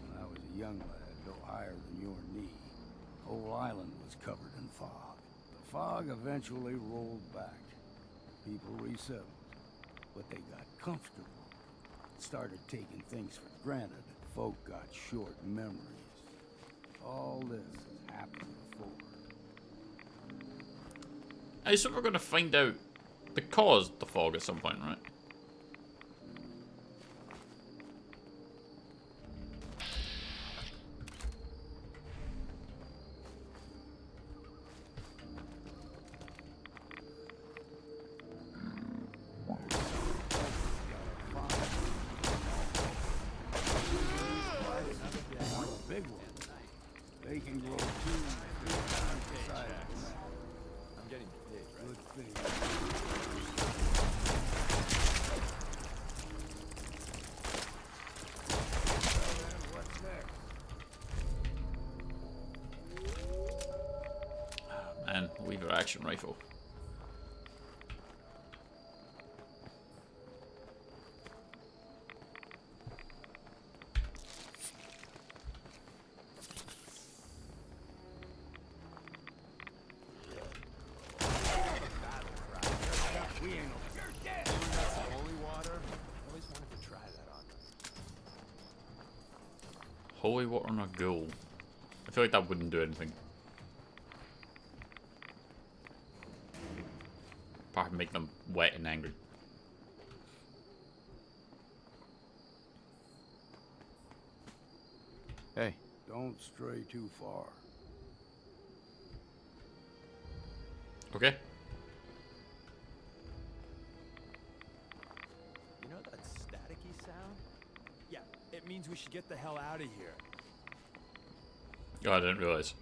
When I was a young lad, no higher than your knee, the whole island was covered in fog. The fog eventually rolled back. People resettled, but they got comfortable. Started taking things for granted. Folk got short memories. All this has happened before. I assume we're going to find out the cause of the fog at some point, right? Big one. They can grow 2 to 3 times the size of a man. I'm getting paid, right? Good thing. What's next? Oh, man, Weaver action rifle. We ain't no. You're dead. That's holy water. Always wanted to try that on them. Holy water on a ghoul. I feel like that wouldn't do anything. Apart from make them wet and angry. Hey. Don't stray too far. Okay. You know that staticky sound? Yeah, it means we should get the hell out of here. Oh, I didn't realize.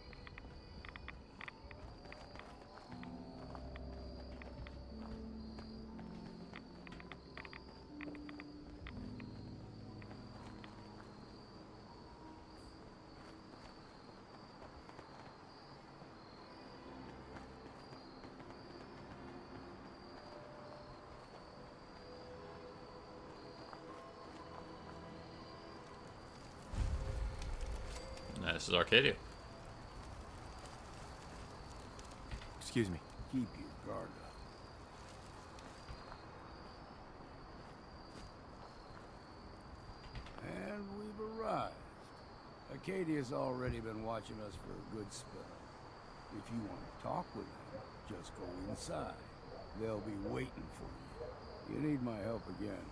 This is Arcadia. Excuse me. Keep your guard up. And we've arrived. Acadia's already been watching us for a good spell. If you want to talk with them, just go inside. They'll be waiting for you. You need my help again,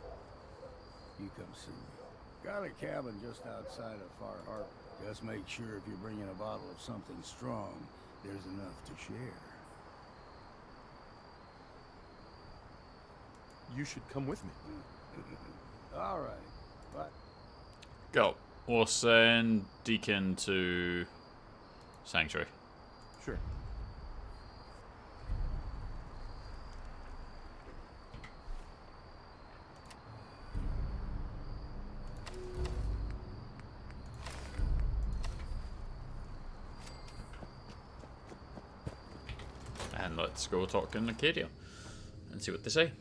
you come see me. Got a cabin just outside of Far Harbor. Just make sure if you're bringing a bottle of something strong, there's enough to share. You should come with me. All right, but Go. We'll send Deacon to Sanctuary. Sure. And let's go talk in Acadia and see what they say.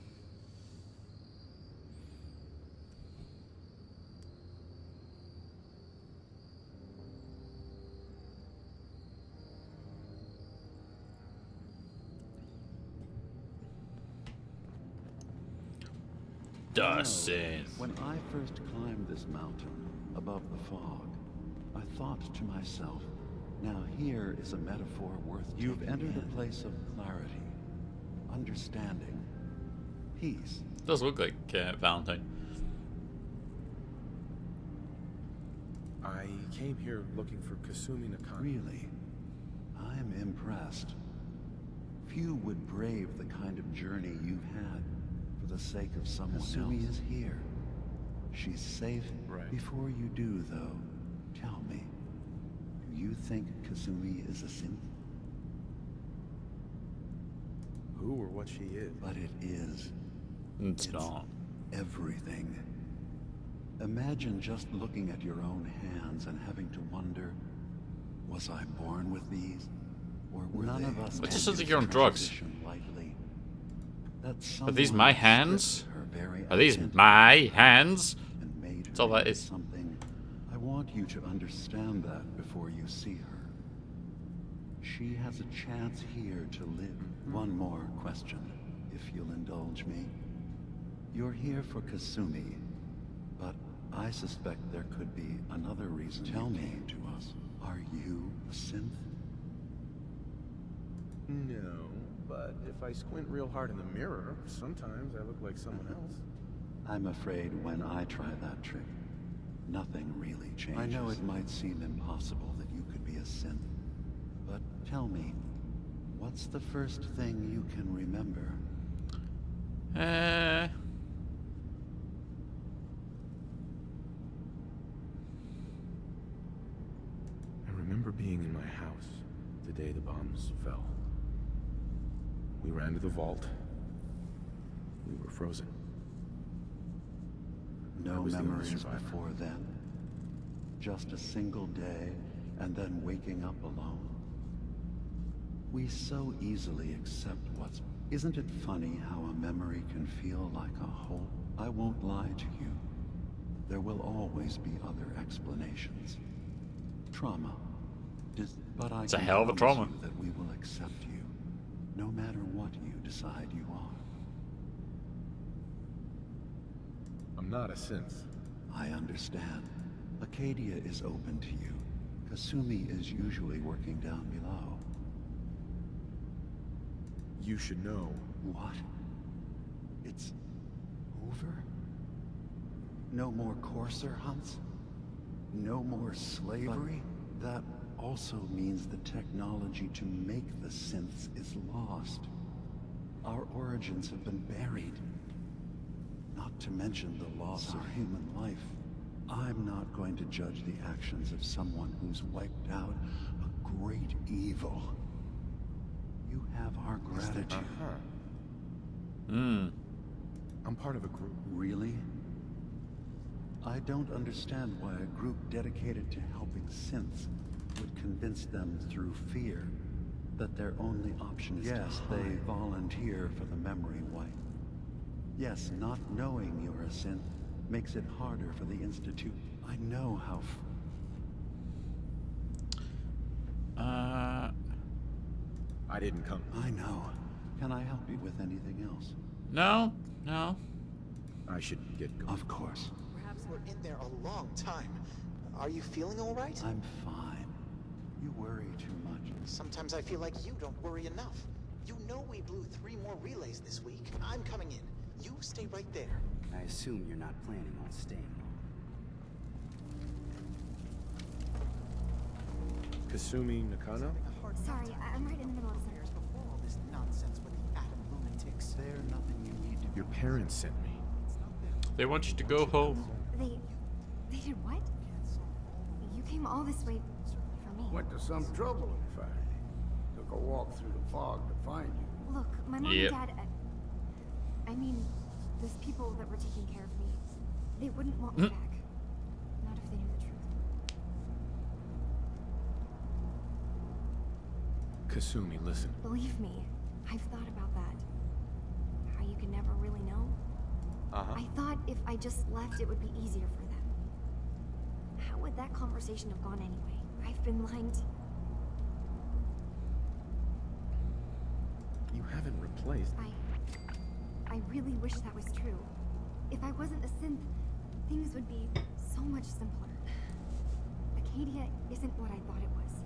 Dustin. When I first climbed this mountain above the fog, I thought to myself, now here is a metaphor worth You've entered a place of clarity, understanding, peace. Does look like Valentine. I came here looking for Kasumi Nakano. Really? I'm impressed. Few would brave the kind of journey you've had for the sake of someone else. Kasumi is here. She's safe. Right. Before you do, though, tell me, do you think Kasumi is a synth? Who or what she is. But it is. It's not. Everything. Imagine just looking at your own hands and having to wonder, was I born with these? Or were none of us It just sounds like you're on drugs. lightly? That Are these my hands? her very Are these identity my hands? and made her That's all that into is. something. I want you to understand that before you see her. She has a chance here to live. One more question, if you'll indulge me. You're here for Kasumi, but I suspect there could be another reason you came to us. Are you a synth? No, but if I squint real hard in the mirror, sometimes I look like someone else. I'm afraid when I try that trick, nothing really changes. I know it might seem impossible that you could be a synth, but tell me, what's the first thing you can remember? I remember being in my house the day the bombs fell. We ran to the vault. We were frozen. No was the only memories survivor. before then? Just a single day, and then waking up alone? We so easily accept what's... Isn't it funny how a memory can feel like a whole? I won't lie to you. There will always be other explanations. Trauma. But I It's a can hell of a promise trauma. you that we will accept you, no matter what you decide you are. I'm not a synth. I understand. Acadia is open to you. Kasumi is usually working down below. You should know. What? It's over? No more courser hunts? No more slavery? But that also means the technology to make the synths is lost. Our origins have been buried. Not to mention the loss of human life. I'm not going to judge the actions of someone who's wiped out a great evil. You have our gratitude. I'm part of a group. Really? I don't understand why a group dedicated to helping synths would convince them through fear that their only option is to hide. Yes, they volunteer for the memory wipe. Yes, not knowing you're a synth makes it harder for the Institute. I know how... I I didn't come. I know. Can I help you with anything else? No, no. I should get going. Of course. Perhaps we're in there a long time. Are you feeling all right? I'm fine. You worry too much. Sometimes I feel like you don't worry enough. You know we blew 3 more relays this week. I'm coming in. You stay right there. I assume you're not planning on staying long. Kasumi Nakano? Sorry, I'm right in the middle of something. Before all this nonsense with the atom lunatics. There's nothing you need to. Your parents sent me. They want you to go home. They did what? You came all this way for me. Went to some trouble, in fact. Took a walk through the fog to find you. Look, my mom Yep. and dad, I mean, those people that were taking care of me, they wouldn't want me back. Not if they knew the truth. Kasumi, listen. Believe me, I've thought about that. How you can never really know. I thought if I just left, it would be easier for them. How would that conversation have gone anyway? I've been lying to... You haven't replaced. I really wish that was true. If I wasn't a synth, things would be so much simpler. Acadia isn't what I thought it was.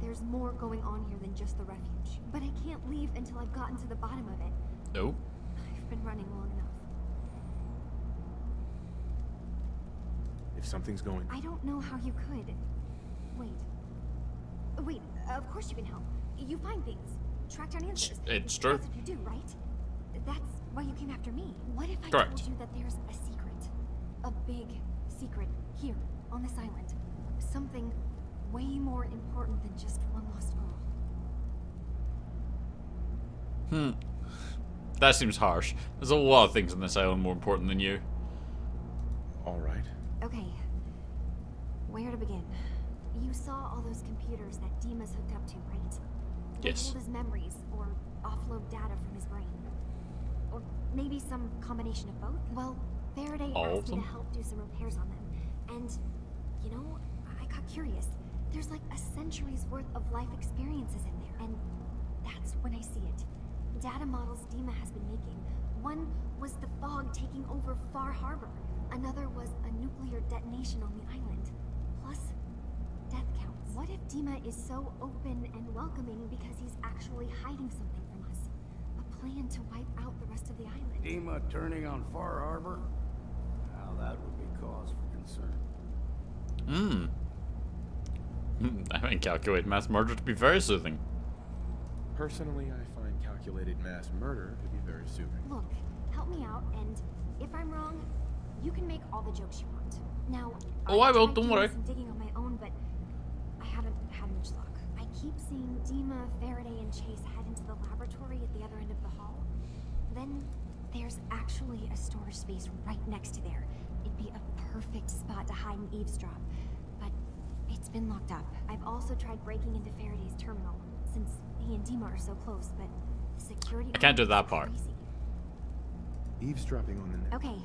There's more going on here than just the refuge. But I can't leave until I've gotten to the bottom of it. No. I've been running long enough. If something's going... I don't know how you could. Wait, of course you can help. You find things. Track down answers. It's true. That's what you do, right? That's why you came after me. What if I Correct. told you that there's a secret? A big secret here, on this island. Something way more important than just one lost girl. That seems harsh. There's a lot of things on this island more important than you. All right. Okay. Where to begin? You saw all those computers that Dima's hooked up to, right? They Yes. hold his memories or offload data from his brain. Or maybe some combination of both. Well, Faraday All of asked me them? to help do some repairs on them. And, you know, I got curious. There's like a century's worth of life experiences in there. And that's when I see it. Data models Dima has been making. One was the fog taking over Far Harbor. Another was a nuclear detonation on the island. Plus, death counts. What if Dima is so open and welcoming because he's actually hiding something from us? A plan to wipe out the rest of the island. Dima turning on Far Harbor? Now that would be cause for concern. I find calculated mass murder to be very soothing. Personally, I find calculated mass murder to be very soothing. Look, help me out, and if I'm wrong, you can make all the jokes you want. Now, Oh, I will, tried don't doing worry. some digging on my own, but I haven't had much luck. I keep seeing Dima, Faraday, and Chase head into the laboratory at the other end of the hall. Then there's actually a storage space right next to there. It'd be a perfect spot to hide and eavesdrop, but it's been locked up. I've also tried breaking into Faraday's terminal, since he and Dima are so close, but the security... I can't do on it that is part. crazy. Eavesdropping on the net. Okay,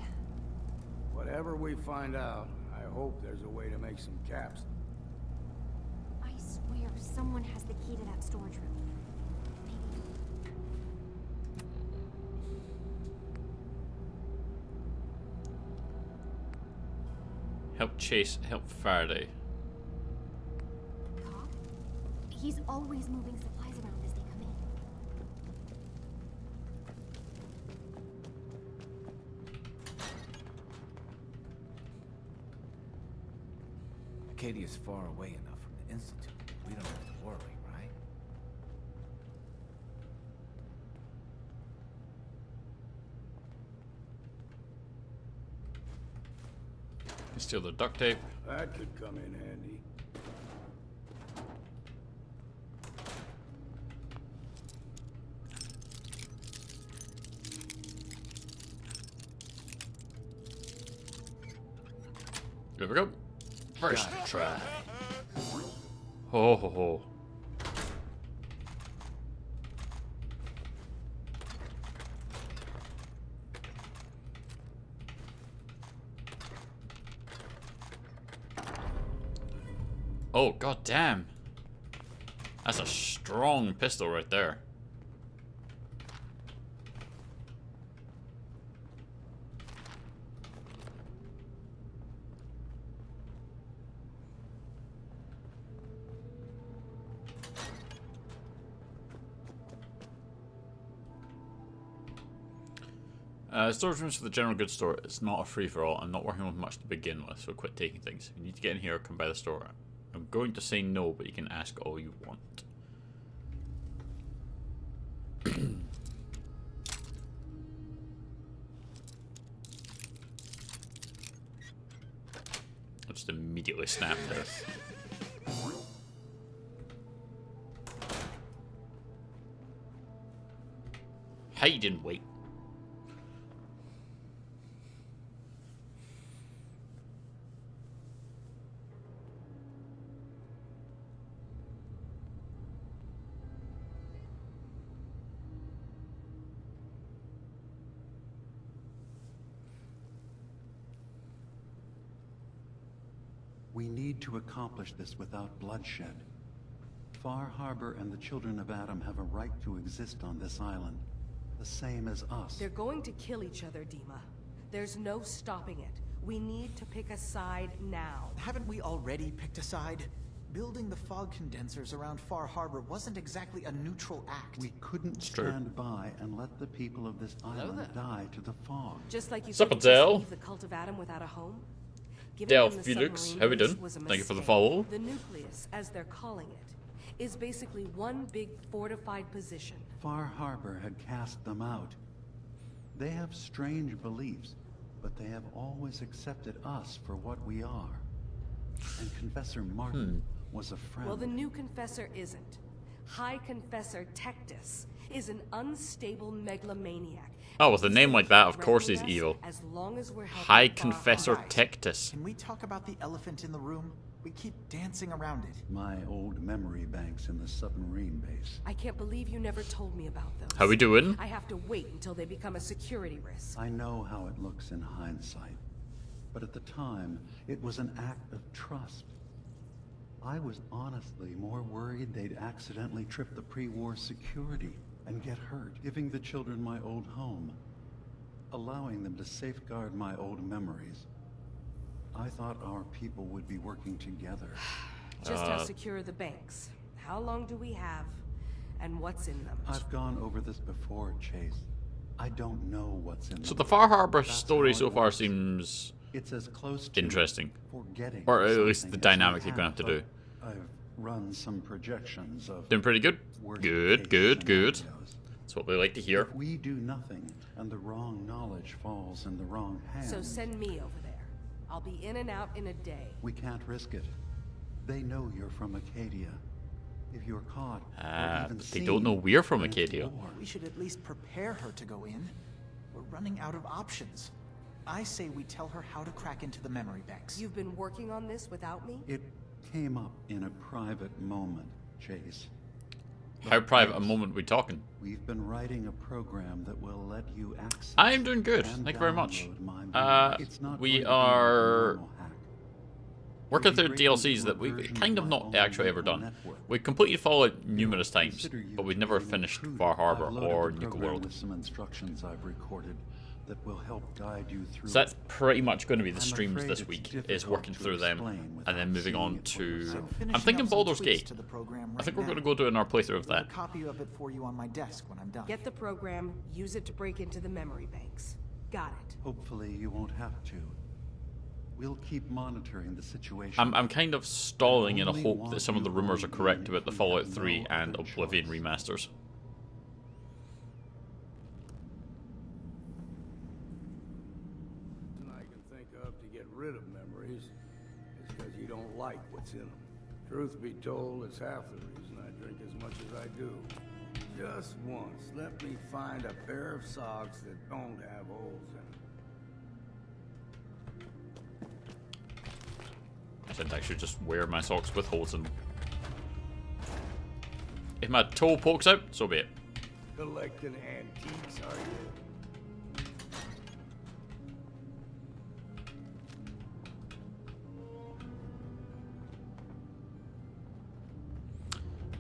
Whatever we find out, I hope there's a way to make some caps. I swear someone has the key to that storage room. Maybe. Help Chase, help Faraday. Cobb? He's always moving supplies around as they come in. Acadia's far away enough from the Institute. We don't have to worry, right? Steal the duct tape. That could come in handy. Here we go. First try. Ho ho ho. Oh god damn. That's a strong pistol right there. Storage rooms for the general goods store. It's not a free-for-all. I'm not working with much to begin with, so quit taking things. If you need to get in here, come by the store. I'm going to say no, but you can ask all you want. I'll just immediately snap this. Hide and wait. We need to accomplish this without bloodshed. Far Harbor and the children of Adam have a right to exist on this island, the same as us. They're going to kill each other, Dima. There's no stopping it. We need to pick a side now. Haven't we already picked a side? Building the fog condensers around Far Harbor wasn't exactly a neutral act. We couldn't stand by and let the people of this island die to the fog. Just like you Sup, couldn't Adele? leave the cult of Adam without a home. Del Felix, how we doing? Thank you for the follow. The nucleus, as they're calling it, is basically one big fortified position. Far Harbor had cast them out. They have strange beliefs, but they have always accepted us for what we are. And Confessor Martin was a friend. Well, the new Confessor isn't. High Confessor Tectus is an unstable megalomaniac. Oh, with a name like that, of course he's evil. As long as we're High Confessor Tectus. Can we talk about the elephant in the room? We keep dancing around it. My old memory banks in the submarine base. I can't believe you never told me about those. How we doing? I have to wait until they become a security risk. I know how it looks in hindsight, but at the time, it was an act of trust. I was honestly more worried they'd accidentally trip the pre-war security and get hurt, giving the children my old home, allowing them to safeguard my old memories. I thought our people would be working together. Just how secure are the banks? How long do we have? And what's in them? I've gone over this before, Chase. I don't know what's in them. So the Far Harbor story so far seems it's as close to interesting. Forgetting or at least the dynamic you're going to have to do. I've run some projections of doing pretty good. Good. That's what we like to hear. If we do nothing and the wrong knowledge falls in the wrong hands. So send me over there. I'll be in and out in a day. We can't risk it. They know you're from Acadia. If you're caught, but they don't know we're from Acadia. We should at least prepare her to go in. We're running out of options. I say we tell her how to crack into the memory banks. You've been working on this without me? It came up in a private moment, Chase. How private a moment we talking? We've been writing a program that will let you access. I am doing good. Thank you very much. We are working through DLCs that we've kind of not actually ever done. We've completed Fallout numerous times, but we've never finished Far Harbor or Nuka World. With some instructions I've recorded that will help guide you through. So that's pretty much going to be the streams this week, is working through them and then moving on to... I'm thinking Baldur's Gate. I think we're going to go do our playthrough of that. A copy of it for you on my desk when I'm done. Get the program, use it to break into the memory banks. Got it. Hopefully you won't have to. We'll keep monitoring the situation. I'm kind of stalling in a hope that some of the rumors are correct about the Fallout 3 and Oblivion remasters. Rid of memories is because you don't like what's in them. Truth be told, it's half the reason I drink as much as I do. Just once, let me find a pair of socks that don't have holes in them. I think I should just wear my socks with holes in them. If my toe pokes out, so be it. Collecting antiques, are you?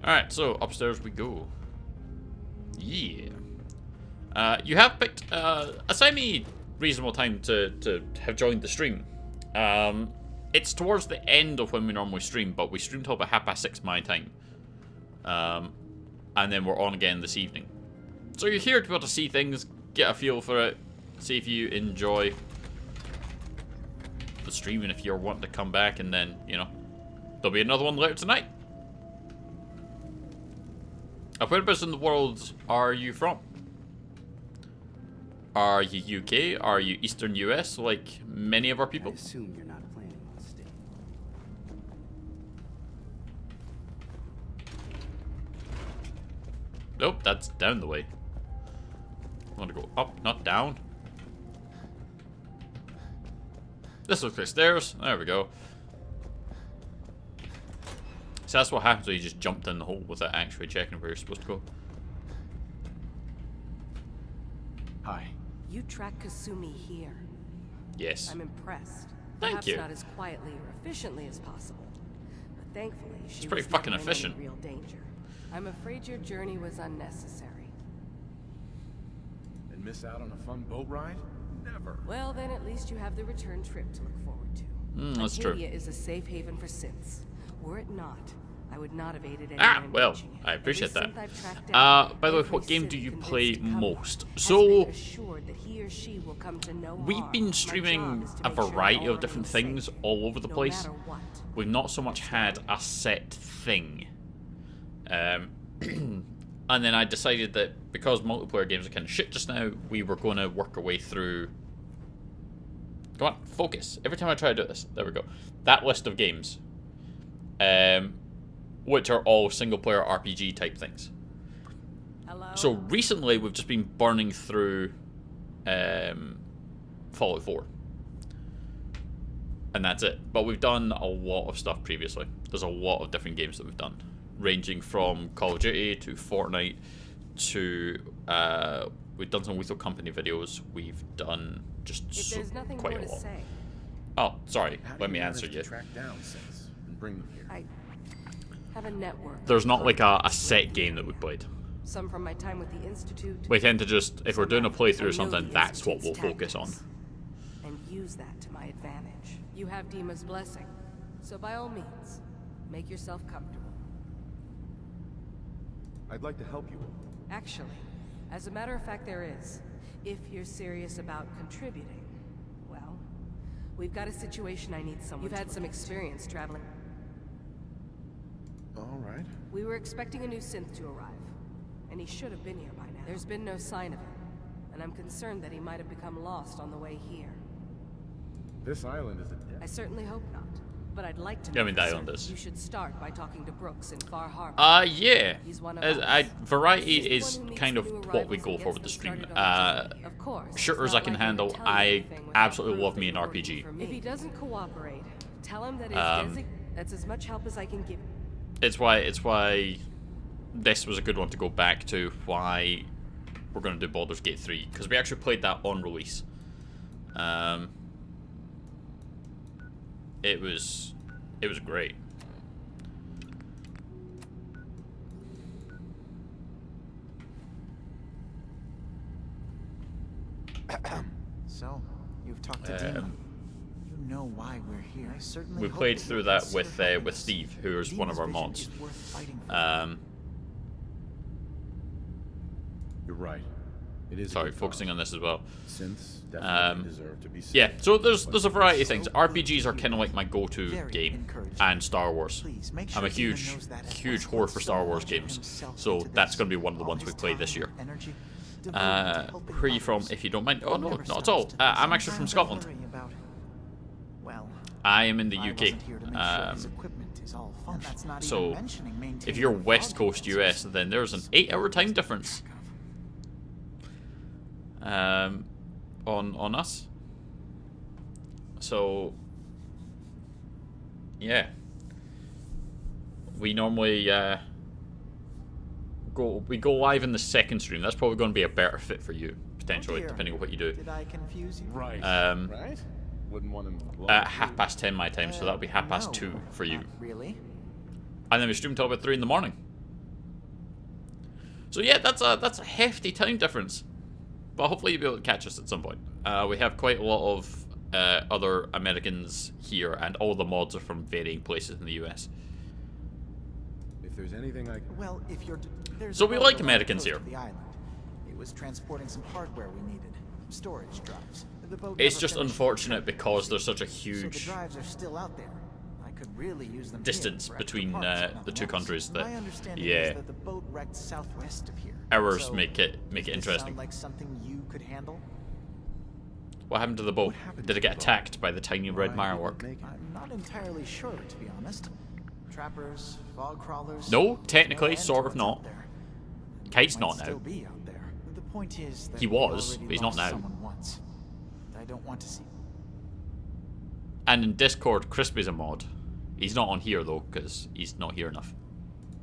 Alright, so upstairs we go. Yeah. You have picked a semi-reasonable time to have joined the stream. It's towards the end of when we normally stream, but we stream till about 6:30 my time. And then we're on again this evening. So you're here to be able to see things, get a feel for it, see if you enjoy the stream, and if you're wanting to come back, and then, you know, there'll be another one later tonight. Whereabouts in the world are you from? Are you UK? Are you Eastern US, like many of our people? I assume you're not planning on staying. Nope, that's down the way. I want to go up, not down. This looks like stairs. There we go. So that's what happens when you just jumped in the hole without actually checking where you're supposed to go. Hi. You track Kasumi here. Yes. I'm impressed. Thank Perhaps you. not as quietly or efficiently as possible, but thankfully she pretty was fucking never in efficient. any real danger. I'm afraid your journey was unnecessary. And miss out on a fun boat ride? Never. Well, then at least you have the return trip to look forward to. That's true. Arcadia is a safe haven for synths. Were it not, I would not have aided anyone in Well, reaching it. I appreciate Every that. synth I've tracked down, By the way, every what game synth do you convinced play to come most? has So, been assured that he or she will come to no we've harm. been My streaming job is to a make sure variety all of different remain things safe, all over the no place. matter what. We've not so much had a set thing. And then I decided that because multiplayer games are kind of shit just now, we were going to work our way through... Come on, focus. Every time I try to do this. There we go. That list of games. Which are all single-player RPG type things. Hello? So recently, we've just been burning through Fallout 4. And that's it. But we've done a lot of stuff previously. There's a lot of different games that we've done. Ranging from Call of Duty to Fortnite to... we've done some Lethal Company videos. We've done just quite a lot. Oh, sorry. Let me answer you. Track down Sins and bring them here. I have a network. There's not like a set game that we played. Some from my time with the Institute. We tend to just, if we're doing a playthrough or I know something, the that's what we'll Institute's focus on. tactics, and use that to my advantage. You have Dima's blessing, so by all means, make yourself comfortable. I'd like to help you. Actually, as a matter of fact, there is. If you're serious about contributing, well, we've got a situation I need someone. You've had some experience traveling. All right. We were expecting a new synth to arrive, and he should have been here by now. There's been no sign of him, and I'm concerned that he might have become lost on the way here. This island is a death. I certainly hope not, but I'd like to Yeah, I know mean, for the island certain. is. You should start by talking to Brooks in Far Harbor. Yeah. He's one of us. Variety He's the is one who meets kind the of new what we arrivals go and for gets with the them stream. started on the journey. Of course, it's Shooters not I can like I can handle. tell you I anything without absolutely proof love that me an you're working RPG. for me. If he doesn't cooperate, tell him that that's as much help as I can give. It's why this was a good one to go back to. Why we're going to do Baldur's Gate 3, because we actually played that on release. It was great. So, you've talked to Dima. You know why we're here. I certainly We hope played that through you'll that consider helping with us. Steve, who is one of our Dima's mods. vision is worth fighting for. You're right. It is. Sorry, focusing on this as well. Synths definitely deserve to be saved. Yeah, so there's a variety of things. RPGs are kind of like my go-to game, and Star Wars. make I'm a sure Dima huge knows that huge Edward's whore put for so Star Wars much of games, himself so into that's this. going to be one of the All ones we his play this time, year. energy, devoted to helping Where are you from, others. if you don't mind? Oh no, Never not at stops all. to I'm actually from sometimes Scotland. worry about, well, I am in the I UK. wasn't here to make sure his equipment is all functional. That's not even So, mentioning if maintaining you're the West fog Coast US, then there's an 8-hour time difference on us. So, yeah, we normally go live in the second stream. That's probably going to be a better fit for you potentially, dear. depending on what you do. Did I confuse you? Right. Right. Wouldn't want him. At 10:30 my time, so that'll be 2:30 for you. Really? And then we stream till about 3 in the morning. So yeah, that's a hefty time difference. But hopefully you'll be able to catch us at some point. We have quite a lot of other Americans here, and all the mods are from varying places in the US. If there's anything I can... Well, if you're... There's So a we boat like along the Americans coast here. of the island. It was transporting some hardware we needed. Storage drives. The boat It's never just finished unfortunate the trip. because there's such a So the huge drives are still out there. I could really use them distance here for extra between parts, if the nothing two else. countries that, My understanding yeah, is that the boat wrecked southwest of here. hours So, make it does this interesting. sound like something you could handle? What happened to the boat? Did it get attacked by the tiny red firework? I'm not entirely sure, to be honest. Trappers, fog crawlers. No, technically, no end sort to of what's not. out there. Kite's Might not now. still be out there. The point is that He we was, already but he's not lost now. someone once. I don't want to see. And in Discord, Crispy's a mod. He's not on here though, because he's not here enough.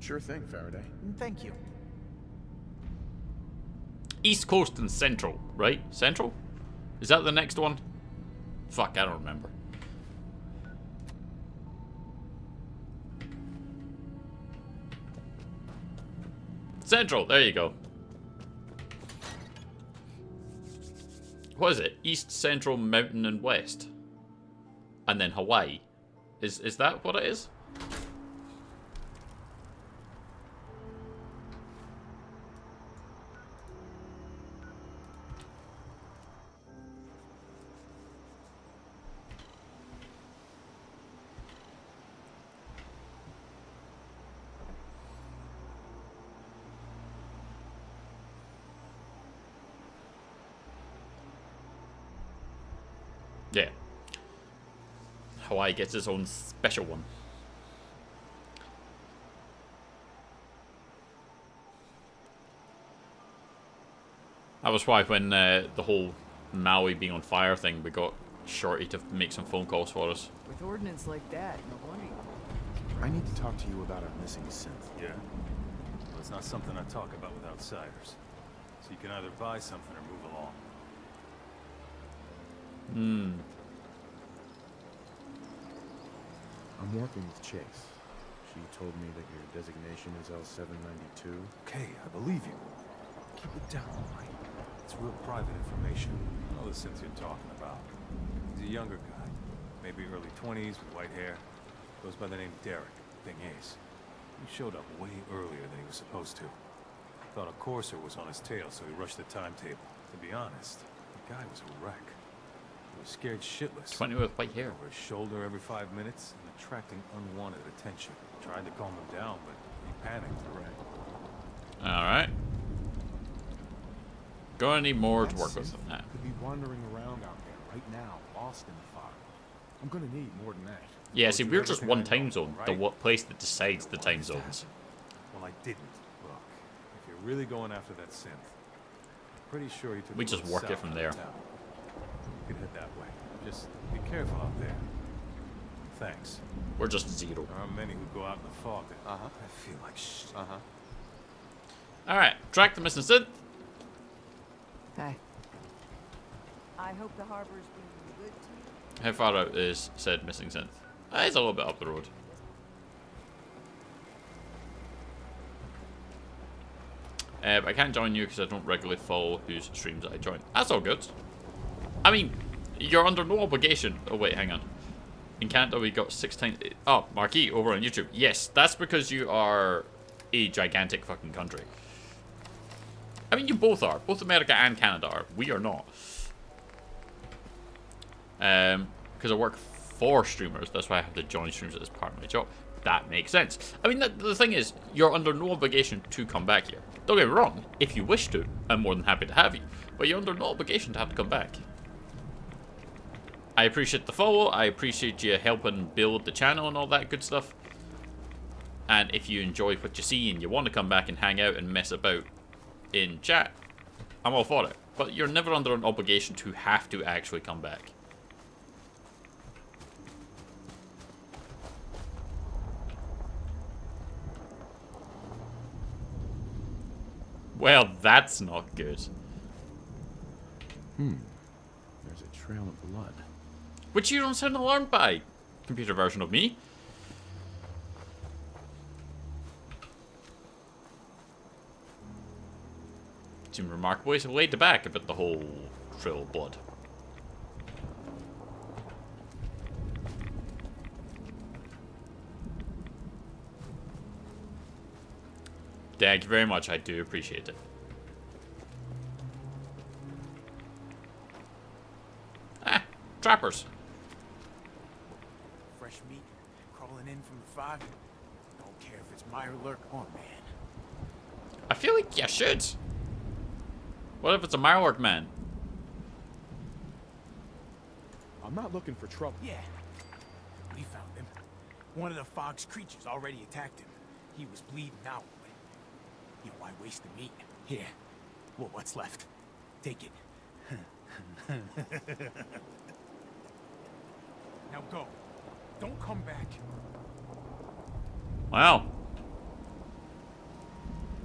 Sure thing, Faraday. Thank you. East Coast and Central, right? Central? Is that the next one? Fuck, I don't remember. Central, there you go. What is it? East, Central, Mountain, and West. And then Hawaii. Is that what it is? Yeah. Hawaii gets its own special one. That was why when the whole Maui being on fire thing, we got Shorty to make some phone calls for us. With ordnance like that, no wonder. I need to talk to you about our missing synth. Yeah? Well, it's not something I talk about with outsiders. So you can either buy something or move along. I'm working with Chase. She told me that your designation is L792. Okay, I believe you. Keep it down, all right? It's real private information. I know the synth you're talking about. He's a younger guy. Maybe early 20s with white hair. Goes by the name Derek. Thing is, he showed up way earlier than he was supposed to. Thought a courser was on his tail, so he rushed the timetable. To be honest, the guy was a wreck. He was scared shitless. 20 with white hair. Over his shoulder every 5 minutes and attracting unwanted attention. Tried to calm him down, but he panicked. Alright. Gonna need more to That work with synth than that. could be wandering around out there right now, lost in the fog. I'm gonna need more than that. Yeah, Told see, you we're just everything one I know, time zone. The right? what place that decides the time zones. Well, I didn't. Look, if you're really going after that synth, I'm pretty sure he took We a just little work it south from of there. town. You can head that way. Just be careful out there. Thanks. We're just zero. There aren't many who go out in the fog. I feel like shit. Alright, track the missing synth. Hey. I hope the harbor's being good to you. How far out is said missing synth? It's a little bit up the road. But I can't join you because I don't regularly follow whose streams I join. That's all good. I mean, you're under no obligation. Oh wait, hang on. In Canada we got 6 times... Oh, Marquis over on YouTube. Yes, that's because you are a gigantic fucking country. I mean, you both are. Both America and Canada are. We are not. Because I work for streamers. That's why I have to join streams as part of my job. That makes sense. I mean, the thing is, you're under no obligation to come back here. Don't get me wrong. If you wish to, I'm more than happy to have you. But you're under no obligation to have to come back. I appreciate the follow. I appreciate you helping build the channel and all that good stuff. And if you enjoy what you see and you want to come back and hang out and mess about in chat, I'm all for it. But you're never under an obligation to have to actually come back. Well, that's not good. There's a trail of blood. Which you don't sound alarmed by, computer version of me. seem remarkable. He's laid back about the whole trail of blood. Thank you very much. I do appreciate it. Ah, trappers. Fresh meat crawling in from the fog. Don't care if it's Mirelurk or man. I feel like you should. What if it's a Mirelurk man? I'm not looking for trouble. Yeah, we found him. One of the fog's creatures already attacked him. He was bleeding out. You know, why waste the meat? Here. Well, what's left? Take it. Now go. Don't come back. Wow.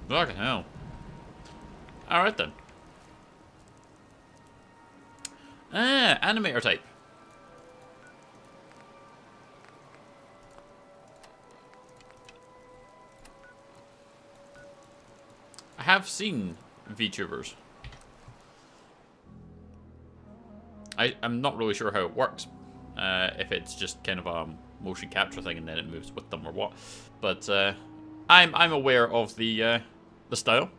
Fucking hell. Alright then. Ah, animator type. I have seen VTubers. I'm not really sure how it works. If it's just kind of a motion capture thing and then it moves with them or what. But I'm aware of the style.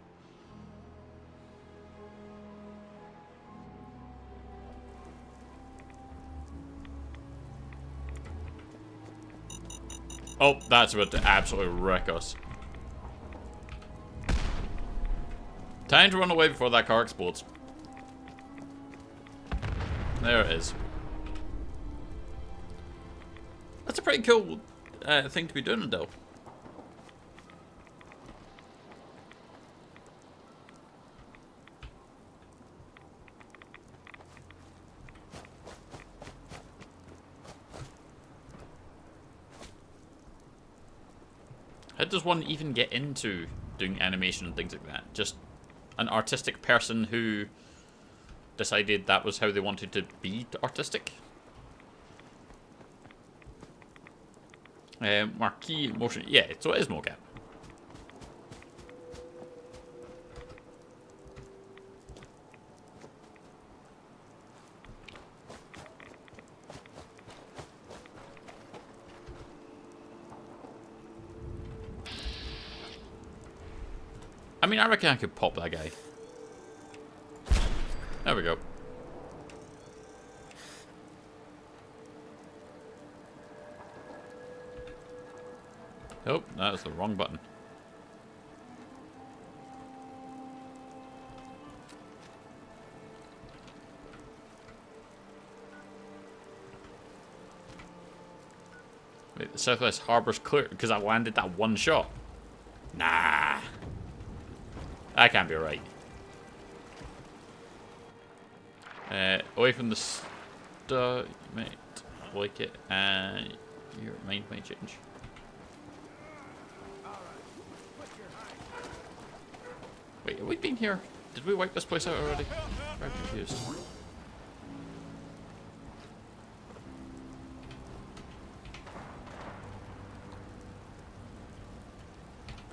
Oh, that's about to absolutely wreck us. Time to run away before that car explodes. There it is. That's a pretty cool thing to be doing, though. How does one even get into doing animation and things like that? Just an artistic person who decided that was how they wanted to be artistic? Marquee motion. Yeah, so it is mocap. I mean, I reckon I could pop that guy. There we go. Oh, that was the wrong button. Wait, the Southwest Harbor's clear because I landed that one shot. Nah. That can't be right. Away from the star, you might like it, and your mind might change. Wait, have we been here? Did we wipe this place out already? I'm confused.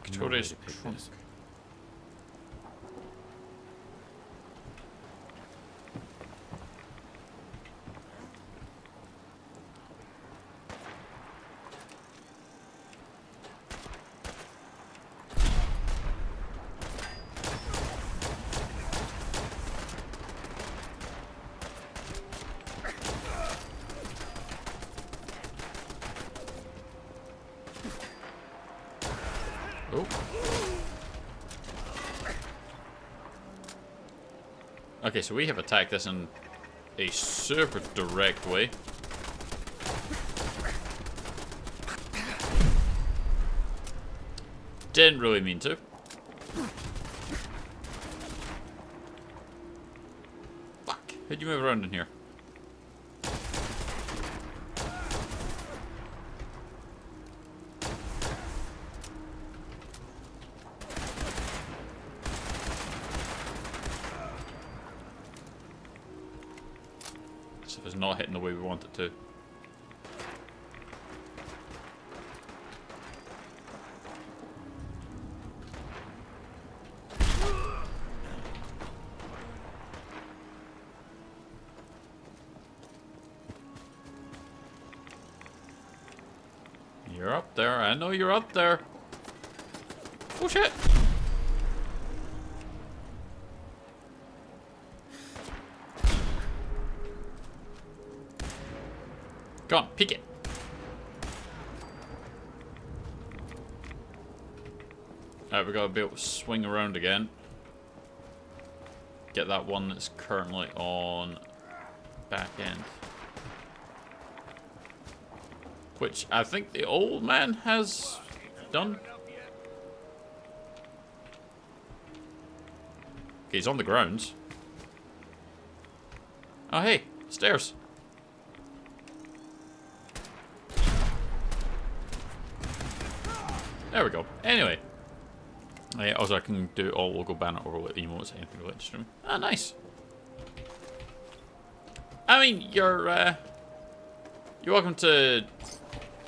Victoria's trunk. Okay, so we have attacked this in a super direct way. Didn't really mean to. Fuck. How'd you move around in here? It's not hitting the way we want it to. You're up there. I know you're up there. Oh shit! Go on, peek it. Alright, we gotta be able to swing around again. Get that one that's currently on back end. Which I think the old man has done. Okay, he's on the ground. Oh hey, stairs. There we go. Anyway. Also I can do all logo banner or what emotes, anything related to me. Ah, nice. I mean, you're welcome to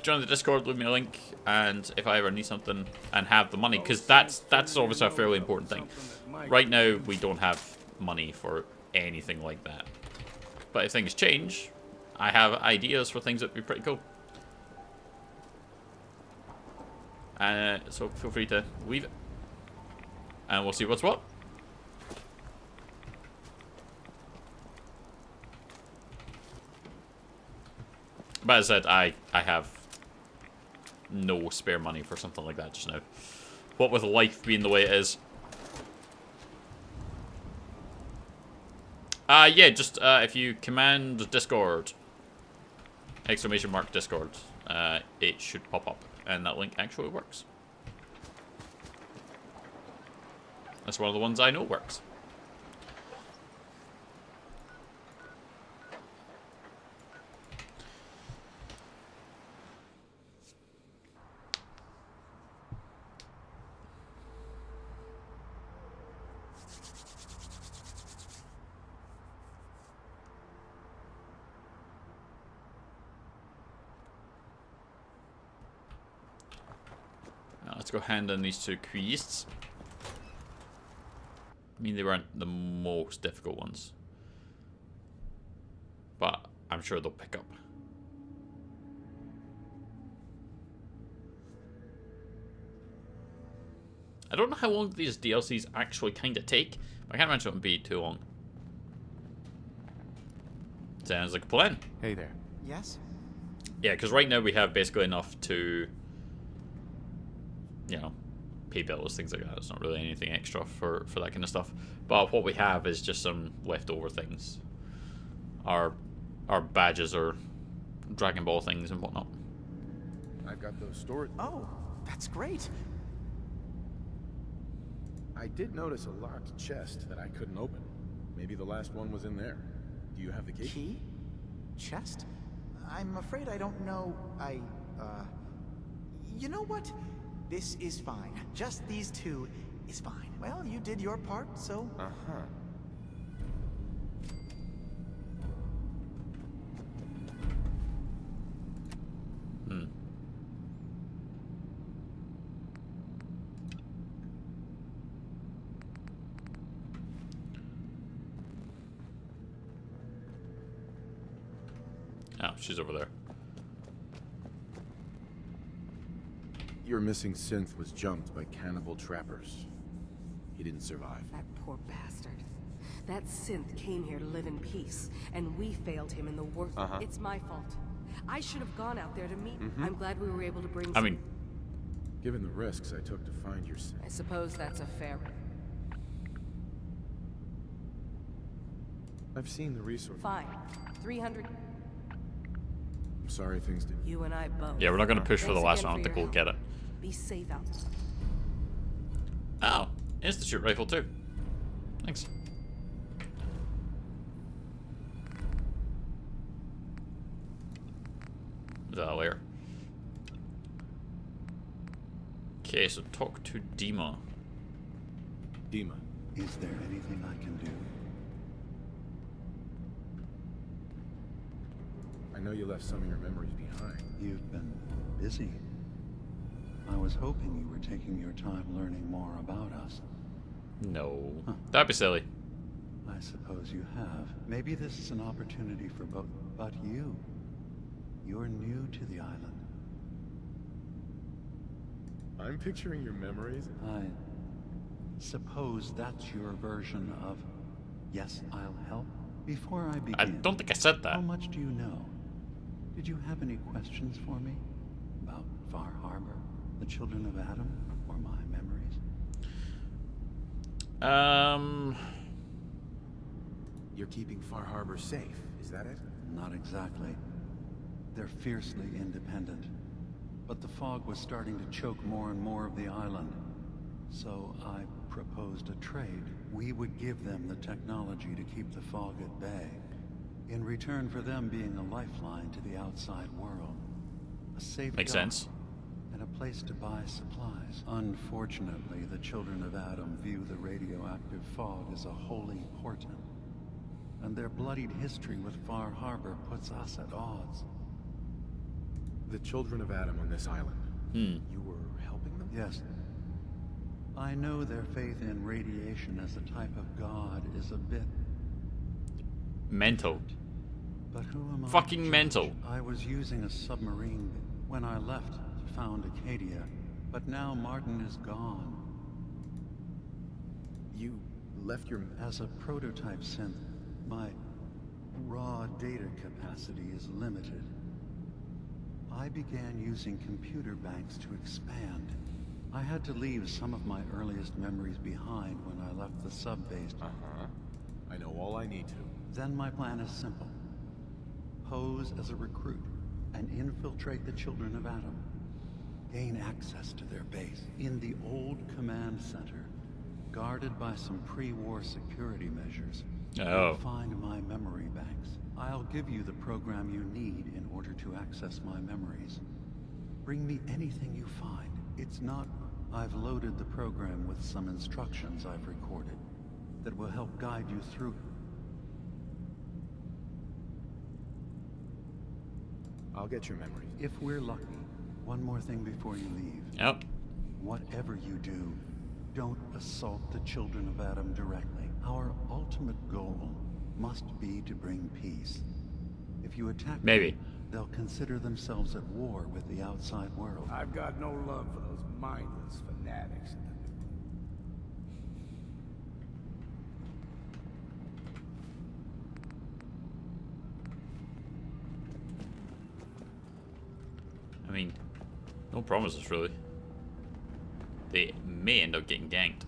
join the Discord, leave me a link, and if I ever need something and have the money, because that's obviously a fairly important thing. Right now, we don't have money for anything like that. But if things change, I have ideas for things that'd be pretty cool. So feel free to leave it. And we'll see what's what. But as I said, I have no spare money for something like that just now. What with life being the way it is. Yeah, just if you command Discord, ! Discord, it should pop up. And that link actually works. That's one of the ones I know works. Now let's go hand in these two quests. I mean, they weren't the most difficult ones. But I'm sure they'll pick up. I don't know how long these DLCs actually kind of take. But I can't imagine it would be too long. Sounds like a plan. Hey there. Yes? Yeah, because right now we have basically enough to, you know, pay bills, things like that. It's not really anything extra for that kind of stuff. But what we have is just some leftover things. Our badges or Dragon Ball things and whatnot. I've got those stored. Oh, that's great. I did notice a locked chest that I couldn't open. Maybe the last one was in there. Do you have the key? Key? Chest? I'm afraid I don't know. You know what? This is fine. Just these two is fine. Well, you did your part, so... Uh-huh. Hmm. Oh, she's over there. Your missing synth was jumped by cannibal trappers. He didn't survive. That poor bastard. That synth came here to live in peace, and we failed him in the worst. It's my fault. I should have gone out there to meet. I'm glad we were able to bring. I mean, given the risks I took to find your synth. I suppose that's a fair. I've seen the resource. Fine. 300. I'm sorry things didn't. You and I both. yeah, we're not going to push for the last Thanks round. I again think for we'll your get it. Be safe out. Oh, Institute rifle too. Thanks. There. Okay, so talk to Dima. Dima. Is there anything I can do? I know you left some of your memories behind. You've been busy. I was hoping you were taking your time learning more about us. No. That'd be silly. I suppose you have. Maybe this is an opportunity for both. But you're new to the island. I'm picturing your memories. I suppose that's your version of, yes, I'll help? Before I begin, I don't think I said that. how much do you know? Did you have any questions for me? About Far Harbor, the children of Adam, or my memories? You're keeping Far Harbor safe, is that it? Not exactly. They're fiercely independent. But the fog was starting to choke more and more of the island. So I proposed a trade. We would give them the technology to keep the fog at bay, in return for them being a lifeline to the outside world. A safe Makes dock sense. and a place to buy supplies. Unfortunately, the children of Adam view the radioactive fog as a holy portent. And their bloodied history with Far Harbor puts us at odds. The children of Adam on this island. You were helping them? Yes. I know their faith in radiation as a type of god is a bit mental. But who am I? Fucking mental. I was using a submarine when I left to found Acadia, but now Martin is gone. You left your... As a prototype synth, my raw data capacity is limited. I began using computer banks to expand. I had to leave some of my earliest memories behind when I left the sub-base. I know all I need to. Then my plan is simple. Pose as a recruit and infiltrate the children of Adam. Gain access to their base in the old command center, guarded by some pre-war security measures. Oh. Find my memory banks. I'll give you the program you need in order to access my memories. Bring me anything you find. It's not... I've loaded the program with some instructions I've recorded that will help guide you through. I'll get your memories. If we're lucky, one more thing before you leave. Yep. Whatever you do, don't assault the children of Adam directly. Our ultimate goal must be to bring peace. If you attack Maybe. them, they'll consider themselves at war with the outside world. I've got no love for those mindless fanatics. I mean, no promises really. They may end up getting ganked.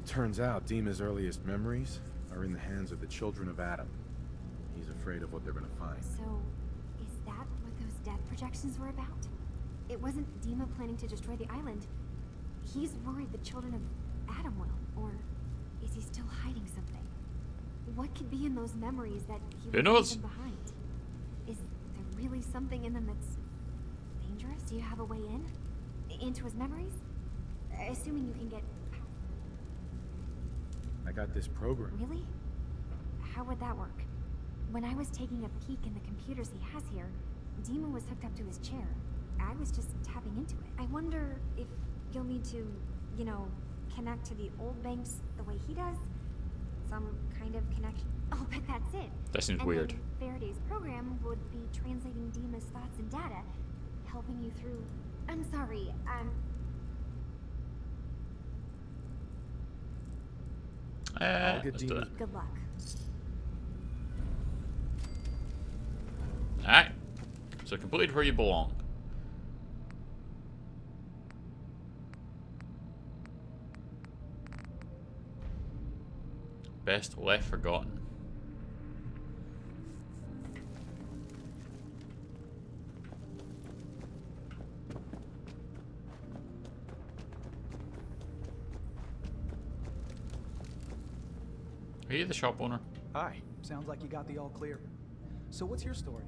Turns out Dima's earliest memories are in the hands of the children of Adam. He's afraid of what they're gonna find. So, is that what those death projections were about? It wasn't Dima planning to destroy the island. He's worried the children of Adam will, or is he still hiding something? What could be in those memories that he would leave them behind? Is there really something in them that's dangerous? Do you have a way in? Into his memories? Assuming you can get... I got this program. Really? How would that work? When I was taking a peek in the computers he has here, Dima was hooked up to his chair. I was just tapping into it. I wonder if you'll need to, you know, connect to the old banks the way he does? Some kind of connection. I'll bet that's it. That seems weird. Then Faraday's program would be translating Dima's thoughts and data, helping you through... I'm sorry, Let's do that. Good luck. Alright. So complete where you belong. Best left forgotten. Are you the shop owner? Hi. Sounds like you got the all clear. So what's your story?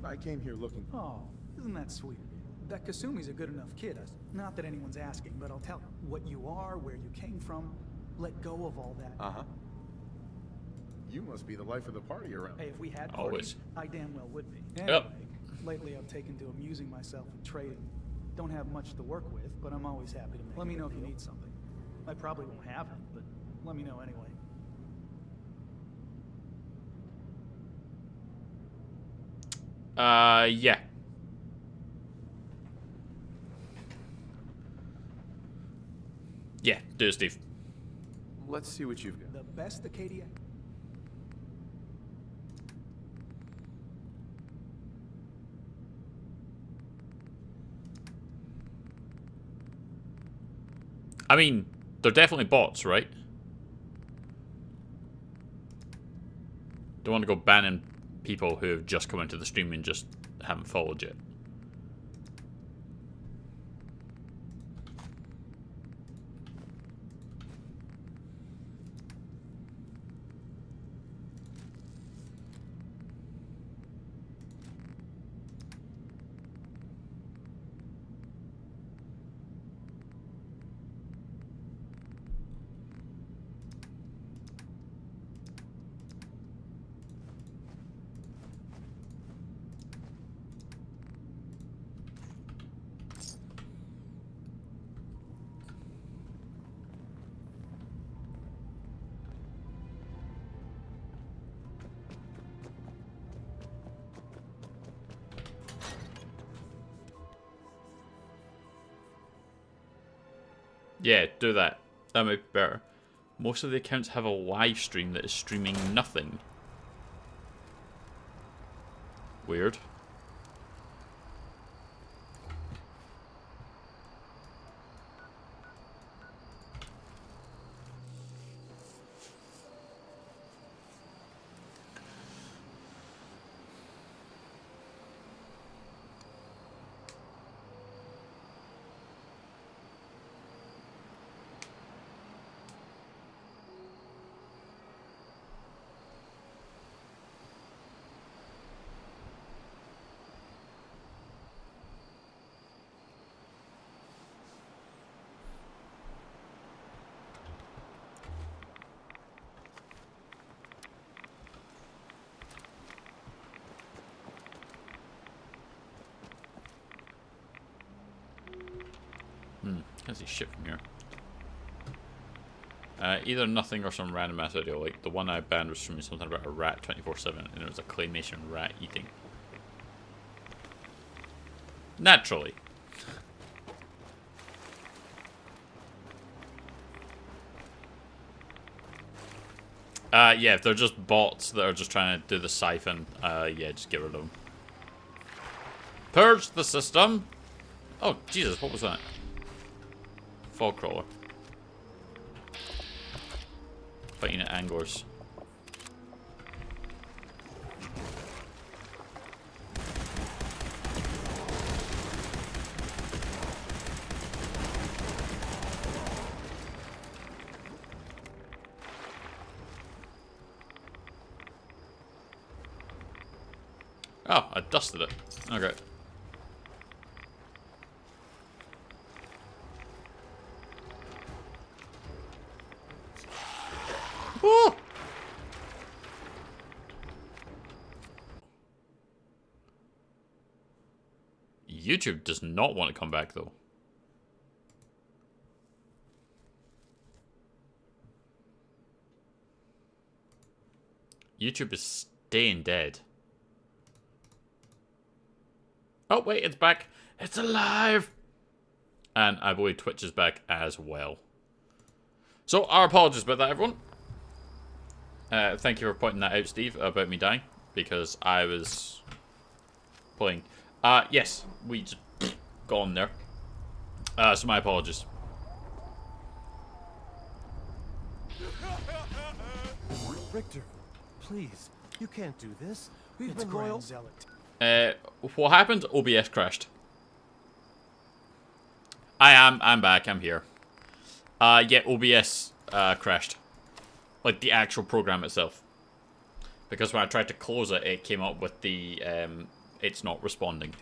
I came here looking... Oh, isn't that sweet? That Kasumi's a good enough kid. Not that anyone's asking, but I'll tell you. What you are, where you came from, let go of all that. Uh-huh. You must be the life of the party around. Hey, if we had Always. parties, I damn well would be. Yep. Anyway, lately I've taken to amusing myself with trading. Don't have much to work with, but I'm always happy to make Let me know if you need something. I probably won't have it, but let me know anyway. Yeah. Yeah, do it, Steve. Let's see what you've got. The best Acadia. I mean, they're definitely bots, right? Don't want to go banning people who have just come into the stream and just haven't followed yet. Yeah, do that. That might be better. Most of the accounts have a live stream that is streaming nothing. Weird. Can't see shit from here. Either nothing or some random ass video. Like the one I banned was from something about a rat 24/7, and it was a claymation rat eating. Naturally. Yeah, if they're just bots that are just trying to do the siphon, yeah, just get rid of them. Purge the system! Oh, Jesus, what was that? Fog crawler. Fighting at anglers. Oh, I dusted it. Okay. Woo! YouTube does not want to come back, though. YouTube is staying dead. Oh, wait, it's back. It's alive! And I believe Twitch is back as well. So, our apologies about that, everyone. Thank you for pointing that out, Steve, about me dying. Because I was playing. Yes, we just got on there. So my apologies. Richter, please, you can't do this. It's Grand Zealot. What happened? OBS crashed. I'm back, I'm here. Yeah, OBS crashed. Like the actual program itself. Because when I tried to close it, it came up with the it's not responding.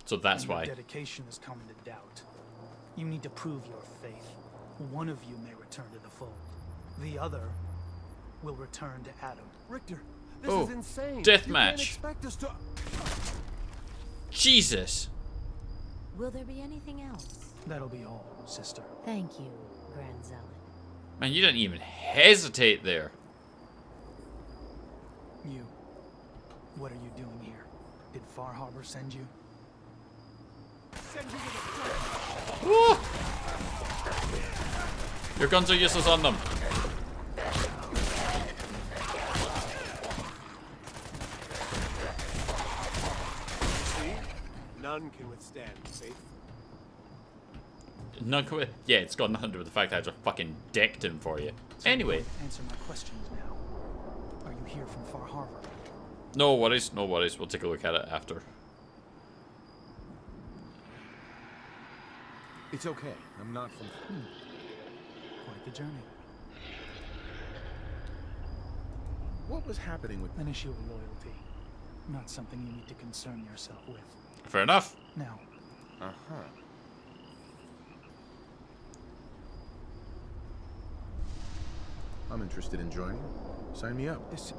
So that's why. Your dedication is coming to doubt. You need to prove your faith. One of you may return to the fold. The other will return to Adam. Richter, this is insane. Deathmatch. You can't expect us to... Jesus. Will there be anything else? That'll be all, sister. Thank you, Grand Zealot. Man, you didn't even hesitate there. You. What are you doing here? Did Far Harbor send you? Woo! Your guns are useless on them. See? None can withstand faith. None can. Yeah, it's got nothing to do with the fact that I just fucking decked him for you. Anyway. Answer my questions now. Are you here from Far Harbor? No worries, no worries. We'll take a look at it after. It's okay. I'm not from... Quite the journey. What was happening with... An issue of loyalty. Not something you need to concern yourself with. Fair enough. Now. Uh-huh. I'm interested in joining. Sign me up. This...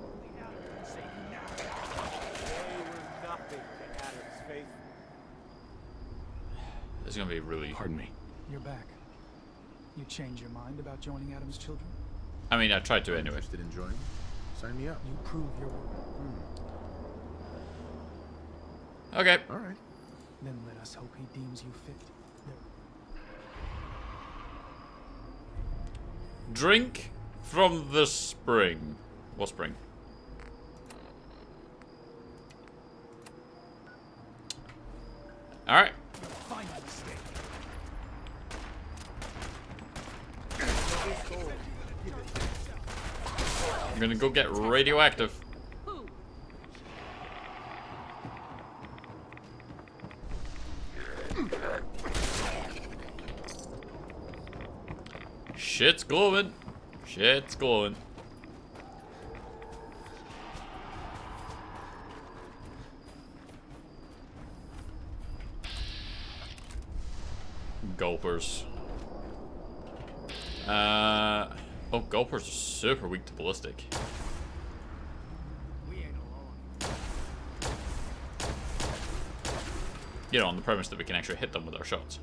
This is gonna be really... Pardon me. You're back. You change your mind about joining Adam's children? I mean, I tried to anyway. Interested in joining? Sign me up. You prove your worth. Okay. All right. Then let us hope he deems you fit. Drink from the spring. What spring? Alright. I'm gonna go get radioactive. Shit's glowing. Shit's glowing. Gulpers. Oh, gulpers are super weak to ballistic. You know, on the premise that we can actually hit them with our shots.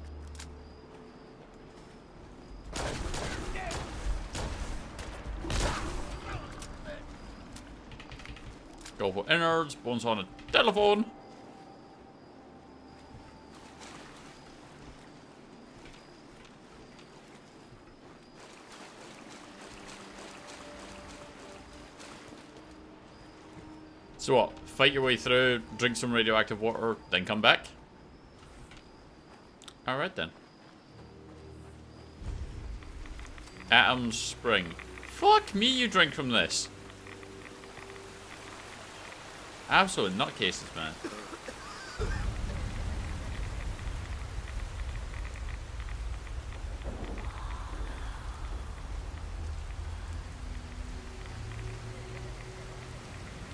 Gulper innards, bones on a telephone. So what? Fight your way through, drink some radioactive water, then come back? Alright then. Atom Spring. Fuck me, you drink from this. Absolute nutcases, man.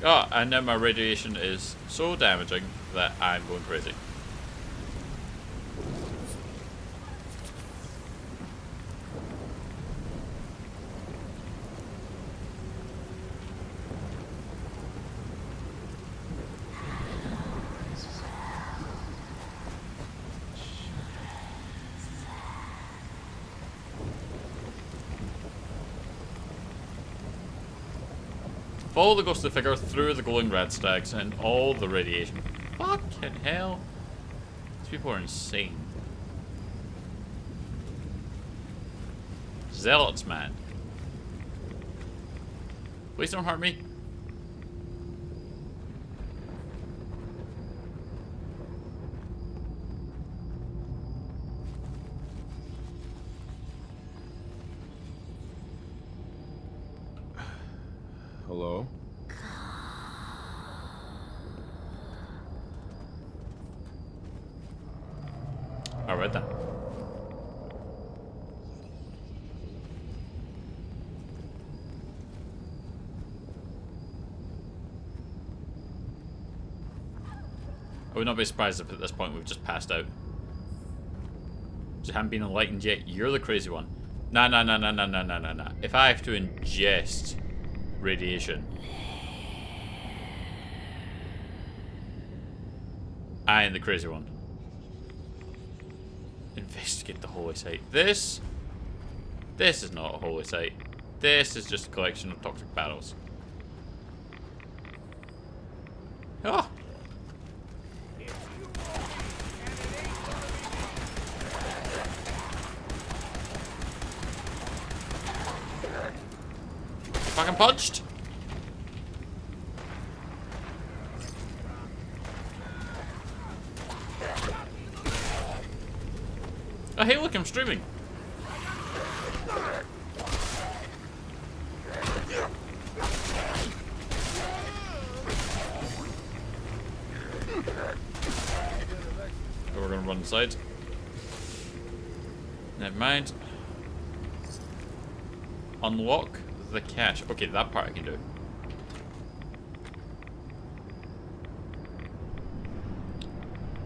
Oh, and now my radiation is so damaging that I'm going crazy. Follow the ghostly figure through the glowing red stacks and all the radiation. Fucking hell. These people are insane. Zealots, man. Please don't hurt me. Hello? Alright then. I would not be surprised if at this point we've just passed out. Just haven't been enlightened yet. You're the crazy one. Nah. If I have to ingest radiation, I am the crazy one. Investigate the holy site. This is not a holy site. This is just a collection of toxic barrels. Ah! fucking punched. Oh, hey, look, I'm streaming. Oh, we're gonna run inside. Never mind. Unlock the cache. Okay, that part I can do.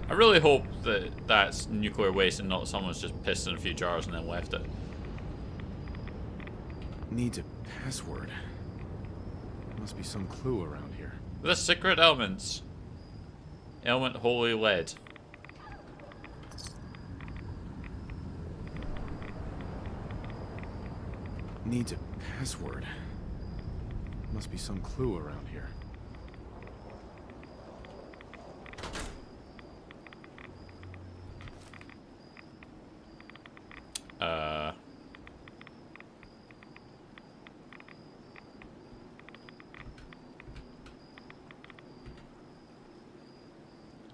I really hope that that's nuclear waste and not someone's just pissed in a few jars and then left it. Needs a password. Must be some clue around here. The secret elements. Element holy lead. Needs a password. Must be some clue around here.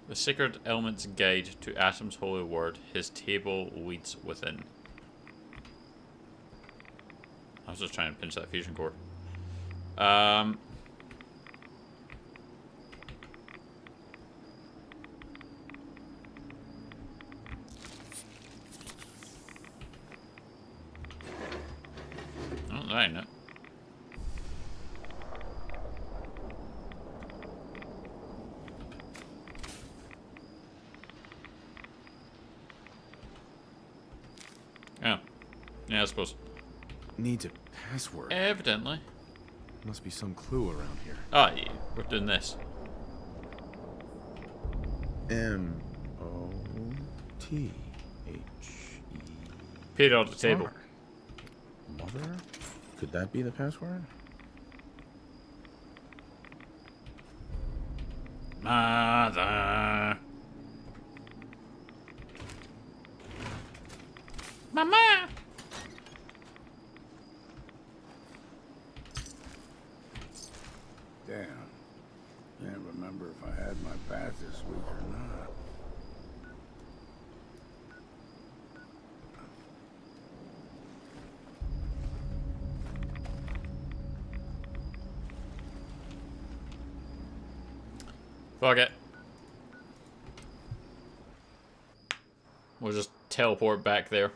The Sacred Elements Guide to Atom's Holy Word. His table leads within. I was just trying to pinch that fusion core. Oh, that ain't it. Yeah. Yeah, I suppose. Needs a password. Evidently. Must be some clue around here. Ah, yeah, we're doing this. M-O-T-H-E. Periodic table. Mother? Could that be the password? Mother. Mama. Damn. Can't remember if I had my bath this week or not. Fuck it. We'll just teleport back there.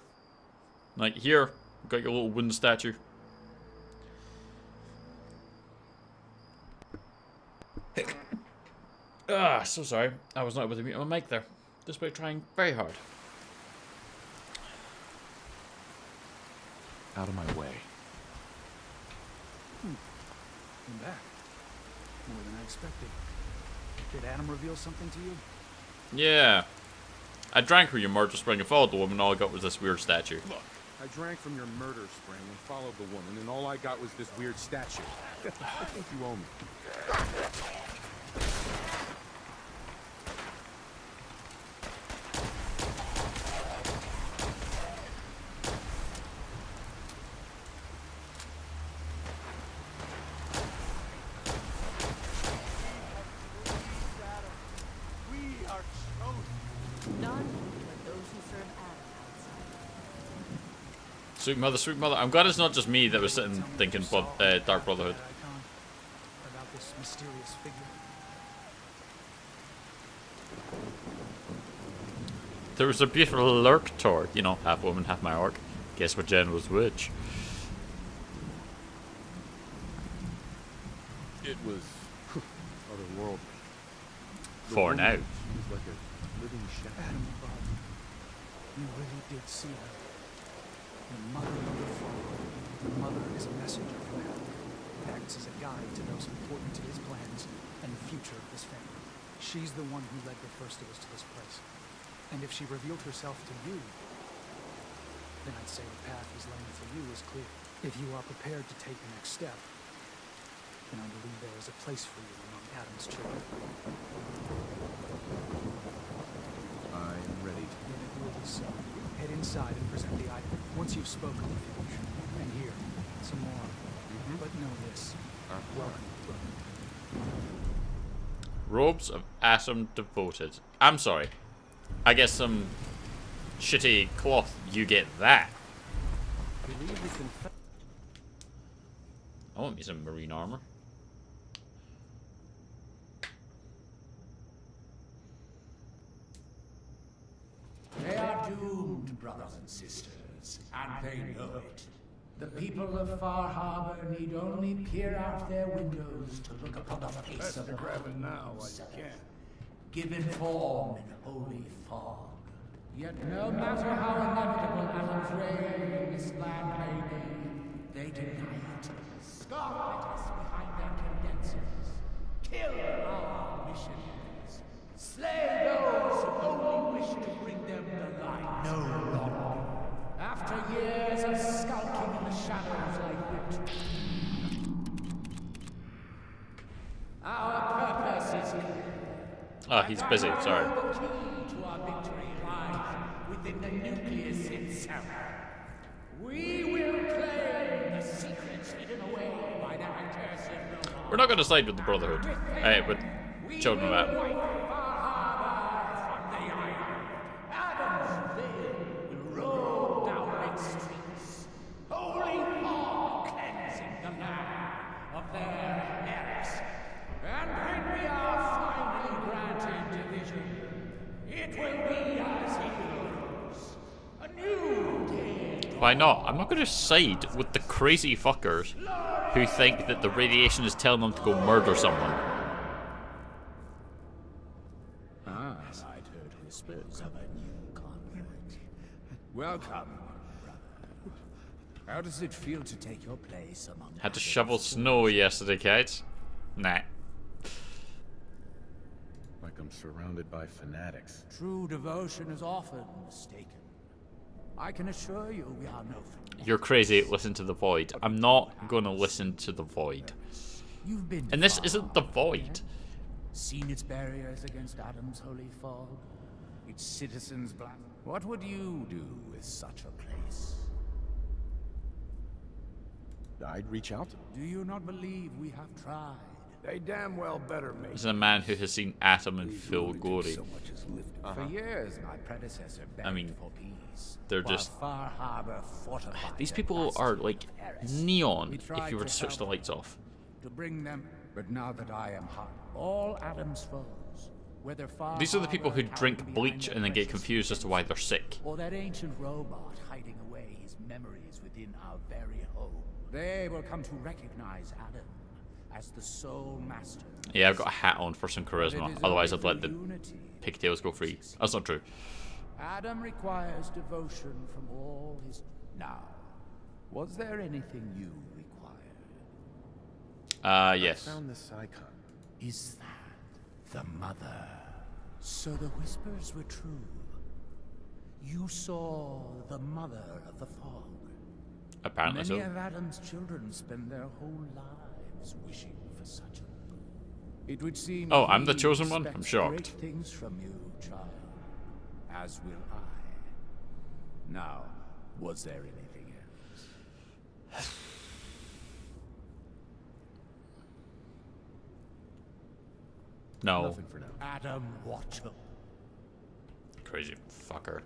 Like, here, got your little wooden statue. Ah, so sorry. I was not able to mute my mic there. Despite trying very hard. Out of my way. Came back. More than I expected. Did Adam reveal something to you? Yeah. I drank from your murder spring and followed the woman, and all I got was this weird statue. Look, I drank from your murder spring and followed the woman, and all I got was this weird statue. I think you owe me. Sweet mother. I'm glad it's not just me that was sitting thinking Dark Brotherhood. About this mysterious figure. There was a beautiful lurk-tor, you know, half woman, half my orc. Guess what gen was which? It was otherworldly. For now. She was like a living shadow. Adam above. You really did see her. The mother of the father. The mother is a messenger from heaven. Acts as a guide to those important to his plans and the future of his family. She's the one who led the first of us to this place. And if she revealed herself to you, then I'd say the path he's laying for you is clear. If you are prepared to take the next step, then I believe there is a place for you among Adam's children. I am ready. Then it will be so. Head inside and present the item. Once you've spoken with him, and here, some more. But know this. Thanks. Welcome. Robes of Atom devoted. I'm sorry. I get some shitty cloth. You get that. I want me some marine armor. They are doomed, brothers and sisters, and they know it. The people of Far Harbor need only peer out their windows to look upon the face of the grab it now while you can. given form in holy fog. Yet no matter how inevitable Adam's reign in this land may be, they deny it, scoff at us behind their condensers, kill our missionaries, slay those who only wish to bring them the light no longer. After years of skulking in the shadows like whipped, our purpose is clear. Oh, he's busy. Sorry. The key to our victory lies within the nucleus itself. We will claim the secrets hidden away by that accursed robot. We're not going to side with the Brotherhood. Hey, with children of Adam. Adam's veil will roll down its streets. Holy fog cleansing the land of their heresy. And when we are finally granted division, it will be as heroes. A new day. Why not? I'm not going to side with the crazy fuckers who think that the radiation is telling them to go murder someone. I'd heard whispers of a new convent. Welcome, brother. How does it feel to take your place among Had to shovel snow yesterday, kids. Nah. Like I'm surrounded by fanatics. True devotion is often mistaken. I can assure you we are no fanatics. You're crazy. Listen to the void. I'm not going to listen to the void. You've been And this far, isn't the void. seen its barriers against Adam's holy fog, its citizens black. What would you do with such a place? I'd reach out to them. Do you not believe we have tried? They damn well better make This is a man who has seen Atom in full glory. For years, my predecessor begged for peace. They're while just... Far Harbor fortified These their people bastard are like heresy. neon We if tried you were to switch the help lights off. to bring them, but now that I am hot, all Adam's foes, whether Far These are the people who Harbor drink cowering bleach behind and then their get confused as to why they're sick. or that ancient robot hiding away his memories within our very home. They will come to recognize Adam as the sole master. Yeah, I've got a hat on for some But charisma. it is Otherwise, only I'd let through the unity. pigtails go free. That's not true. Adam requires devotion from all his... Now, was there anything you required? Yes. I found this icon. Is that the mother? So the whispers were true. You saw the mother of the fog. Apparently Many so. of Adam's children spend their whole lives wishing for such a... It would seem... Oh, I'm the he chosen one? I'm expects shocked. Great things from you, child. As will I. Now, was there anything else? No. Nothing for now. Adam Watto. Crazy fucker.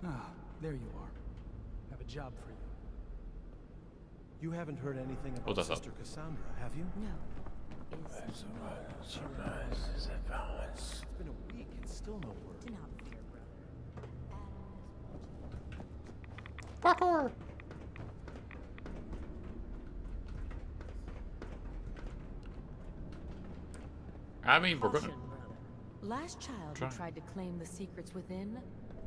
Ah, there you are. Have a job for you. You haven't heard anything Oh, about that's Sister Cassandra, have you? No. It's been a week and still no word. Do not fear, brother. Parkour! I mean, we're gonna... Caution, brother. Last child Try. who tried to claim the secrets within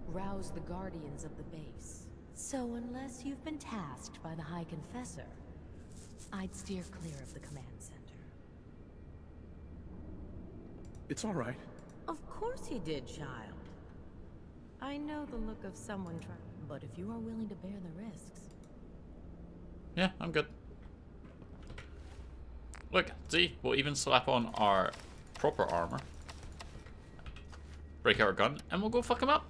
roused the guardians of the base. So unless you've been tasked by the High Confessor, I'd steer clear of the command center. It's all right. Of course you did, child. I know the look of someone trying, but if you are willing to bear the risks... Yeah, I'm good. Look, see? We'll even slap on our proper armor. Break out our gun, and we'll go fuck him up.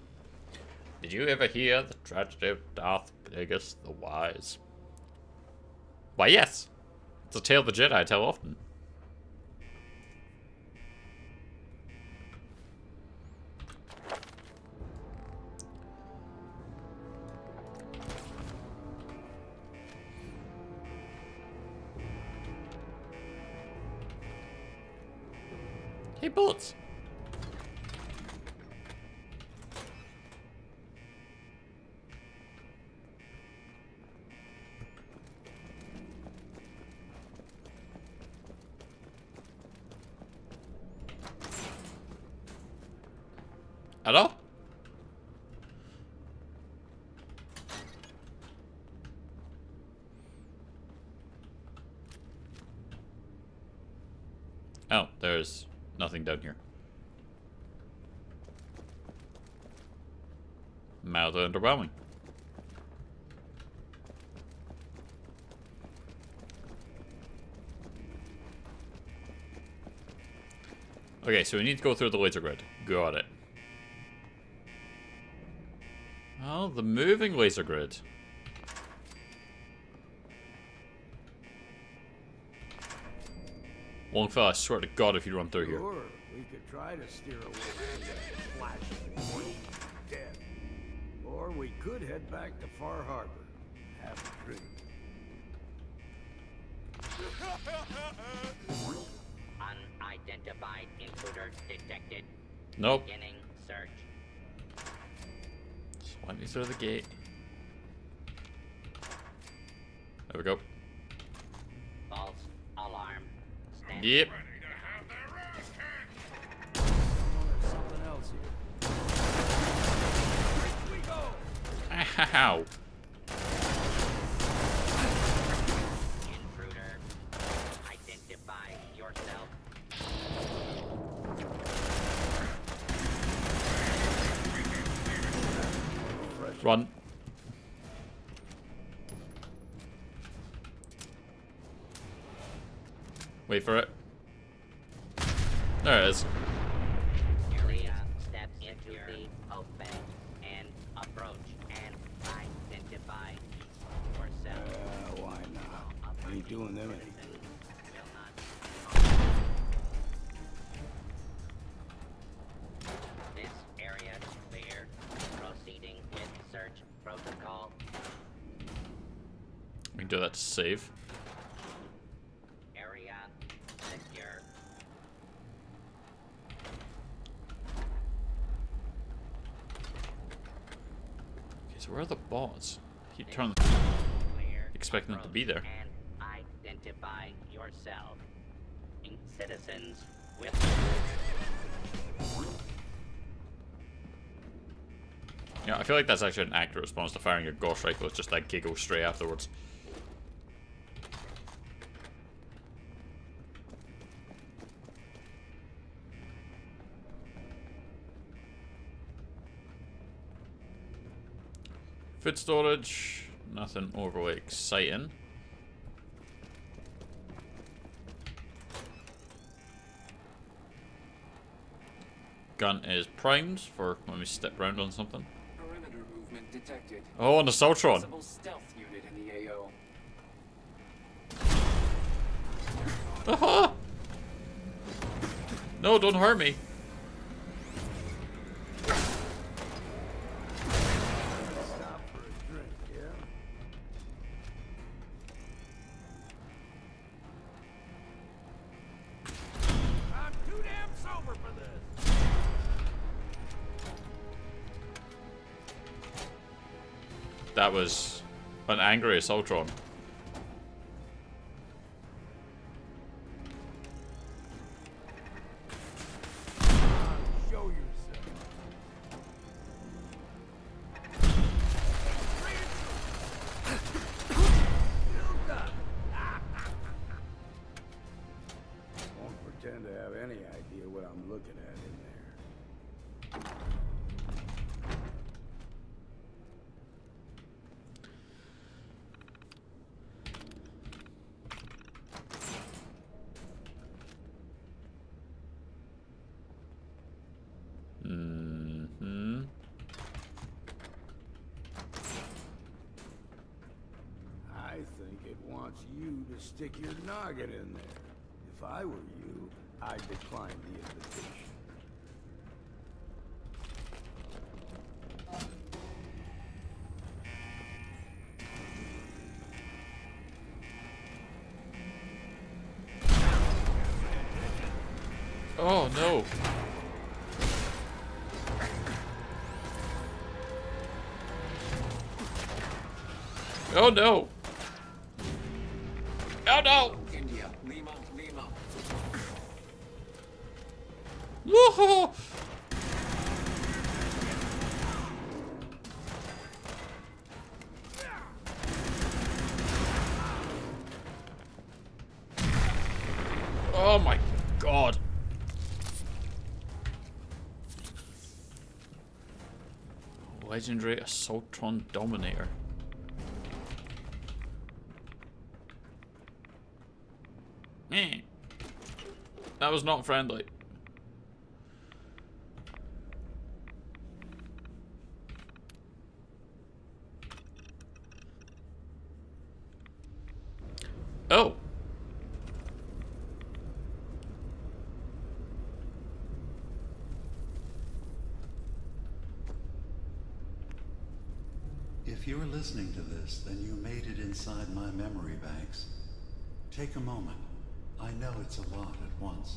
Did you ever hear the tragedy of Darth Plagueis the Wise? Why, yes. It's a tale the Jedi tell often. Hey, bullets. Hello? Oh, there's nothing down here. Mildly underwhelming. Okay, so we need to go through the laser grid. Got it. Oh, the moving laser grid. Longfellow, I swear to God if you run through here. Sure, we could try to steer away from that flashing point of death. Or we could head back to Far Harbor and have a drink. Unidentified intruder detected. Nope. Beginning search. Swipe me through the gate. There we go. False alarm. Stand Yep. Something else here. Here we go. Ow. Intruder. Identify yourself. Run. Wait for it. There it is. Area. Step into the open and approach and identify yourself. Why not? Ain't doing them any good. This area is clear. Proceeding with search protocol. We can do that to save. Area secure. Okay, so where are the bots? Keep turning. Expecting them to be there. And identify yourself. Citizens with. Yeah, I feel like that's actually an accurate response to firing a ghost rifle. It's just like giggle straight afterwards. Food storage, nothing overly exciting. Gun is primed for when we step round on something. Perimeter movement detected. Oh, and the Soltron. Possible stealth unit in the AO. Aha! No, don't hurt me. Stop for a drink, yeah? I'm too damn sober for this. That was an angry Soltron. Show yourself. Won't pretend to have any idea what I'm looking at in there. wants you to stick your noggin in there. If I were you, I'd decline the invitation. Oh no. Oh no. Oh no. India, Lima, Lima. Woohoo! Oh my god. Legendary Assaultron Dominator. That was not friendly. Oh. If you're listening to this, then you made it inside my memory banks. Take a moment. I know it's a lot at once.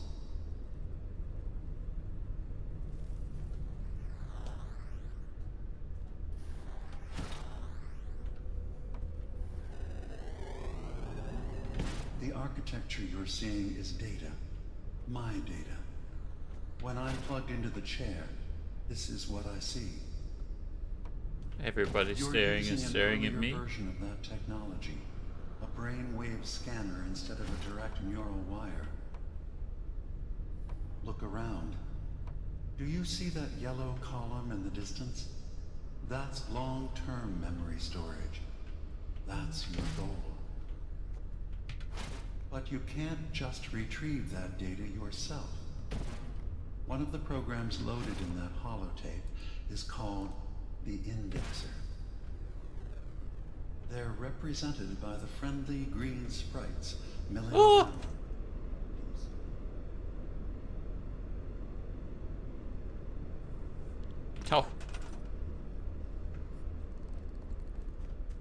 The architecture you're seeing is data. My data. When I'm plugged into the chair, this is what I see. Everybody's staring and staring at me. Version of that technology. A brainwave scanner instead of a direct neural wire. Look around. Do you see that yellow column in the distance? That's long-term memory storage. That's your goal. But you can't just retrieve that data yourself. One of the programs loaded in that holotape is called the Indexer. They're represented by the friendly green sprites milling around. Oh.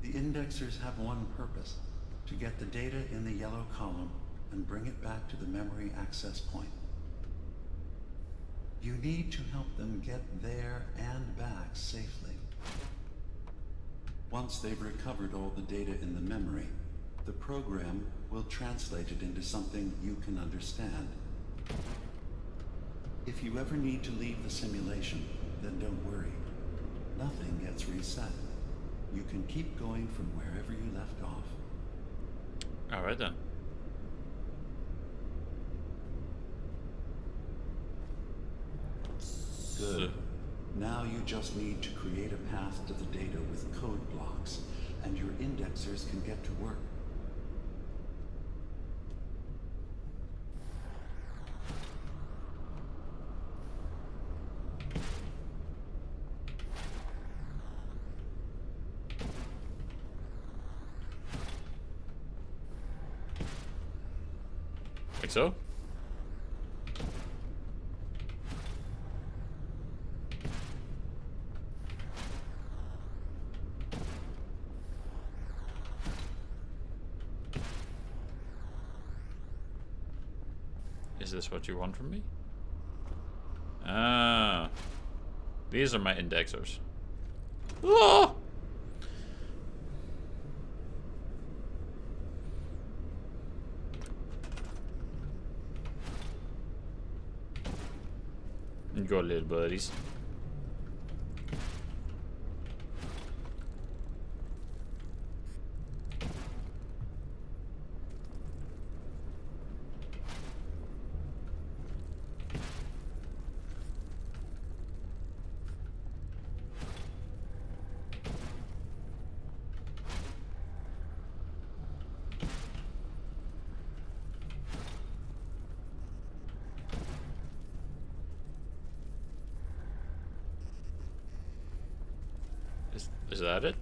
The indexers have one purpose: to get the data in the yellow column and bring it back to the memory access point. You need to help them get there and back safely. Once they've recovered all the data in the memory, the program will translate it into something you can understand. If you ever need to leave the simulation, then don't worry. Nothing gets reset. You can keep going from wherever you left off. All right then. Good. Now you just need to create a path to the data with code blocks, and your indexers can get to work. Think so? Is this what you want from me? Ah. These are my indexers. Ah! Go, little buddies. Is that it?